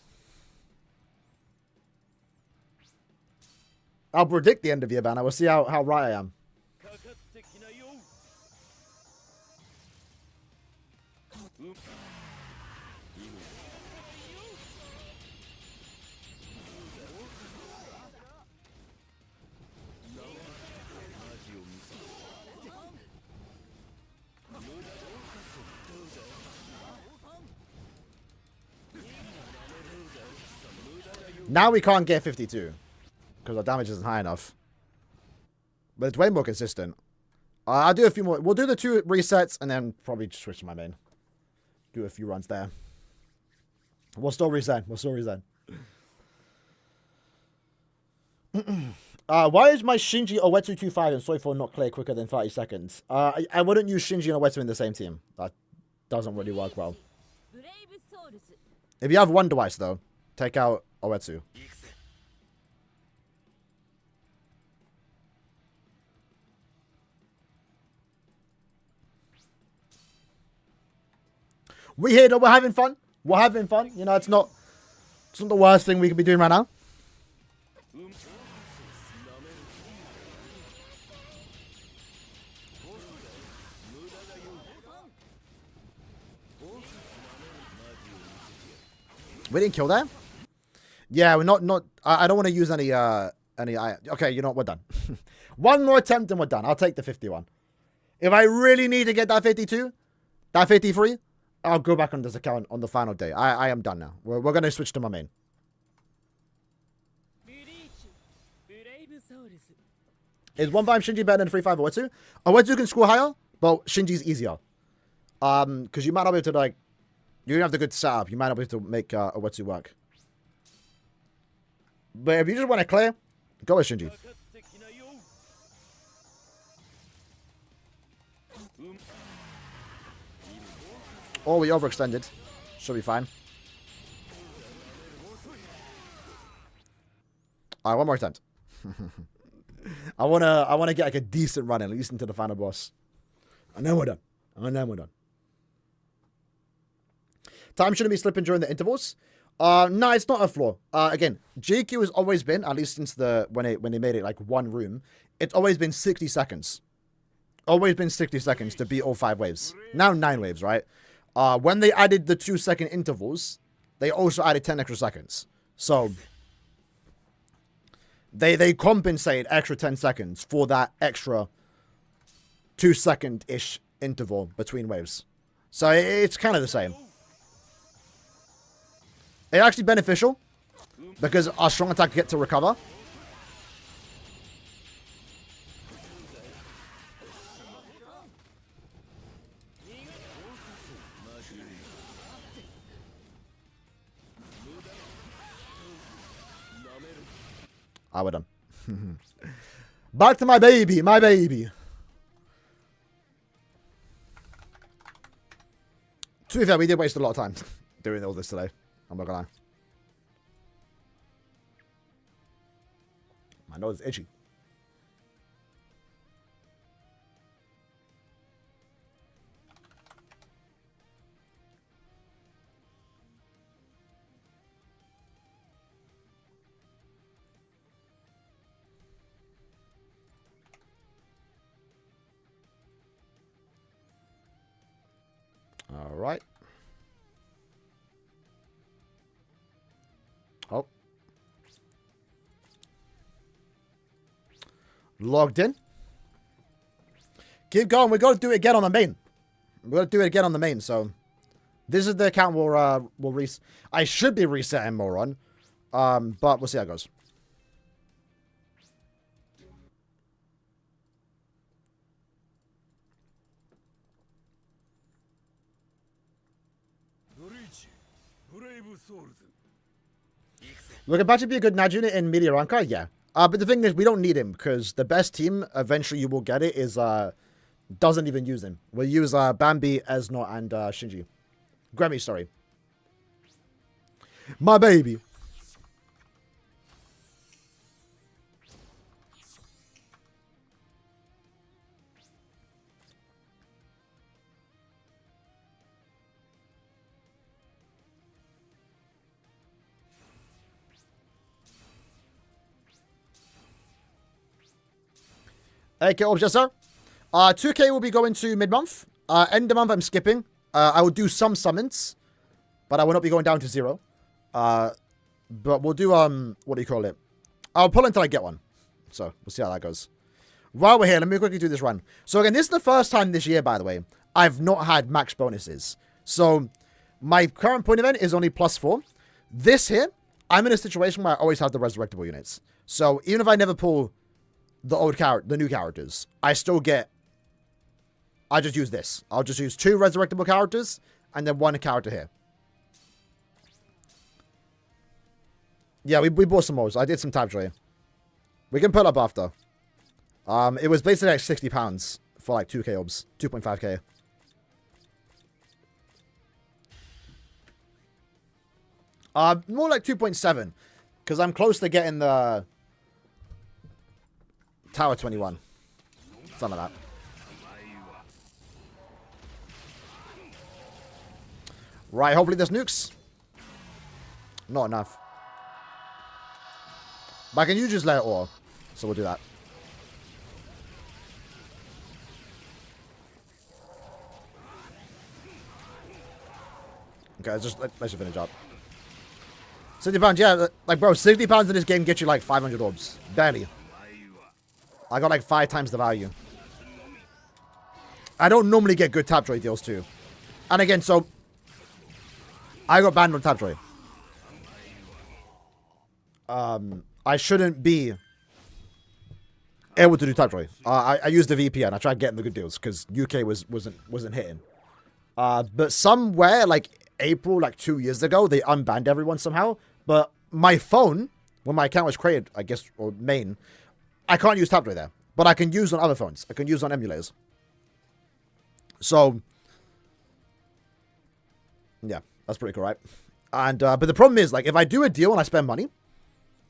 Speaker 1: I'll predict the end of year banner. We'll see how right I am. Now we can't get 52 because our damage isn't high enough. But it's way more consistent. I'll do a few more. We'll do the 2 resets and then probably switch to my main. Do a few runs there. We'll still reset. Why is my Shinji Oetsu 2.5 and Soifo not clear quicker than 30 seconds? I wouldn't use Shinji and Oetsu in the same team. That doesn't really work well. If you have one device, though, take out Oetsu. We're here, we're having fun. You know, it's not the worst thing we could be doing right now. We didn't kill that? Yeah, we're not. I don't want to use any. Okay, you know what? We're done. One more attempt and we're done. I'll take the 51. If I really need to get that 52, that 53, I'll go back on this account on the final day. I am done now. We're going to switch to my main. Is 1-5 Shinji better than 3-5 Oetsu? Oetsu can score higher, but Shinji's easier. Because you might not be able to, like, you don't have the good setup. You might not be able to make Oetsu work. But if you just want to clear, go with Shinji. Or we overextended. Should be fine. Alright, one more attempt. I wanna get like a decent run at least into the final boss. And then we're done. Time shouldn't be slipping during the intervals. No, it's not a flaw. Again, GQ has always been, at least since when they made it like one room, it's always been 60 seconds. Always been 60 seconds to beat all 5 waves. Now 9 waves, right? When they added the 2-second intervals, they also added 10 extra seconds. So they compensate extra 10 seconds for that extra 2-second-ish interval between waves. So it's kind of the same. It's actually beneficial because our strong attack get to recover. We're done. Back to my baby, To be fair, we did waste a lot of time doing all this today. I'm not gonna lie. My nose is itchy. All right. Oh. Logged in. Keep going. We got to do it again on the main. We got to do it again on the main. So this is the account we'll I should be resetting more on. But we'll see how it goes.
Speaker 2: ブレイブソウルズ
Speaker 1: Look, Apache be a good Naj unit in Media Ranka? Yeah. But the thing is, we don't need him, because the best team, eventually you will get it, is, doesn't even use him. We'll use, Bambi, Esnot, and, Shinji. Grammy, sorry. My baby. Okay, yes, sir. 2K will be going to mid-month. End of month, I'm skipping. I will do some summons, but I will not be going down to 0. But we'll do, what do you call it? I'll pull until I get one. So, we'll see how that goes. While we're here, let me quickly do this run. So, again, this is the first time this year, by the way, I've not had max bonuses. So, my current point event is only +4. This here, I'm in a situation where I always have the resurrectable units. So, even if I never pull the new characters, I still get, I just use this. I'll just use 2 resurrectable characters and then 1 character here. Yeah, we bought some more. I did some tab tray. We can put up after. It was basically like £60 for like 2k obs, 2.5k. More like 2.7, because I'm close to getting the Tower 21. Something like that. Right, hopefully there's nukes. Not enough. But I can use layer ore, so we'll do that. Okay, let's just finish up. £60, yeah, like bro, £60 in this game gets you like 500 orbs. Barely. I got like 5 times the value. I don't normally get good tap droid deals too. And again, so I got banned on tap droid. I shouldn't be able to do tap droid. I used the VPN. I tried getting the good deals because UK wasn't hitting. But somewhere like April, like 2 years ago, they unbanned everyone somehow. But my phone, when my account was created, I guess, or main, I can't use tap droid there. But I can use on other phones. I can use on emulators. So, yeah, that's pretty cool, right? And but the problem is, like, if I do a deal and I spend money,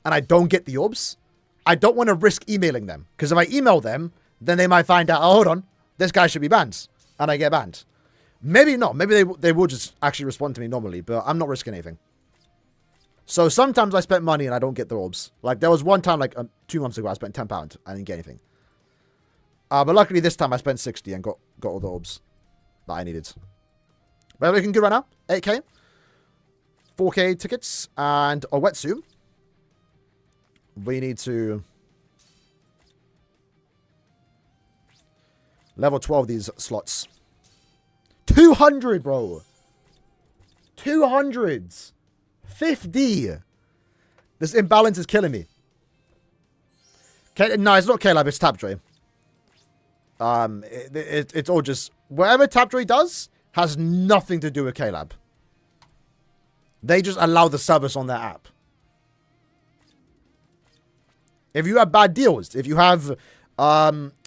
Speaker 1: and I don't get the orbs, I don't want to risk emailing them. Because if I email them, then they might find out, oh, hold on, this guy should be banned. And I get banned. Maybe not. Maybe they will just actually respond to me normally, but I'm not risking anything. So sometimes I spent money and I don't get the orbs. Like, there was one time, like, 2 months ago, I spent £10. I didn't get anything. But luckily this time I spent 60 and got all the orbs that I needed. But we can go right now. 8k. 4k tickets. And Oetsu. We need to level 12 these slots. 200, bro. 200s. 50. This imbalance is killing me. No, it's not K-Lab, it's Tapjoy. It's all just... Whatever Tapjoy does has nothing to do with K-Lab. They just allow the service on their app. If you have bad deals, if you have...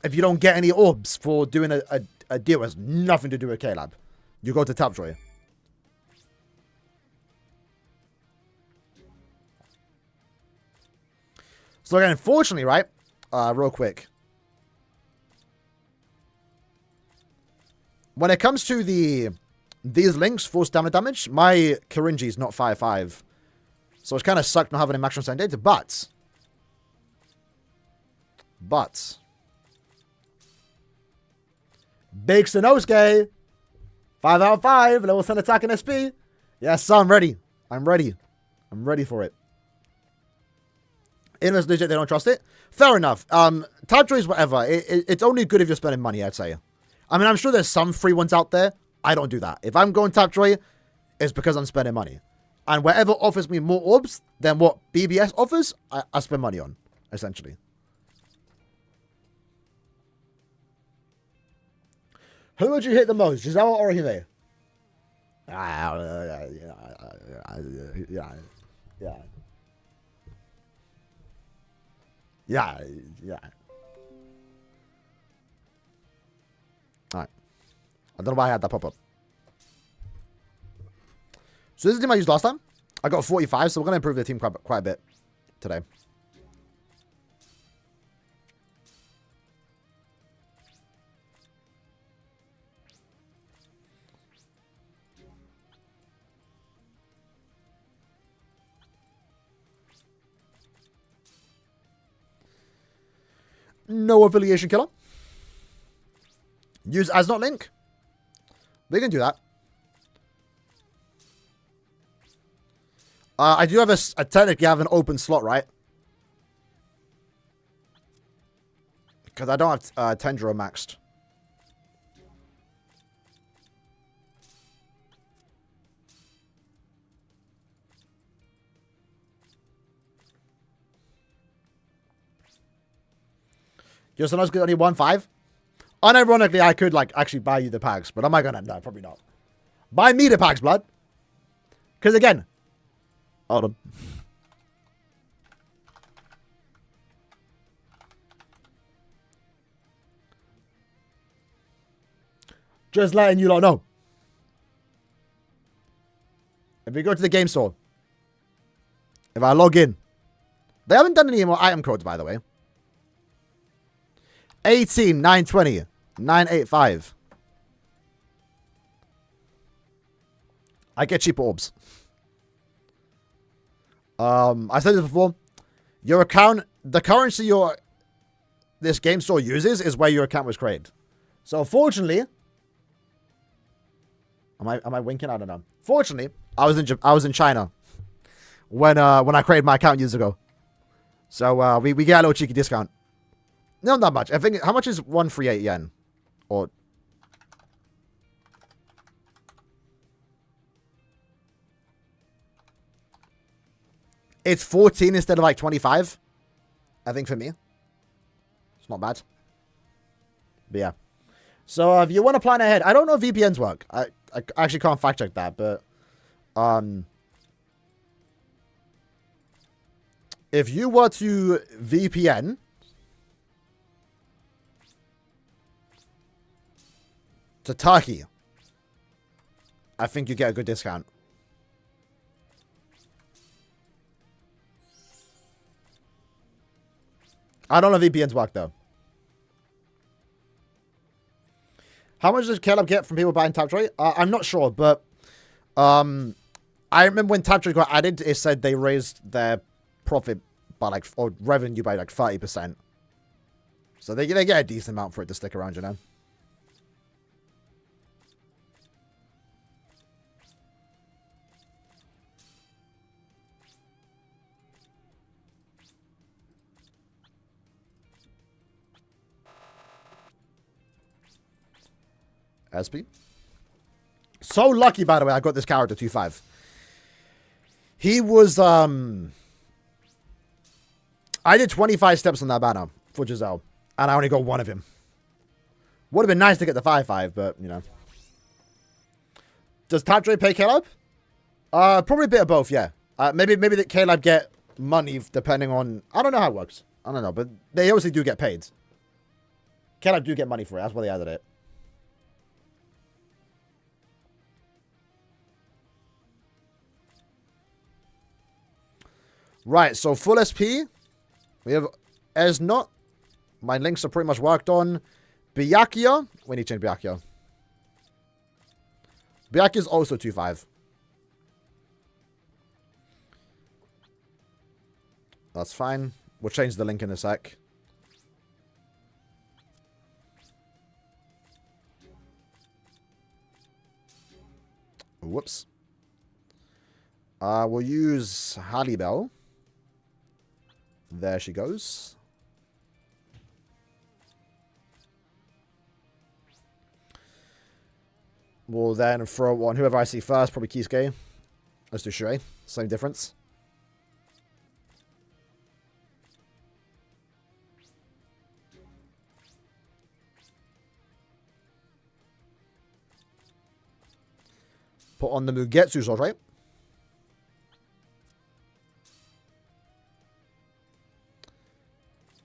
Speaker 1: if you don't get any orbs for doing a deal, it has nothing to do with K-Lab. You go to Tapjoy. So again, unfortunately, right? Real quick. When it comes to these links, full stamina damage, my Kirinji is not 5.5. So it's kind of sucked not having a maximum sand data, but Big Sanosuke, 5 out of 5, level 10 attack and SP. Yes, so I'm ready. I'm ready for it. Unless legit they don't trust it. Fair enough. Tab trays, whatever. It's only good if you're spending money, I'd say. I mean, I'm sure there's some free ones out there. I don't do that. If I'm going tab tray, it's because I'm spending money. And whatever offers me more orbs than what BBS offers, I spend money on, essentially. Who would you hit the most, Giselle or Hime? Yeah. Alright. I don't know why I had that pop up. So this is the team I used last time. I got 45, so we're going to improve the team quite a bit today. No affiliation killer. Use as not link. We can do that. I do have I technically have an open slot, right? Because I don't have Tendro maxed. Just so good, only 1-5. Unironically, I could like actually buy you the packs, but am I gonna? No, probably not. Buy me the packs, blood. Because again, hold on. Just letting you lot know. If we go to the game store, if I log in, they haven't done any more item codes, by the way. 18 920 985. I get cheaper orbs. I said this before. Your account, the currency this game store uses is where your account was created. So fortunately, am I winking? I don't know. Fortunately, I was in China when I created my account years ago. So we get a little cheeky discount. Not that much. I think how much is 138 yen? Or it's 14 instead of like 25. I think for me. It's not bad. But yeah. So if you want to plan ahead, I don't know if VPNs work. I actually can't fact check that, but if you were to VPN to Turkey, I think you get a good discount. I don't know if VPNs work though. How much does Caleb get from people buying Tapjoy? I'm not sure, but I remember when Tapjoy got added, it said they raised their profit by like, or revenue by like 30%. So they get a decent amount for it to stick around, you know. SP. So lucky, by the way, I got this character 2-5. He was, I did 25 steps on that banner for Giselle, and I only got one of him. Would have been nice to get the 5-5, but, you know. Does Tapjoy pay Caleb? Probably a bit of both, yeah. Maybe that Caleb get money depending on, I don't know how it works. I don't know, but they obviously do get paid. Caleb do get money for it, that's why they added it. Right, so full SP. We have Esnot. My links are pretty much worked on. Byakuya. We need to change Byakuya. Byakuya is also 2-5. That's fine. We'll change the link in a sec. Whoops. We'll use Halibel. There she goes. We'll then throw on whoever I see first, probably Kisuke. Let's do Shui. Same difference. Put on the Mugetsu sword, right?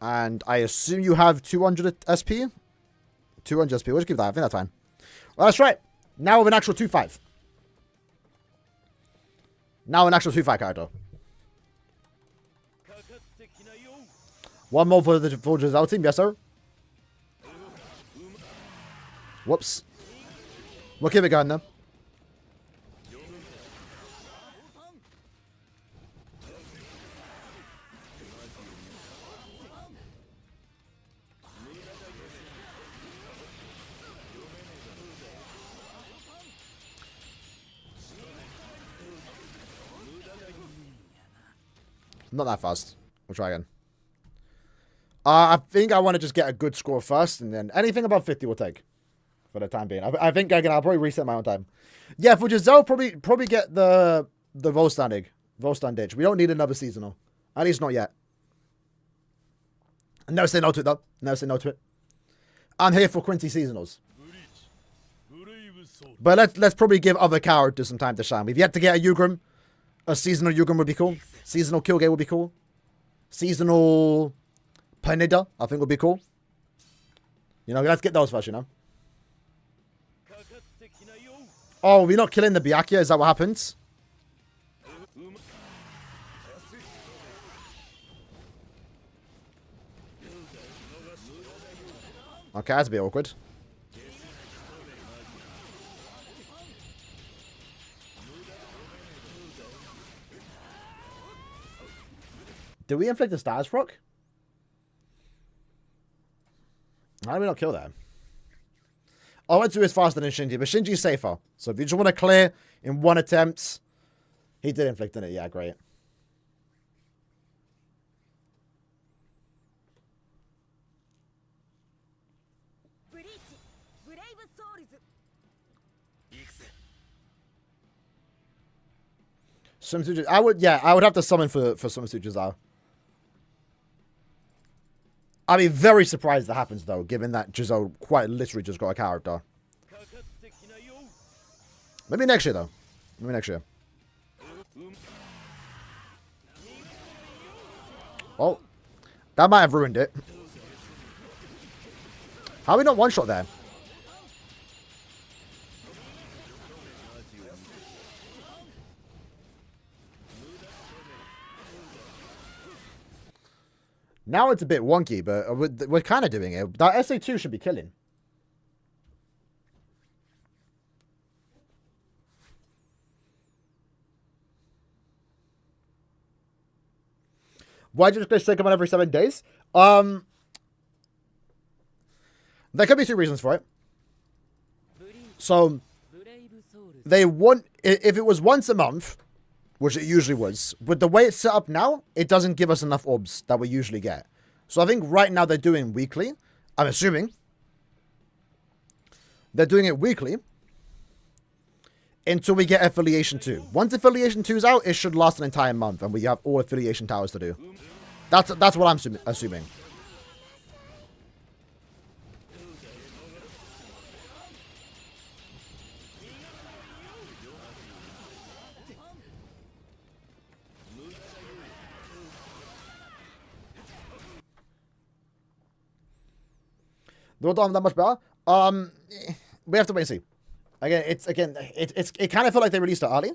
Speaker 1: And I assume you have 200 SP? 200 SP. We'll just keep that. I think that's fine. Well, that's right. Now we have an actual 2-5. Now an actual 2-5 character. One more for the Giselle team. Yes, sir. Whoops. We'll keep it going, though. Not that fast. We'll try again. I think I want to just get a good score first, and then anything above 50 we'll take for the time being. I think I'll probably reset my own time. Yeah, for Giselle, probably get the Volstandage. We don't need another seasonal. At least not yet. Never say no to it, though. Never say no to it. I'm here for Quincy seasonals. But let's probably give other characters some time to shine. We've yet to get a Yugrim. A seasonal Yugrim would be cool. Seasonal Killgate would be cool. Seasonal Panida, I think would be cool. You know, let's get those first, you know. Oh, we're not killing the Byakuya? Is that what happens? Okay, that's a bit awkward. Did we inflict the status proc? How do we not kill that? Oetsu is faster than Shinji, but Shinji's safer. So if you just want to clear in one attempt, he did inflict in it. Yeah, great. Swimsuit. I would have to summon for Swimsuit Giselle. I'd be very surprised that happens, though, given that Giselle quite literally just got a character. Maybe next year, though. Maybe next year. Oh. That might have ruined it. How are we not one-shot there? Now it's a bit wonky, but we're kind of doing it. That SA2 should be killing. Why did you just take him on every 7 days? There could be two reasons for it. So, they want, if it was once a month, which it usually was, but the way it's set up now, it doesn't give us enough orbs that we usually get. So I think right now they're doing weekly. I'm assuming. They're doing it weekly until we get Affiliation 2. Once Affiliation 2 is out, it should last an entire month, and we have all Affiliation Towers to do. That's what I'm assuming. They don't have that much better. We have to wait and see. It kind of felt like they released it early.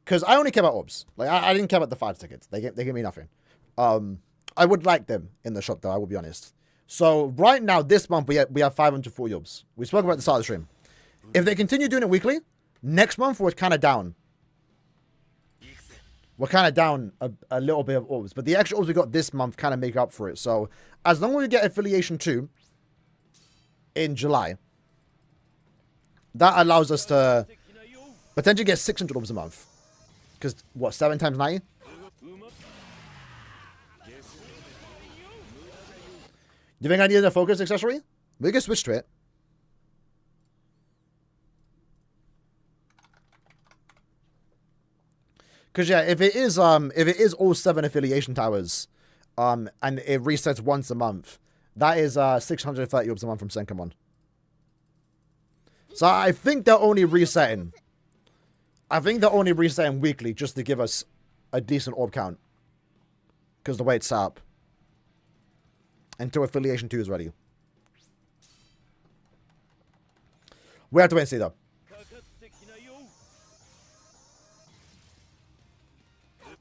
Speaker 1: Because I only care about orbs. Like I didn't care about the 5 tickets. They give me nothing. I would like them in the shop though. I will be honest. So right now, this month we have 540 orbs. We spoke about the start of the stream. If they continue doing it weekly, next month we're kind of down. We're kind of down a little bit of orbs. But the extra orbs we got this month kind of make up for it. So as long as we get Affiliation 2 in July, that allows us to potentially get 600 orbs a month. Because, what, 7 times 90? Do you think I need a focus accessory? We can switch to it. Because yeah, if it is all 7 affiliation towers, and it resets once a month, that is 630 orbs a month from SENKAIMON. So I think they're only resetting. I think they're only resetting weekly just to give us a decent orb count. Because the way it's set up. Until Affiliation 2 is ready. We have to wait and see though.
Speaker 2: かかってきなようま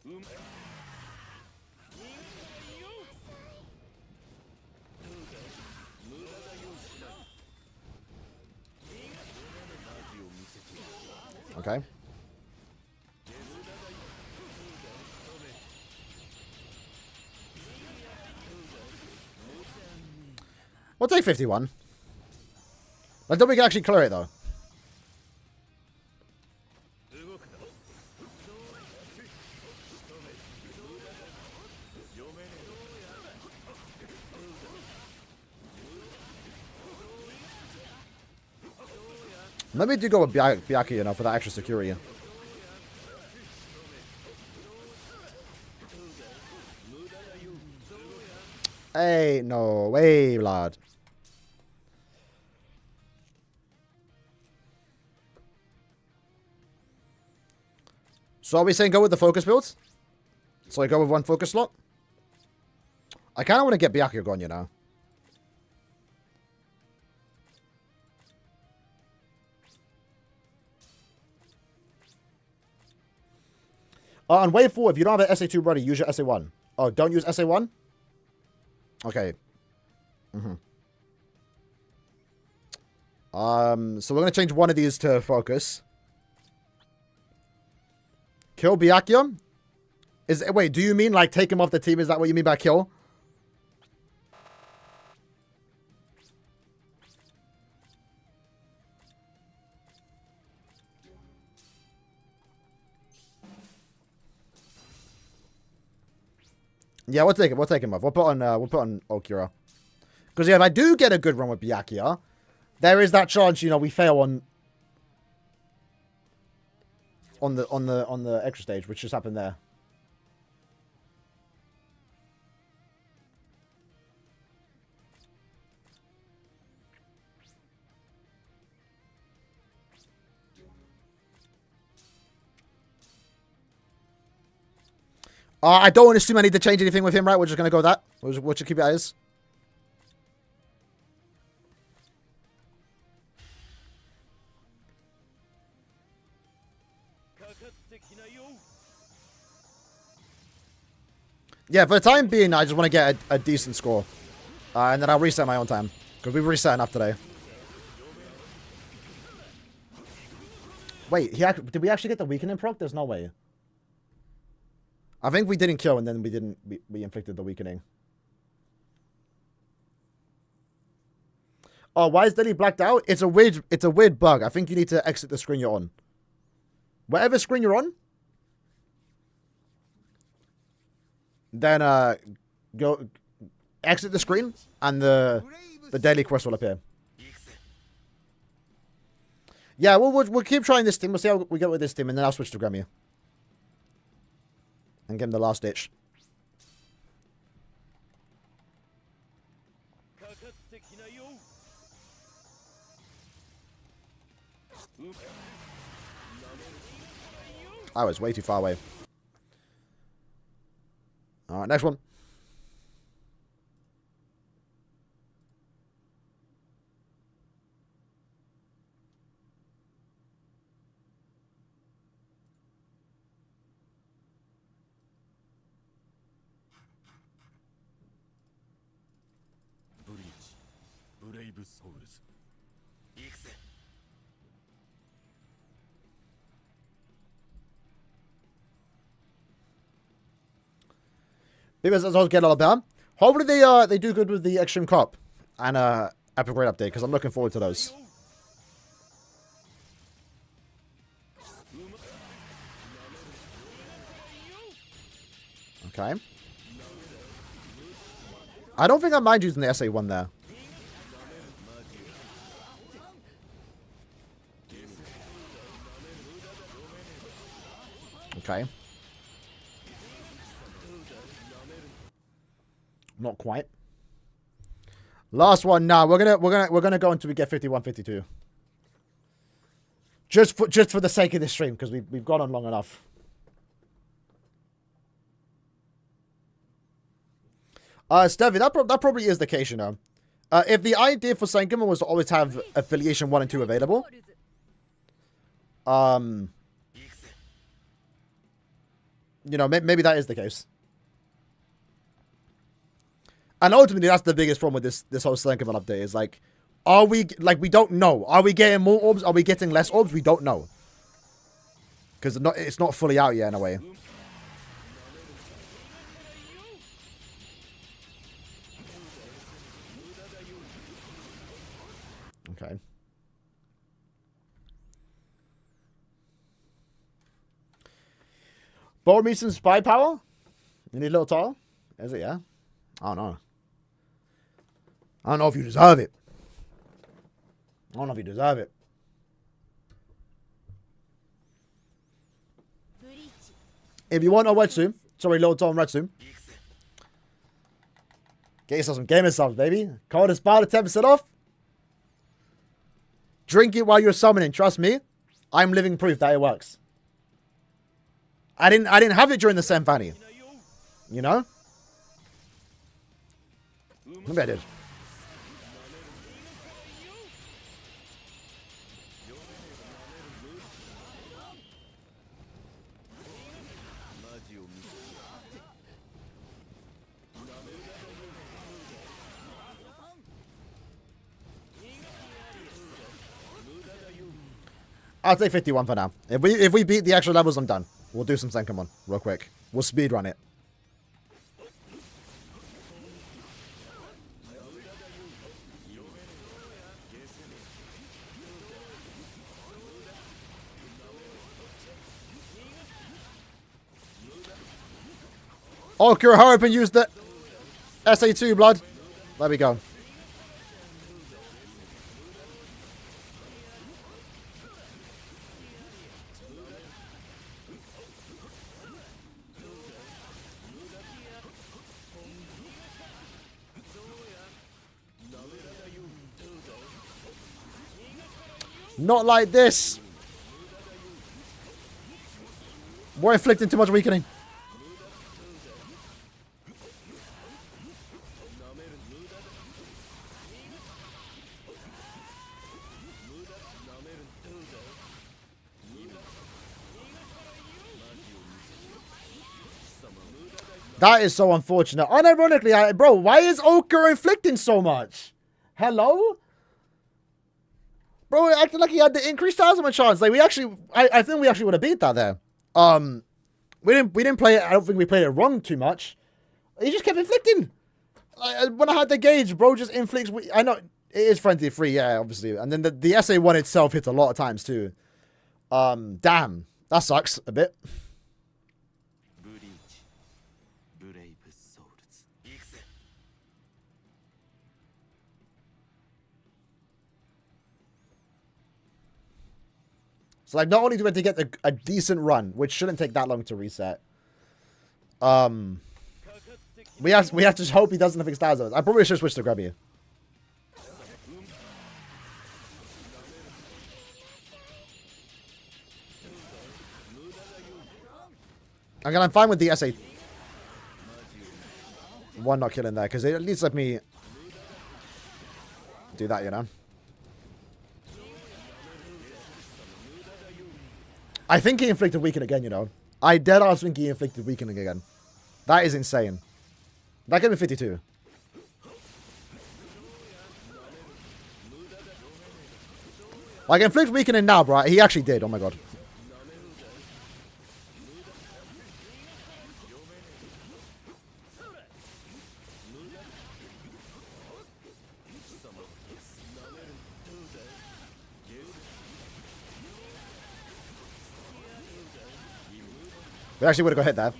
Speaker 2: 逃げないよどうだ無駄だよしな逃げ味を見せてやる
Speaker 1: Okay. We'll take 51. I don't think we can actually clear it though.
Speaker 2: 動くな読めね
Speaker 1: Maybe do go with Byaki, you know, for that extra security. Hey, no way, lad. So are we saying go with the focus builds? So I go with one focus slot? I kind of want to get Byaki going, you know. On wave 4, if you don't have an SA2 ready, use your SA1. Oh, don't use SA1? Okay. So we're going to change one of these to focus. Kill Byakuya? Wait, do you mean like take him off the team? Is that what you mean by kill? Yeah, we'll take him. We'll take him off. We'll put on Okura. Because yeah, if I do get a good run with Byakuya, there is that chance, you know, we fail on the extra stage, which just happened there. I don't assume I need to change anything with him, right? We're just going to go with that. We'll just keep it as is. Yeah, for the time being, I just want to get a decent score. And then I'll reset my own time. Because we've reset enough today. Wait, did we actually get the weakening proc? There's no way. I think we didn't kill and then we inflicted the weakening. Oh, why is Denny blacked out? It's a weird bug. I think you need to exit the screen you're on. Whatever screen you're on, then go exit the screen and the daily quest will appear. Yeah, we'll keep trying this team. We'll see how we get with this team, and then I'll switch to Gremio. And give him the last ditch. I was way too far away. Alright, next one.
Speaker 2: Bleach, Brave Souls. 行くぜ
Speaker 1: Maybe as I get a lot better. Hopefully they do good with the Extreme Cop and Epic Raid update, because I'm looking forward to those. Okay. I don't think I mind using the SA1 there. Okay. Not quite. Last one. Nah, we're gonna go until we get 51, 52. Just for the sake of this stream, because we've gone on long enough. Stevie, that probably is the case, you know. If the idea for SENKAIMON was to always have Affiliation 1 and 2 available, you know, maybe that is the case. And ultimately, that's the biggest problem with this whole SENKAIMON update is like, are we, like, we don't know. Are we getting more orbs? Are we getting less orbs? We don't know. Because it's not fully out yet in a way. Okay. Borrow me some spy power? You need a little tile? Is it, yeah? I don't know. I don't know if you deserve it. I don't know if you deserve it. If you want Oetsu, sorry, little Tom Retsu, get yourself some gamer subs, baby. Code Espada 10% off. Drink it while you're summoning. Trust me, I'm living proof that it works. I didn't have it during the Symphony. You know? Maybe I did. I'll take 51 for now. If we beat the extra levels, I'm done. We'll do some SENKAIMON real quick. We'll speedrun it. Oh, Kurohara used the SA2 blood. There we go. Not like this. We're inflicting too much weakening. That is so unfortunate. Unironically, bro, why is Oka inflicting so much? Hello? Bro, it acted like he had the increased Talisman chance. Like, I think we actually would have beat that there. We didn't play it, I don't think we played it wrong too much. He just kept inflicting. When I had the gauge, bro just inflicts. I know, it is frenzy free, yeah, obviously. And then the SA1 itself hits a lot of times too. Damn. That sucks a bit. So, like, not only do we have to get a decent run, which shouldn't take that long to reset, we have to just hope he doesn't fix Talisman. I probably should switch to Grubby. I'm fine with the SA1 not killing there, because it at least let me do that, you know? I think he inflicted weaken again, you know. I deadass think he inflicted weakening again. That is insane. That gave me 52. Like, inflict weakening now, bro. He actually did. Oh my god. We actually would have got hit there.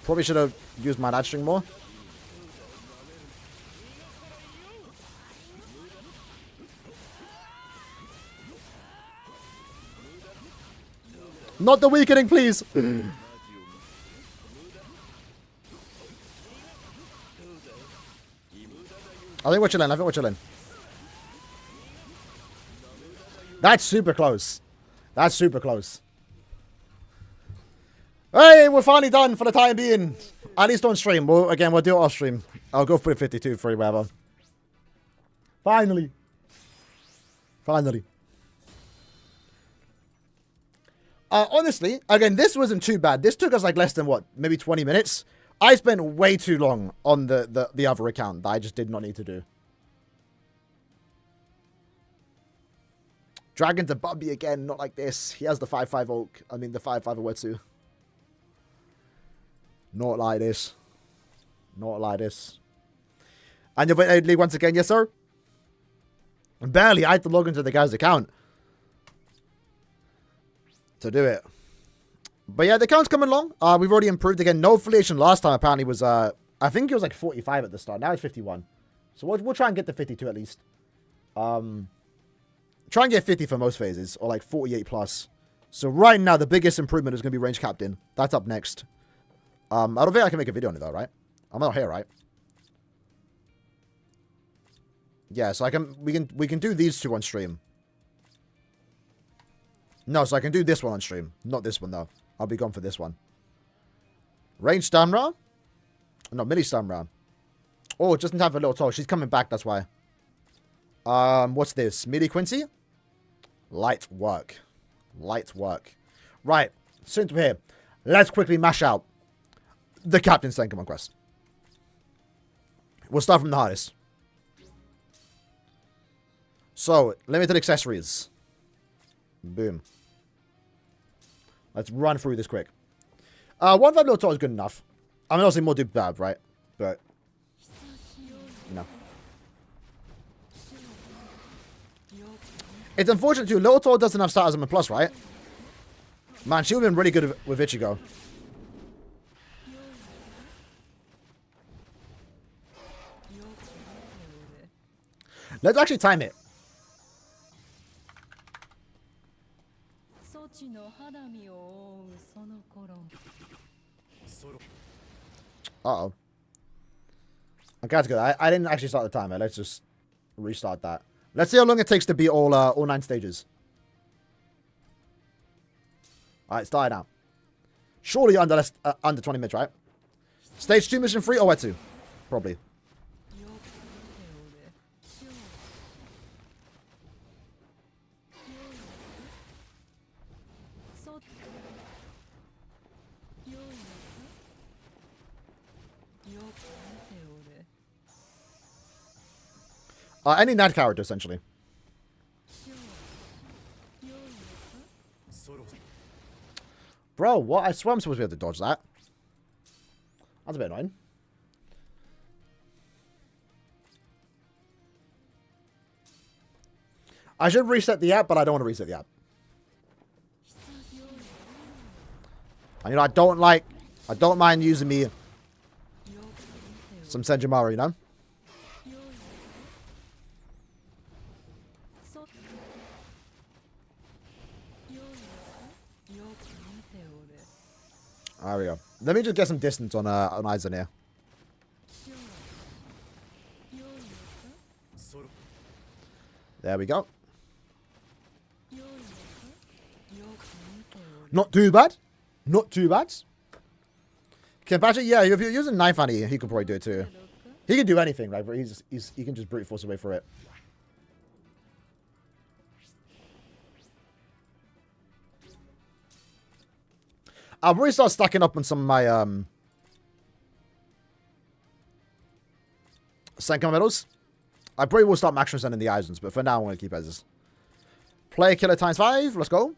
Speaker 1: Probably should have used my nudge string more. Not the weakening, please. I think we're chilling. I think we're chilling. That's super close. That's super close. Hey, we're finally done for the time being. At least on stream. We'll do it off stream. I'll go for the 52 free, whatever. Finally. Finally. Honestly, again, this wasn't too bad. This took us like less than what? Maybe 20 minutes? I spent way too long on the other account that I just did not need to do. Dragon to Bubby again, not like this. He has the 5-5 Oak. I mean, the 5-5 Oetsu. Not like this. Not like this. And you've League once again, yes, sir? Barely. I had to log into the guy's account to do it. But yeah, the account's coming along. We've already improved again. No affiliation last time apparently was, I think it was like 45 at the start. Now it's 51. So we'll try and get to 52 at least. Try and get 50 for most phases, or like 48 plus. So right now, the biggest improvement is going to be Range Captain. That's up next. I don't think I can make a video on it though, right? I'm not here, right? Yeah, so we can do these two on stream. No, so I can do this one on stream. Not this one though. I'll be gone for this one. Range Stamra? No, Mini Stamra. Oh, just in time for a little talk. She's coming back, that's why. What's this? Midi Quincy? Light work. Light work. Right. Since we're here, let's quickly mash out the Captain SENKAIMON quest. We'll start from the hardest. So, limited accessories. Boom. Let's run through this quick. 1-5 little talk is good enough. I mean, obviously more do bad, right? But, you know. It's unfortunate too. Little Tor doesn't have status on plus, right? Man, she would have been really good with Ichigo. Let's actually time it. Uh-oh. Okay, that's good. I didn't actually start the timer. Let's just restart that. Let's see how long it takes to beat all 9 stages. Alright, start now. Surely under 20 minutes, right? Stage 2, mission 3, Oetsu. Probably. Any Nat character, essentially. Bro, what? I swear I'm supposed to be able to dodge that. That's a bit annoying. I should reset the app, but I don't want to reset the app. And, you know, I don't mind using me some Senjimaru, you know? There we go. Let me just get some distance on Aizen here. There we go. Not too bad. Not too bad. Kenpachi, yeah, if you're using Knife Honey, he could probably do it too. He can do anything, right? But he can just brute force away for it. I'll probably start stacking up on some of my Senkaimon medals. I probably will start maximum sending the Aizens, but for now I want to keep as. Player killer times 5. Let's go.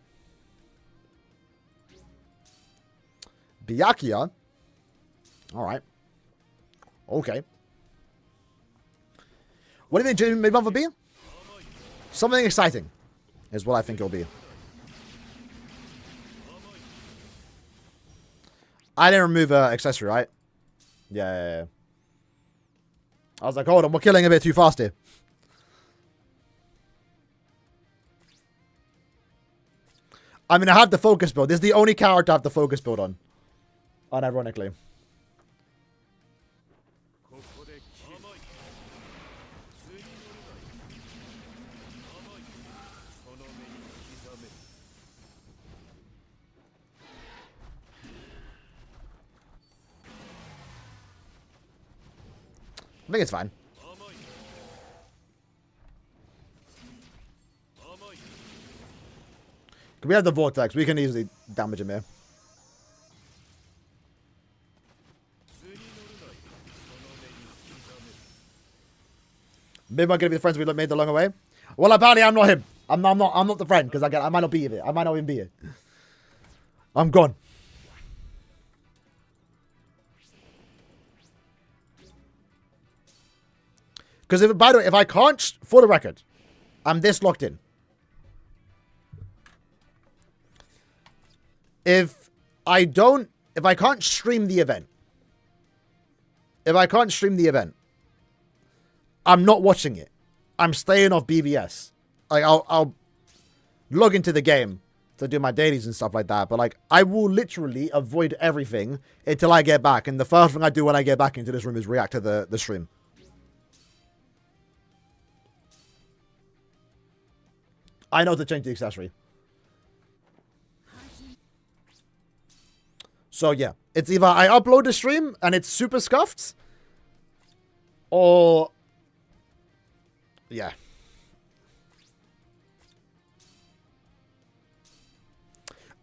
Speaker 1: Byakuya. Alright. Okay. What do you think mid-month will be? Something exciting is what I think it'll be. I didn't remove accessory, right? Yeah. I was like, hold on, we're killing a bit too fast here. I mean, I have the focus build. This is the only character I have the focus build on. Unironically. I think it's fine.
Speaker 2: 甘い甘い
Speaker 1: We have the vortex. We can easily damage him here.
Speaker 2: 図に乗るなよその目に刻め
Speaker 1: Maybe I'm gonna be the friends we made the long way. Well, apparently I'm not him. I'm not the friend because I might not be here. I might not even be here. I'm gone. Because if, by the way, if I can't, for the record, I'm this locked in. If I can't stream the event, I'm not watching it. I'm staying off BBS. Like, I'll log into the game to do my dailies and stuff like that. But, like, I will literally avoid everything until I get back. And the first thing I do when I get back into this room is react to the stream. I know to change the accessory. So, yeah. It's either I upload the stream and it's super scuffed. Or... yeah.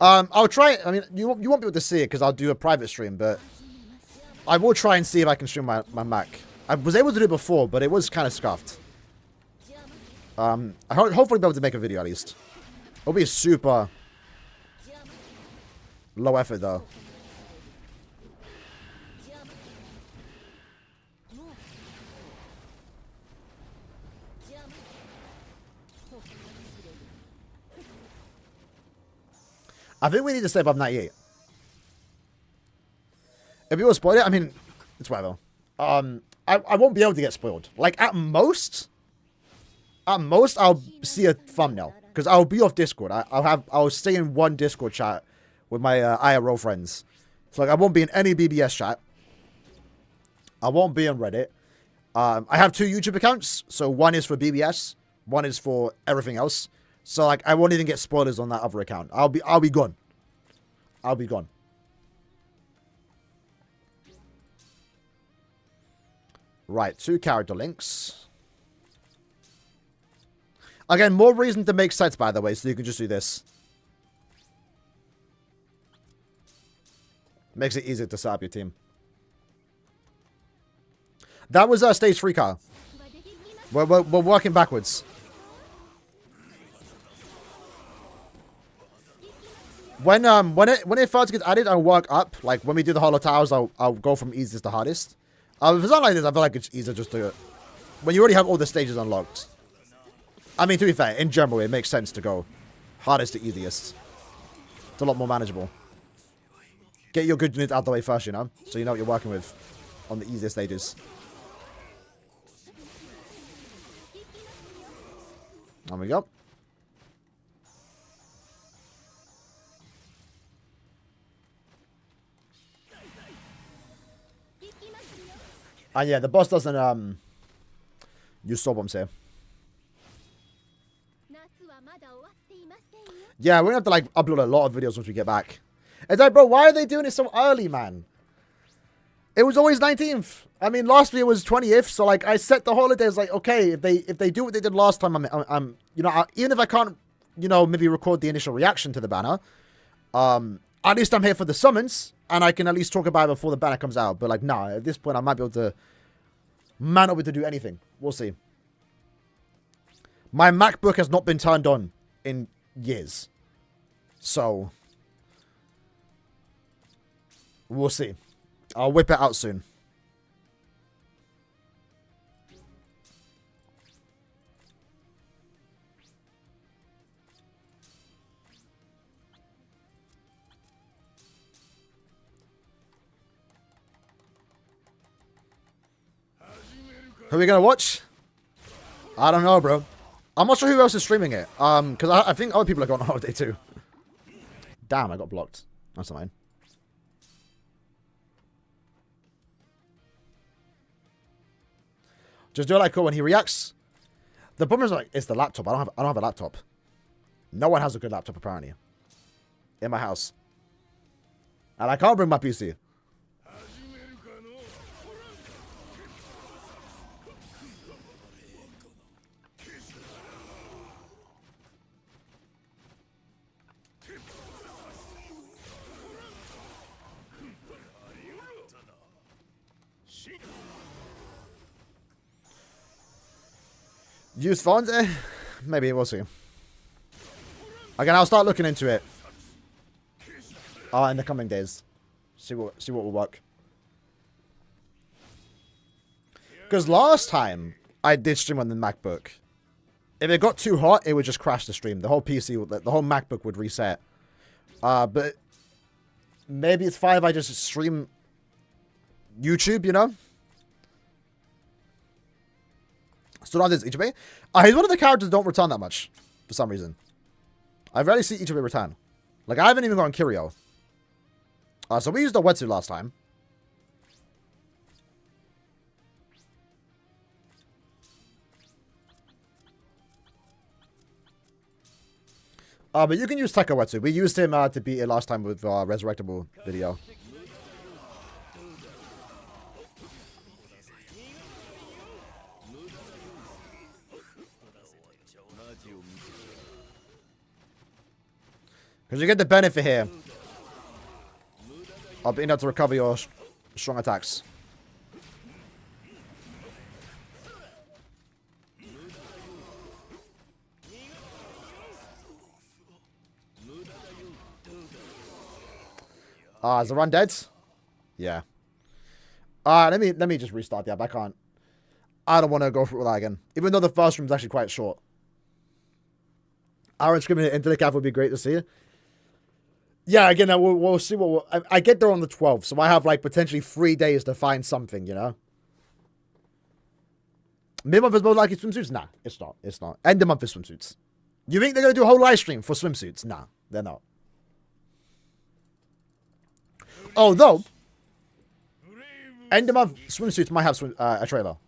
Speaker 1: I'll try... I mean, you won't be able to see it because I'll do a private stream, but... I will try and see if I can stream my Mac. I was able to do it before, but it was kind of scuffed. Hopefully be able to make a video at least. It'll be super low effort though. I think we need to stay above 98. If you were spoiled it, I mean, it's whatever. I won't be able to get spoiled. Like, at most, I'll see a thumbnail because I'll be off Discord. I'll stay in one Discord chat with my IRL friends. So like I won't be in any BBS chat. I won't be on Reddit. I have 2 YouTube accounts. So one is for BBS, one is for everything else. So like I won't even get spoilers on that other account. I'll be gone. I'll be gone. Right, 2 character links. Again, more reason to make sets, by the way, so you can just do this. Makes it easier to set up your team. That was stage 3 car. We're working backwards. When it first gets added, I'll work up. Like when we do the Hollow Towers, I'll go from easiest to hardest. If it's not like this, I feel like it's easier just to do it. When you already have all the stages unlocked. I mean, to be fair, in general, it makes sense to go hardest to easiest. It's a lot more manageable. Get your good units out of the way first, you know? So you know what you're working with on the easiest stages. There we go. And yeah, the boss doesn't, use soul bombs here. Yeah, we're gonna have to, like, upload a lot of videos once we get back. It's like, bro, why are they doing it so early, man? It was always 19th. I mean, last year was 20th, so, like, I set the holidays, like, okay, if they do what they did last time, I'm you know, even if I can't, you know, maybe record the initial reaction to the banner, at least I'm here for the summons, and I can at least talk about it before the banner comes out. But, like, nah, at this point, I might be able to man up to do anything. We'll see. My MacBook has not been turned on in years. So, we'll see. I'll whip it out soon. Who are we gonna watch? I don't know, bro. I'm not sure who else is streaming it. Because I think other people are going on holiday too. Damn, I got blocked. That's fine. Just do it like cool when he reacts. The problem is like it's the laptop. I don't have a laptop. No one has a good laptop apparently. In my house. And I can't bring my PC. Use phones? Maybe, we'll see. Again, I'll start looking into it. In the coming days. See what will work. Because last time I did stream on the MacBook, if it got too hot, it would just crash the stream. The whole PC, the whole MacBook would reset. But maybe it's fine if I just stream YouTube, you know? So not this Ichibe. He's one of the characters that don't return that much, for some reason. I rarely see Ichibe return. Like, I haven't even gotten Kiryu. So we used Oetsu last time. But you can use Oetsu. We used him to beat it last time with Resurrectable video. Because you get the benefit here of being able to recover your strong attacks. Is the run dead? Yeah. Let me just restart the app. I don't want to go through that again. Even though the first room is actually quite short. Aaron screaming it into the calf would be great to see. Yeah, again, we'll see what I get there on the 12th, so I have like potentially 3 days to find something, you know? Mid-month is more likely swimsuits? Nah, it's not. It's not. End of month is swimsuits. You think they're going to do a whole live stream for swimsuits? Nah, they're not. Although, end of month swimsuits might have a trailer.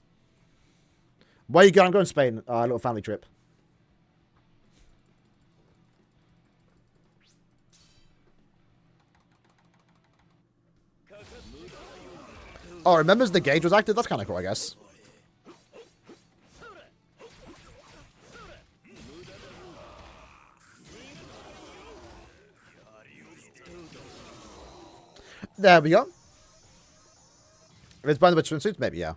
Speaker 1: Where you going? I'm going to Spain. A little family trip. Oh, remembers the gauge was active? That's kind of cool, I guess. There we go. If it's burned with swimsuits, maybe, yeah.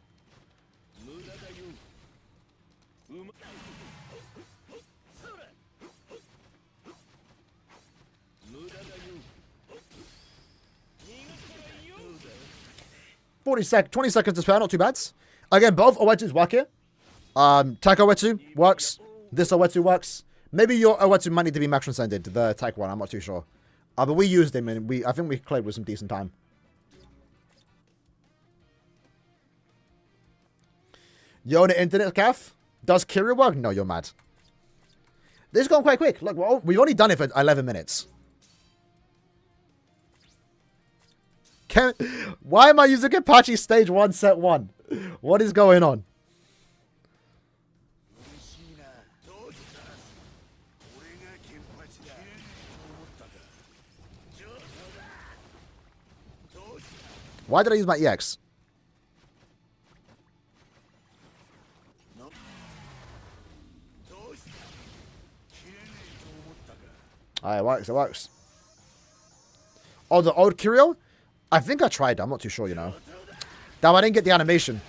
Speaker 1: .20 seconds to spare, not too bad. Again, both Oetsu's work here. Tech Oetsu works. This Oetsu works. Maybe your Oetsu might need to be max transcended, the tech one, I'm not too sure. But we used him and I think we played with some decent time. Yo, the internet calf? Does Kiryu work? No, you're mad. This is going quite quick. Look, we've only done it for 11 minutes. Why am I using Apache stage 1 set 1? What is going on? Why did I use my EX? It works, it works. Oh, the old Kiryu? I think I tried. I'm not too sure, you know. Damn, I didn't get the animation.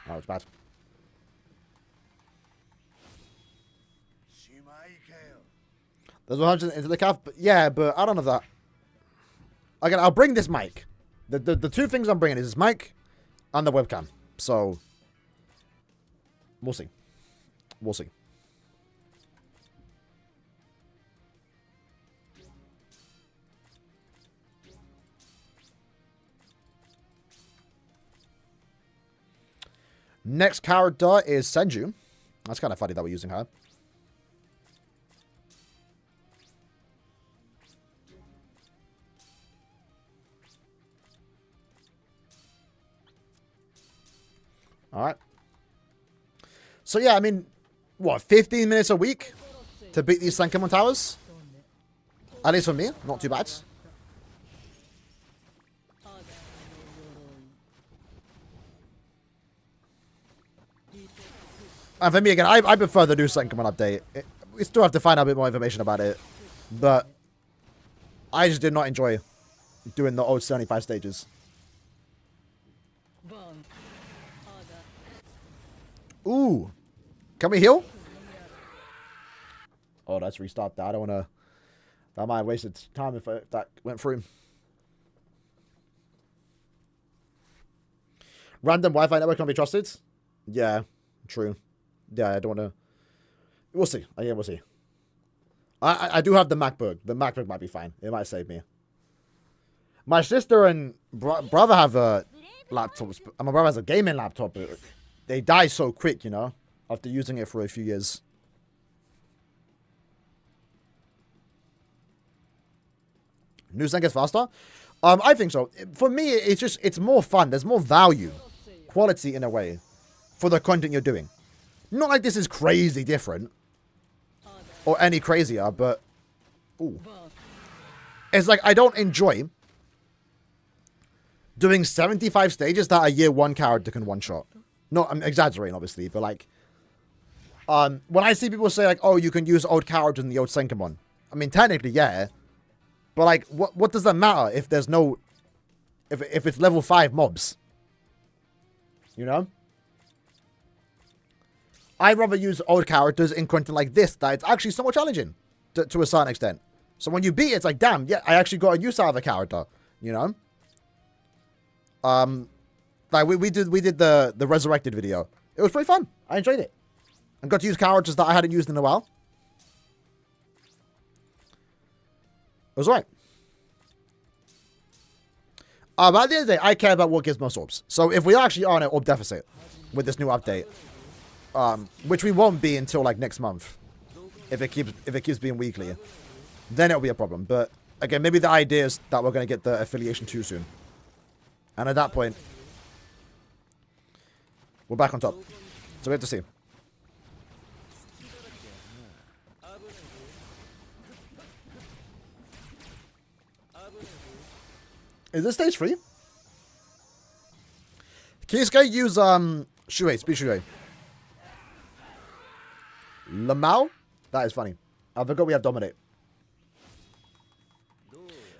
Speaker 1: Oh, it's bad. There's 100 into the calf, but yeah, but I don't know that. Again, I'll bring this mic. The two things I'm bringing is this mic and the webcam. So, we'll see. We'll see. Next character is Senju. That's kind of funny that we're using her. Alright. So yeah, I mean, what, 15 minutes a week to beat these SENKAIMON towers? At least for me, not too bad. And for me, again, I prefer the new SENKAIMON update. We still have to find out a bit more information about it. But I just did not enjoy doing the old 75 stages. Ooh. Can we heal? Oh, let's restart that. I don't want to... That might have wasted time if that went through. Random Wi-Fi network can't be trusted? Yeah, true. Yeah, I don't want to... We'll see. Yeah, we'll see. I do have the MacBook. The MacBook might be fine. It might save me. My sister and brother have laptops. My brother has a gaming laptop. But they die so quick, you know, after using it for a few years. New Zen gets faster? I think so. For me, it's more fun. There's more value, quality in a way, for the content you're doing. Not like this is crazy different, or any crazier, but ooh. It's like I don't enjoy doing 75 stages that a year 1 character can one-shot. No, I'm exaggerating, obviously, but like, when I see people say like, oh, you can use old characters in the old SENKAIMON. I mean, technically, yeah. But like, what does that matter if there's no... If it's level 5 mobs? You know? I'd rather use old characters in content like this, that it's actually somewhat challenging. To a certain extent. So when you beat it, it's like, damn, yeah, I actually got a use out of a character. You know? Like, we did the Resurrected video. It was pretty fun. I enjoyed it. And got to use characters that I hadn't used in a while. It was alright. But at the end of the day, I care about what gives most orbs. So if we actually are in an orb deficit with this new update, which we won't be until like next month, if it keeps being weekly, then it'll be a problem. But again, maybe the idea is that we're going to get the affiliation too soon, and at that point, we're back on top. So we have to see. Is this stage 3? Can this guy use Shuei, speed Shuei? Lamau? That is funny. I forgot we have Dominate.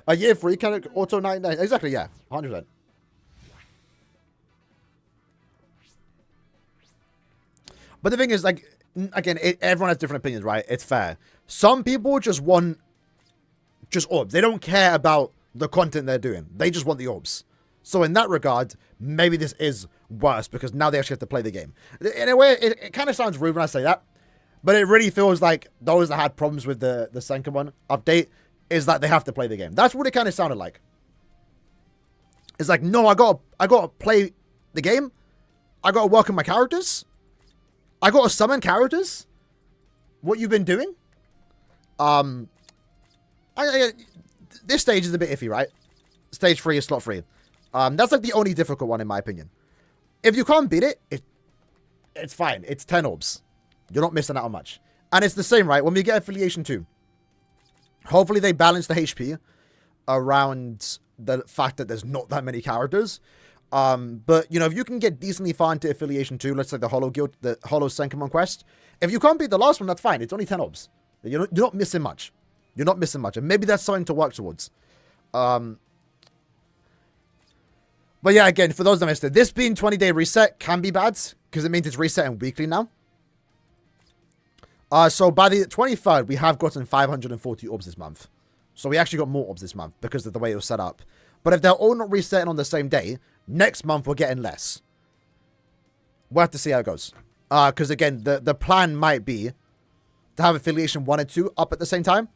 Speaker 1: A year 3 character auto 99. Exactly, yeah. 100%. But the thing is, like, again, everyone has different opinions, right? It's fair. Some people just want orbs. They don't care about the content they're doing. They just want the orbs. So in that regard, maybe this is worse because now they actually have to play the game. In a way, it kind of sounds rude when I say that, but it really feels like those that had problems with the SENKAIMON update is that they have to play the game. That's what it kind of sounded like. It's like, no, I gotta play the game. I gotta work on my characters. I gotta summon characters. What you've been doing? This stage is a bit iffy, right? Stage 3 is slot 3. That's like the only difficult one in my opinion. If you can't beat it, it's fine. It's 10 orbs. You're not missing out on much. And it's the same, right? When we get Affiliation 2, hopefully they balance the HP around the fact that there's not that many characters. But, you know, if you can get decently far into Affiliation 2, let's say the Hollow Guild, the Hollow SENKAIMON quest, if you can't beat the last one, that's fine. It's only 10 orbs. You're not missing much. You're not missing much. And maybe that's something to work towards. But yeah, again, for those that missed it, this being 20-day reset can be bad because it means it's resetting weekly now. So by the 23rd, we have gotten 540 orbs this month. So we actually got more orbs this month because of the way it was set up. But if they're all not resetting on the same day, next month we're getting less. We'll have to see how it goes. Because again, the plan might be to have Affiliation 1 and 2 up at the same time.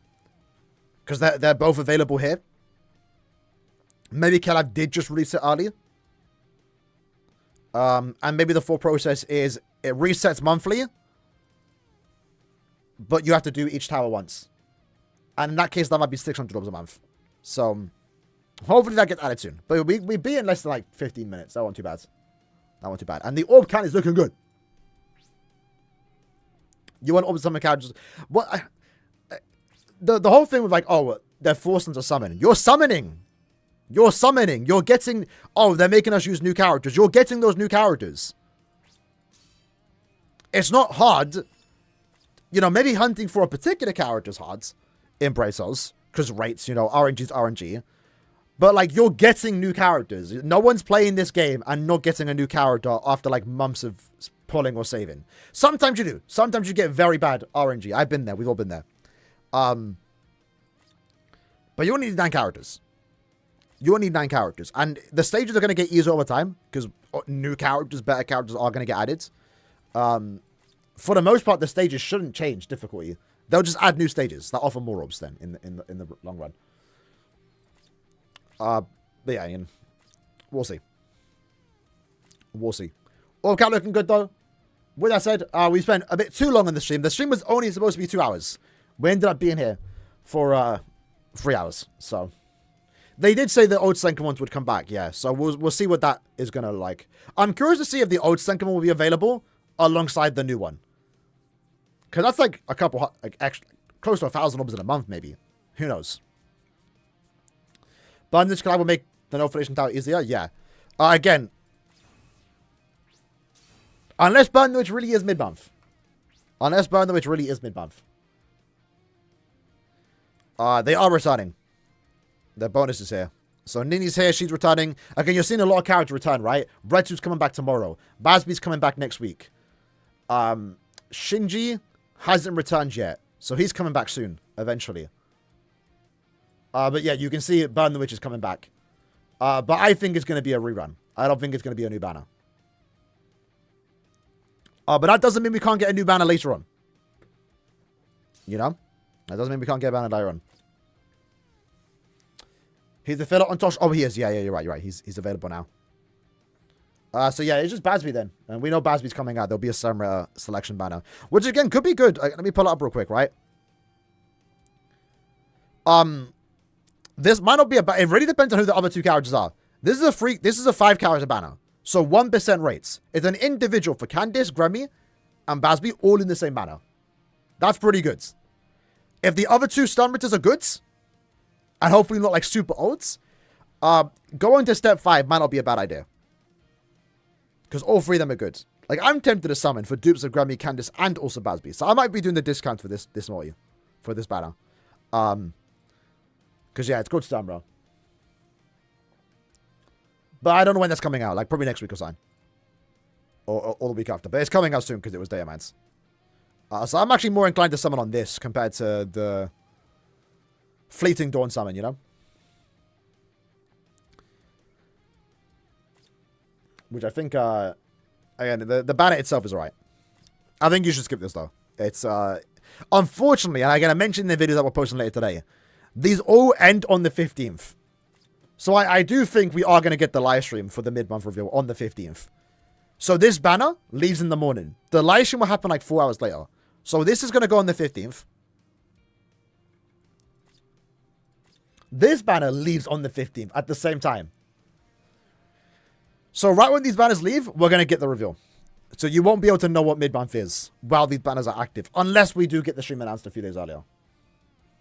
Speaker 1: Because they're both available here. Maybe Calab did just release it early. And maybe the full process is it resets monthly. But you have to do each tower once. And in that case, that might be 600 orbs a month. So, hopefully that gets added soon. But we be in less than like 15 minutes. That wasn't too bad. That wasn't too bad. And the orb count is looking good. You want orb to summon characters. What? The whole thing with like, oh, they're forcing to summon. You're summoning. You're summoning. You're getting... Oh, they're making us use new characters. You're getting those new characters. It's not hard. You know, maybe hunting for a particular character is hard in Brazos. Because rates, you know, RNG is RNG. But, like, you're getting new characters. No one's playing this game and not getting a new character after, like, months of pulling or saving. Sometimes you do. Sometimes you get very bad RNG. I've been there. We've all been there. But you only need 9 characters. You only need 9 characters. And the stages are going to get easier over time because new characters, better characters are going to get added. For the most part, the stages shouldn't change difficulty. They'll just add new stages that offer more orbs then in the long run. But yeah, Ian, we'll see. We'll see. All count looking good though. With that said, we spent a bit too long on the stream. The stream was only supposed to be 2 hours. We ended up being here for 3 hours. So they did say the old SENKAIMONs would come back. Yeah. So we'll see what that is gonna like. I'm curious to see if the old SENKAIMON will be available alongside the new one. Because that's like a couple, like extra, close to 1,000 orbs in a month, maybe. Who knows? But this collab will make the no affiliation tower easier. Yeah. Again, unless Burn the Witch really is mid-month. Unless Burn the Witch really is mid-month. They are returning. Their bonus is here. So Nini's here. She's returning. Again, you're seeing a lot of characters return, right? Retsu's coming back tomorrow. Basby's coming back next week. Shinji hasn't returned yet. So he's coming back soon, eventually. But yeah, you can see Burn the Witch is coming back. But I think it's going to be a rerun. I don't think it's going to be a new banner. But that doesn't mean we can't get a new banner later on. You know? That doesn't mean we can't get a banner later on. He's the filler on Tosh. Oh, he is. Yeah, you're right. You're right. He's available now. So yeah, it's just Basby then. And we know Basby's coming out. There'll be a summer selection banner. Which again, could be good. Let me pull it up real quick, right? This might not be it really depends on who the other 2 characters are. This is a 5 character banner. So 1% rates. It's an individual for Candice, Grammy, and Basby all in the same banner. That's pretty good. If the other 2 stun rates are good, and hopefully not like super olds, going to step 5 might not be a bad idea. Because all 3 of them are good. Like, I'm tempted to summon for dupes of Grammy, Candice, and also Basby. So I might be doing the discount for this multi. For this banner. Because, yeah, it's good stun, bro. But I don't know when that's coming out. Like, probably next week or something. Or the week after. But it's coming out soon because it was Diamonds. So I'm actually more inclined to summon on this compared to the Fleeting Dawn summon, you know? Which I think, again, the banner itself is alright. I think you should skip this, though. It's, unfortunately, and again, I mentioned in the videos that we're posting later today, these all end on the 15th. So I do think we are going to get the live stream for the mid-month reveal on the 15th. So this banner leaves in the morning. The live stream will happen like 4 hours later. So this is going to go on the 15th. This banner leaves on the 15th at the same time. So right when these banners leave, we're going to get the reveal. So you won't be able to know what mid-month is while these banners are active. Unless we do get the stream announced a few days earlier.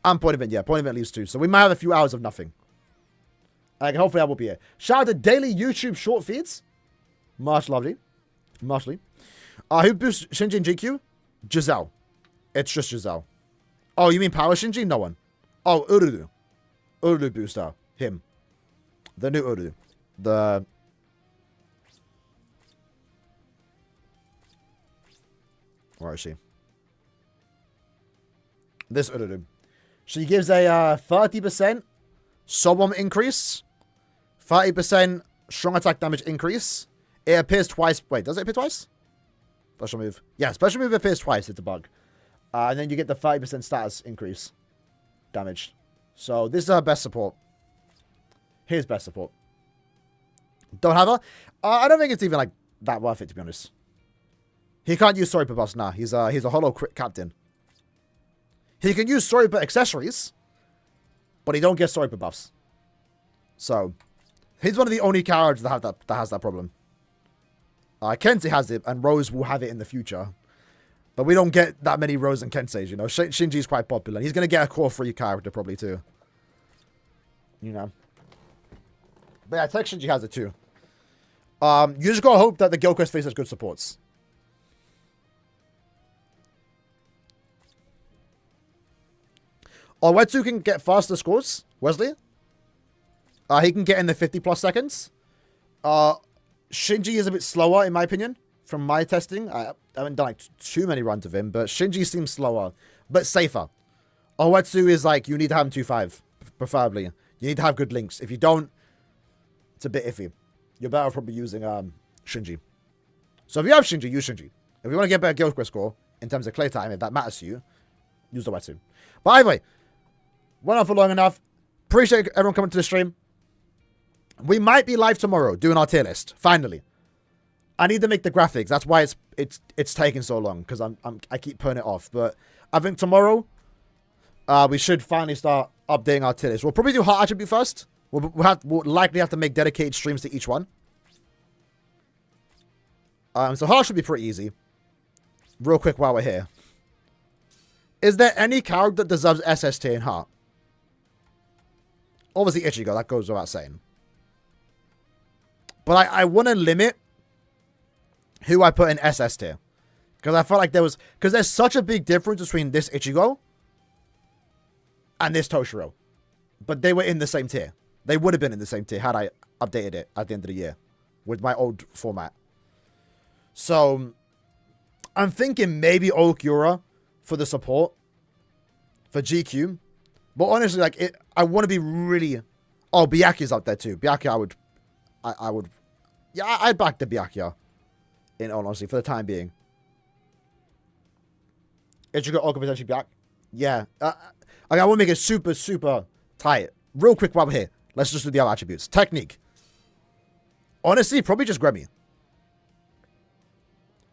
Speaker 1: And Point Event, yeah. Point Event leaves too. So we might have a few hours of nothing. Like, hopefully I will be here. Shout out to daily YouTube short feeds. Marsh lovely. Marshly. Who boosts Shinji and GQ? Giselle. It's just Giselle. Oh, you mean Power Shinji? No one. Oh, Ururu. Ururu booster. Him. The new Ururu. The... Where is she? This Ururu. She gives a 30% Sobom increase. 30% strong attack damage increase. It appears twice. Wait, does it appear twice? Special move. Yeah, special move appears twice. It's a bug. And then you get the 30% status increase. Damage. So this is her best support. His best support. Don't have her. I don't think it's even like that worth it, to be honest. He can't use story buffs now. He's a hollow crit captain. He can use story accessories, but he don't get story buffs. So he's one of the only characters that has that problem. Kensei has it, and Rose will have it in the future. But we don't get that many Rose and Kenseis, you know. Shinji's quite popular. He's going to get a core 3 character probably too. You know. But yeah, Tech Shinji has it too. You just gotta hope that the Guild Quest phase has good supports. Oetsu can get faster scores, Wesley. He can get in the 50 plus seconds. Shinji is a bit slower, in my opinion. from my testing. I haven't done like too many runs of him, but Shinji seems slower, but safer. Oetsu is like, you need to have him 2-5, preferably. You need to have good links. If you don't, it's a bit iffy. You're better probably using Shinji. So if you have Shinji, use Shinji. If you want to get better Guild Quest score, in terms of clear time, if that matters to you, use Oetsu. But either way, went on for long enough. Appreciate everyone coming to the stream. We might be live tomorrow doing our tier list. Finally, I need to make the graphics. That's why it's taking so long, because I keep putting it off. But I think tomorrow we should finally start updating our tier list. We'll probably do heart attribute first. We'll likely have to make dedicated streams to each one. So heart should be pretty easy. Real quick while we're here. Is there any character that deserves SS tier in heart? Obviously Ichigo, that goes without saying. But I want to limit who I put in SS tier. Because I felt like there was... Because there's such a big difference between this Ichigo and this Toshiro. But they were in the same tier. They would have been in the same tier had I updated it at the end of the year. With my old format. So... I'm thinking maybe Okiura for the support. For GQ. But honestly, like, I want to be really... Oh, Byakuya's up there too. Byakuya, I would... Yeah, I'd back the Byakuya. In all honesty, for the time being. Ichigo, Oka, potentially Byak. Yeah. I want to make it super, super tight. Real quick while we're here. Let's just do the other attributes. Technique. Honestly, probably just Grammy.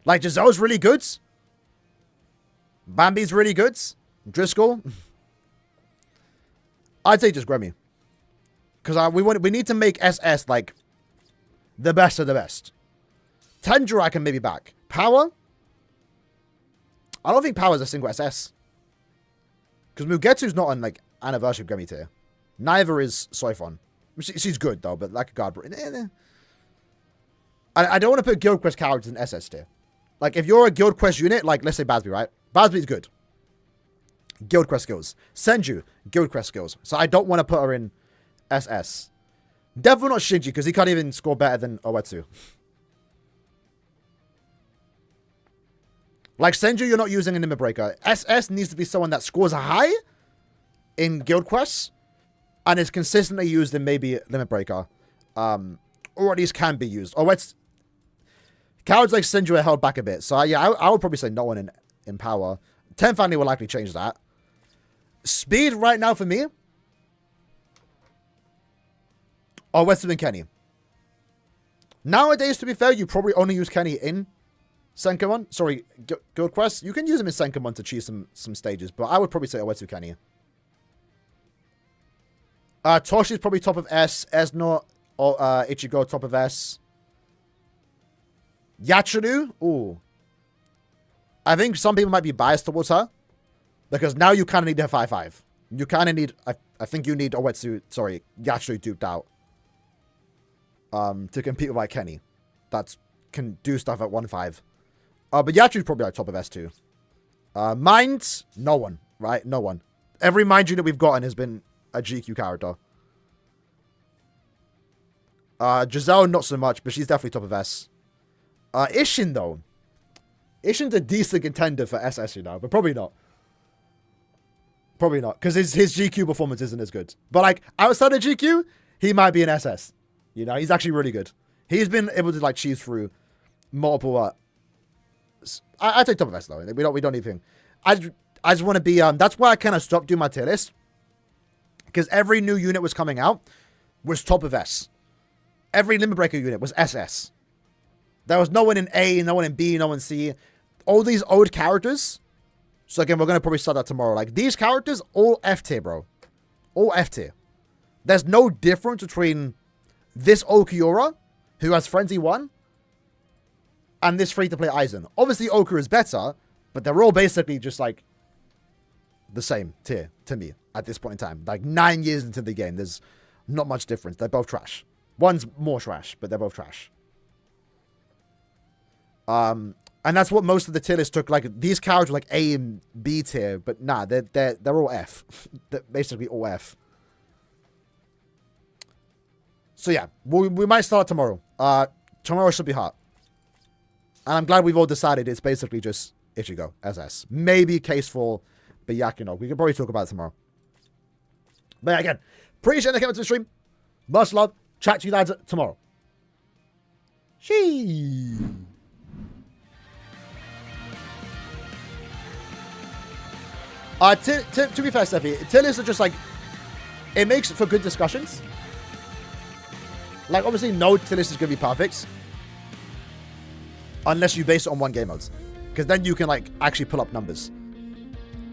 Speaker 1: Like, Giselle's really good. Bambi's really good. Driscoll. I'd say just Grammy. Because we need to make SS, like, the best of the best. Tendra I can maybe back. Power? I don't think Power is a single SS. Because Mugetsu's not on, like, anniversary Grammy tier. Neither is Soifon. She's good, though, but like a guard. I don't want to put Guild Quest characters in SS tier. Like, if you're a Guild Quest unit, like, let's say Basby, right? Basby's good. Guild Quest skills. Senju, Guild Quest skills. So I don't want to put her in SS. Definitely not Shinji, because he can't even score better than Oetsu. Like, Senju, you're not using a Limit Breaker. SS needs to be someone that scores high in Guild Quests and is consistently used in maybe Limit Breaker. Or at least can be used. Oetsu... Cowards like Senju are held back a bit. So, yeah, I would probably say no one in Power. 10th family will likely change that. Speed right now for me. Oetsu and Kenny. Nowadays, to be fair, you probably only use Kenny in SENKAIMON. Sorry, Guild Quest. You can use him in SENKAIMON to cheese some stages. But I would probably say Oetsu Kenny. Toshi's probably top of S. Esno or Ichigo top of S. Yachiru, ooh. I think some people might be biased towards her. Because now you kind of need to have 5-5. You kind of need... I think you need Oetsu... Sorry, Yachiru duped out. To compete with like Kenny. That can do stuff at 1-5. But Yachiru's probably like top of S too. Mind? No one. Right? No one. Every Mind unit we've gotten has been a GQ character. Giselle, not so much, but she's definitely top of S. Ishin, though. Ishin's a decent contender for SS, you know, but probably not. Probably not, because his GQ performance isn't as good. But, like, outside of GQ, he might be an SS. You know, he's actually really good. He's been able to, like, cheese through multiple... I'd say top of S, though. We don't even... I just want to be... That's why I kind of stopped doing my tier list. Because every new unit was coming out was top of S. Every Limit Breaker unit was SS. There was no one in A, no one in B, no one in C. All these old characters. So again, we're going to probably start that tomorrow. Like, these characters, all F tier, bro. All F tier. There's no difference between this Okiura, who has Frenzy 1, and this free-to-play Aizen. Obviously, Oku is better, but they're all basically just, like, the same tier to me at this point in time. Like, 9 years into the game, there's not much difference. They're both trash. One's more trash, but they're both trash. And that's what most of the tier list took. Like, these characters were like A and B tier, but nah, they're all F. They're basically all F. So yeah, we might start tomorrow. Tomorrow should be hot. And I'm glad we've all decided it's basically just Ichigo, SS. Maybe case for Byakuya. We can probably talk about it tomorrow. But yeah, again, appreciate the coming to the stream. Much love. Chat to you lads tomorrow. Shee. To be fair, Steffi, tier lists are just like, it makes for good discussions. Like, obviously, no tier list is going to be perfect. Unless you base it on one game modes. Because then you can, like, actually pull up numbers.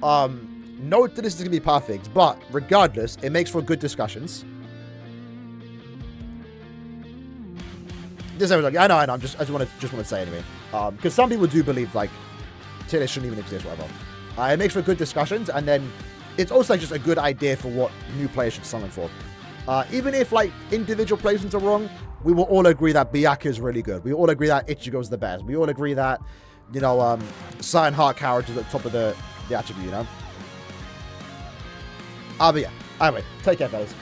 Speaker 1: No tier list is going to be perfect. But, regardless, it makes for good discussions. This episode, I know. I just want to say anyway. Because some people do believe, like, tier lists shouldn't even exist, whatever. It makes for good discussions, and then it's also like just a good idea for what new players should summon for. Even if like individual placements are wrong, we will all agree that Byakuya is really good. We all agree that Ichigo is the best. We all agree that, you know, Certain Heart characters at the top of the attribute, you know? But yeah. Anyway, take care, guys.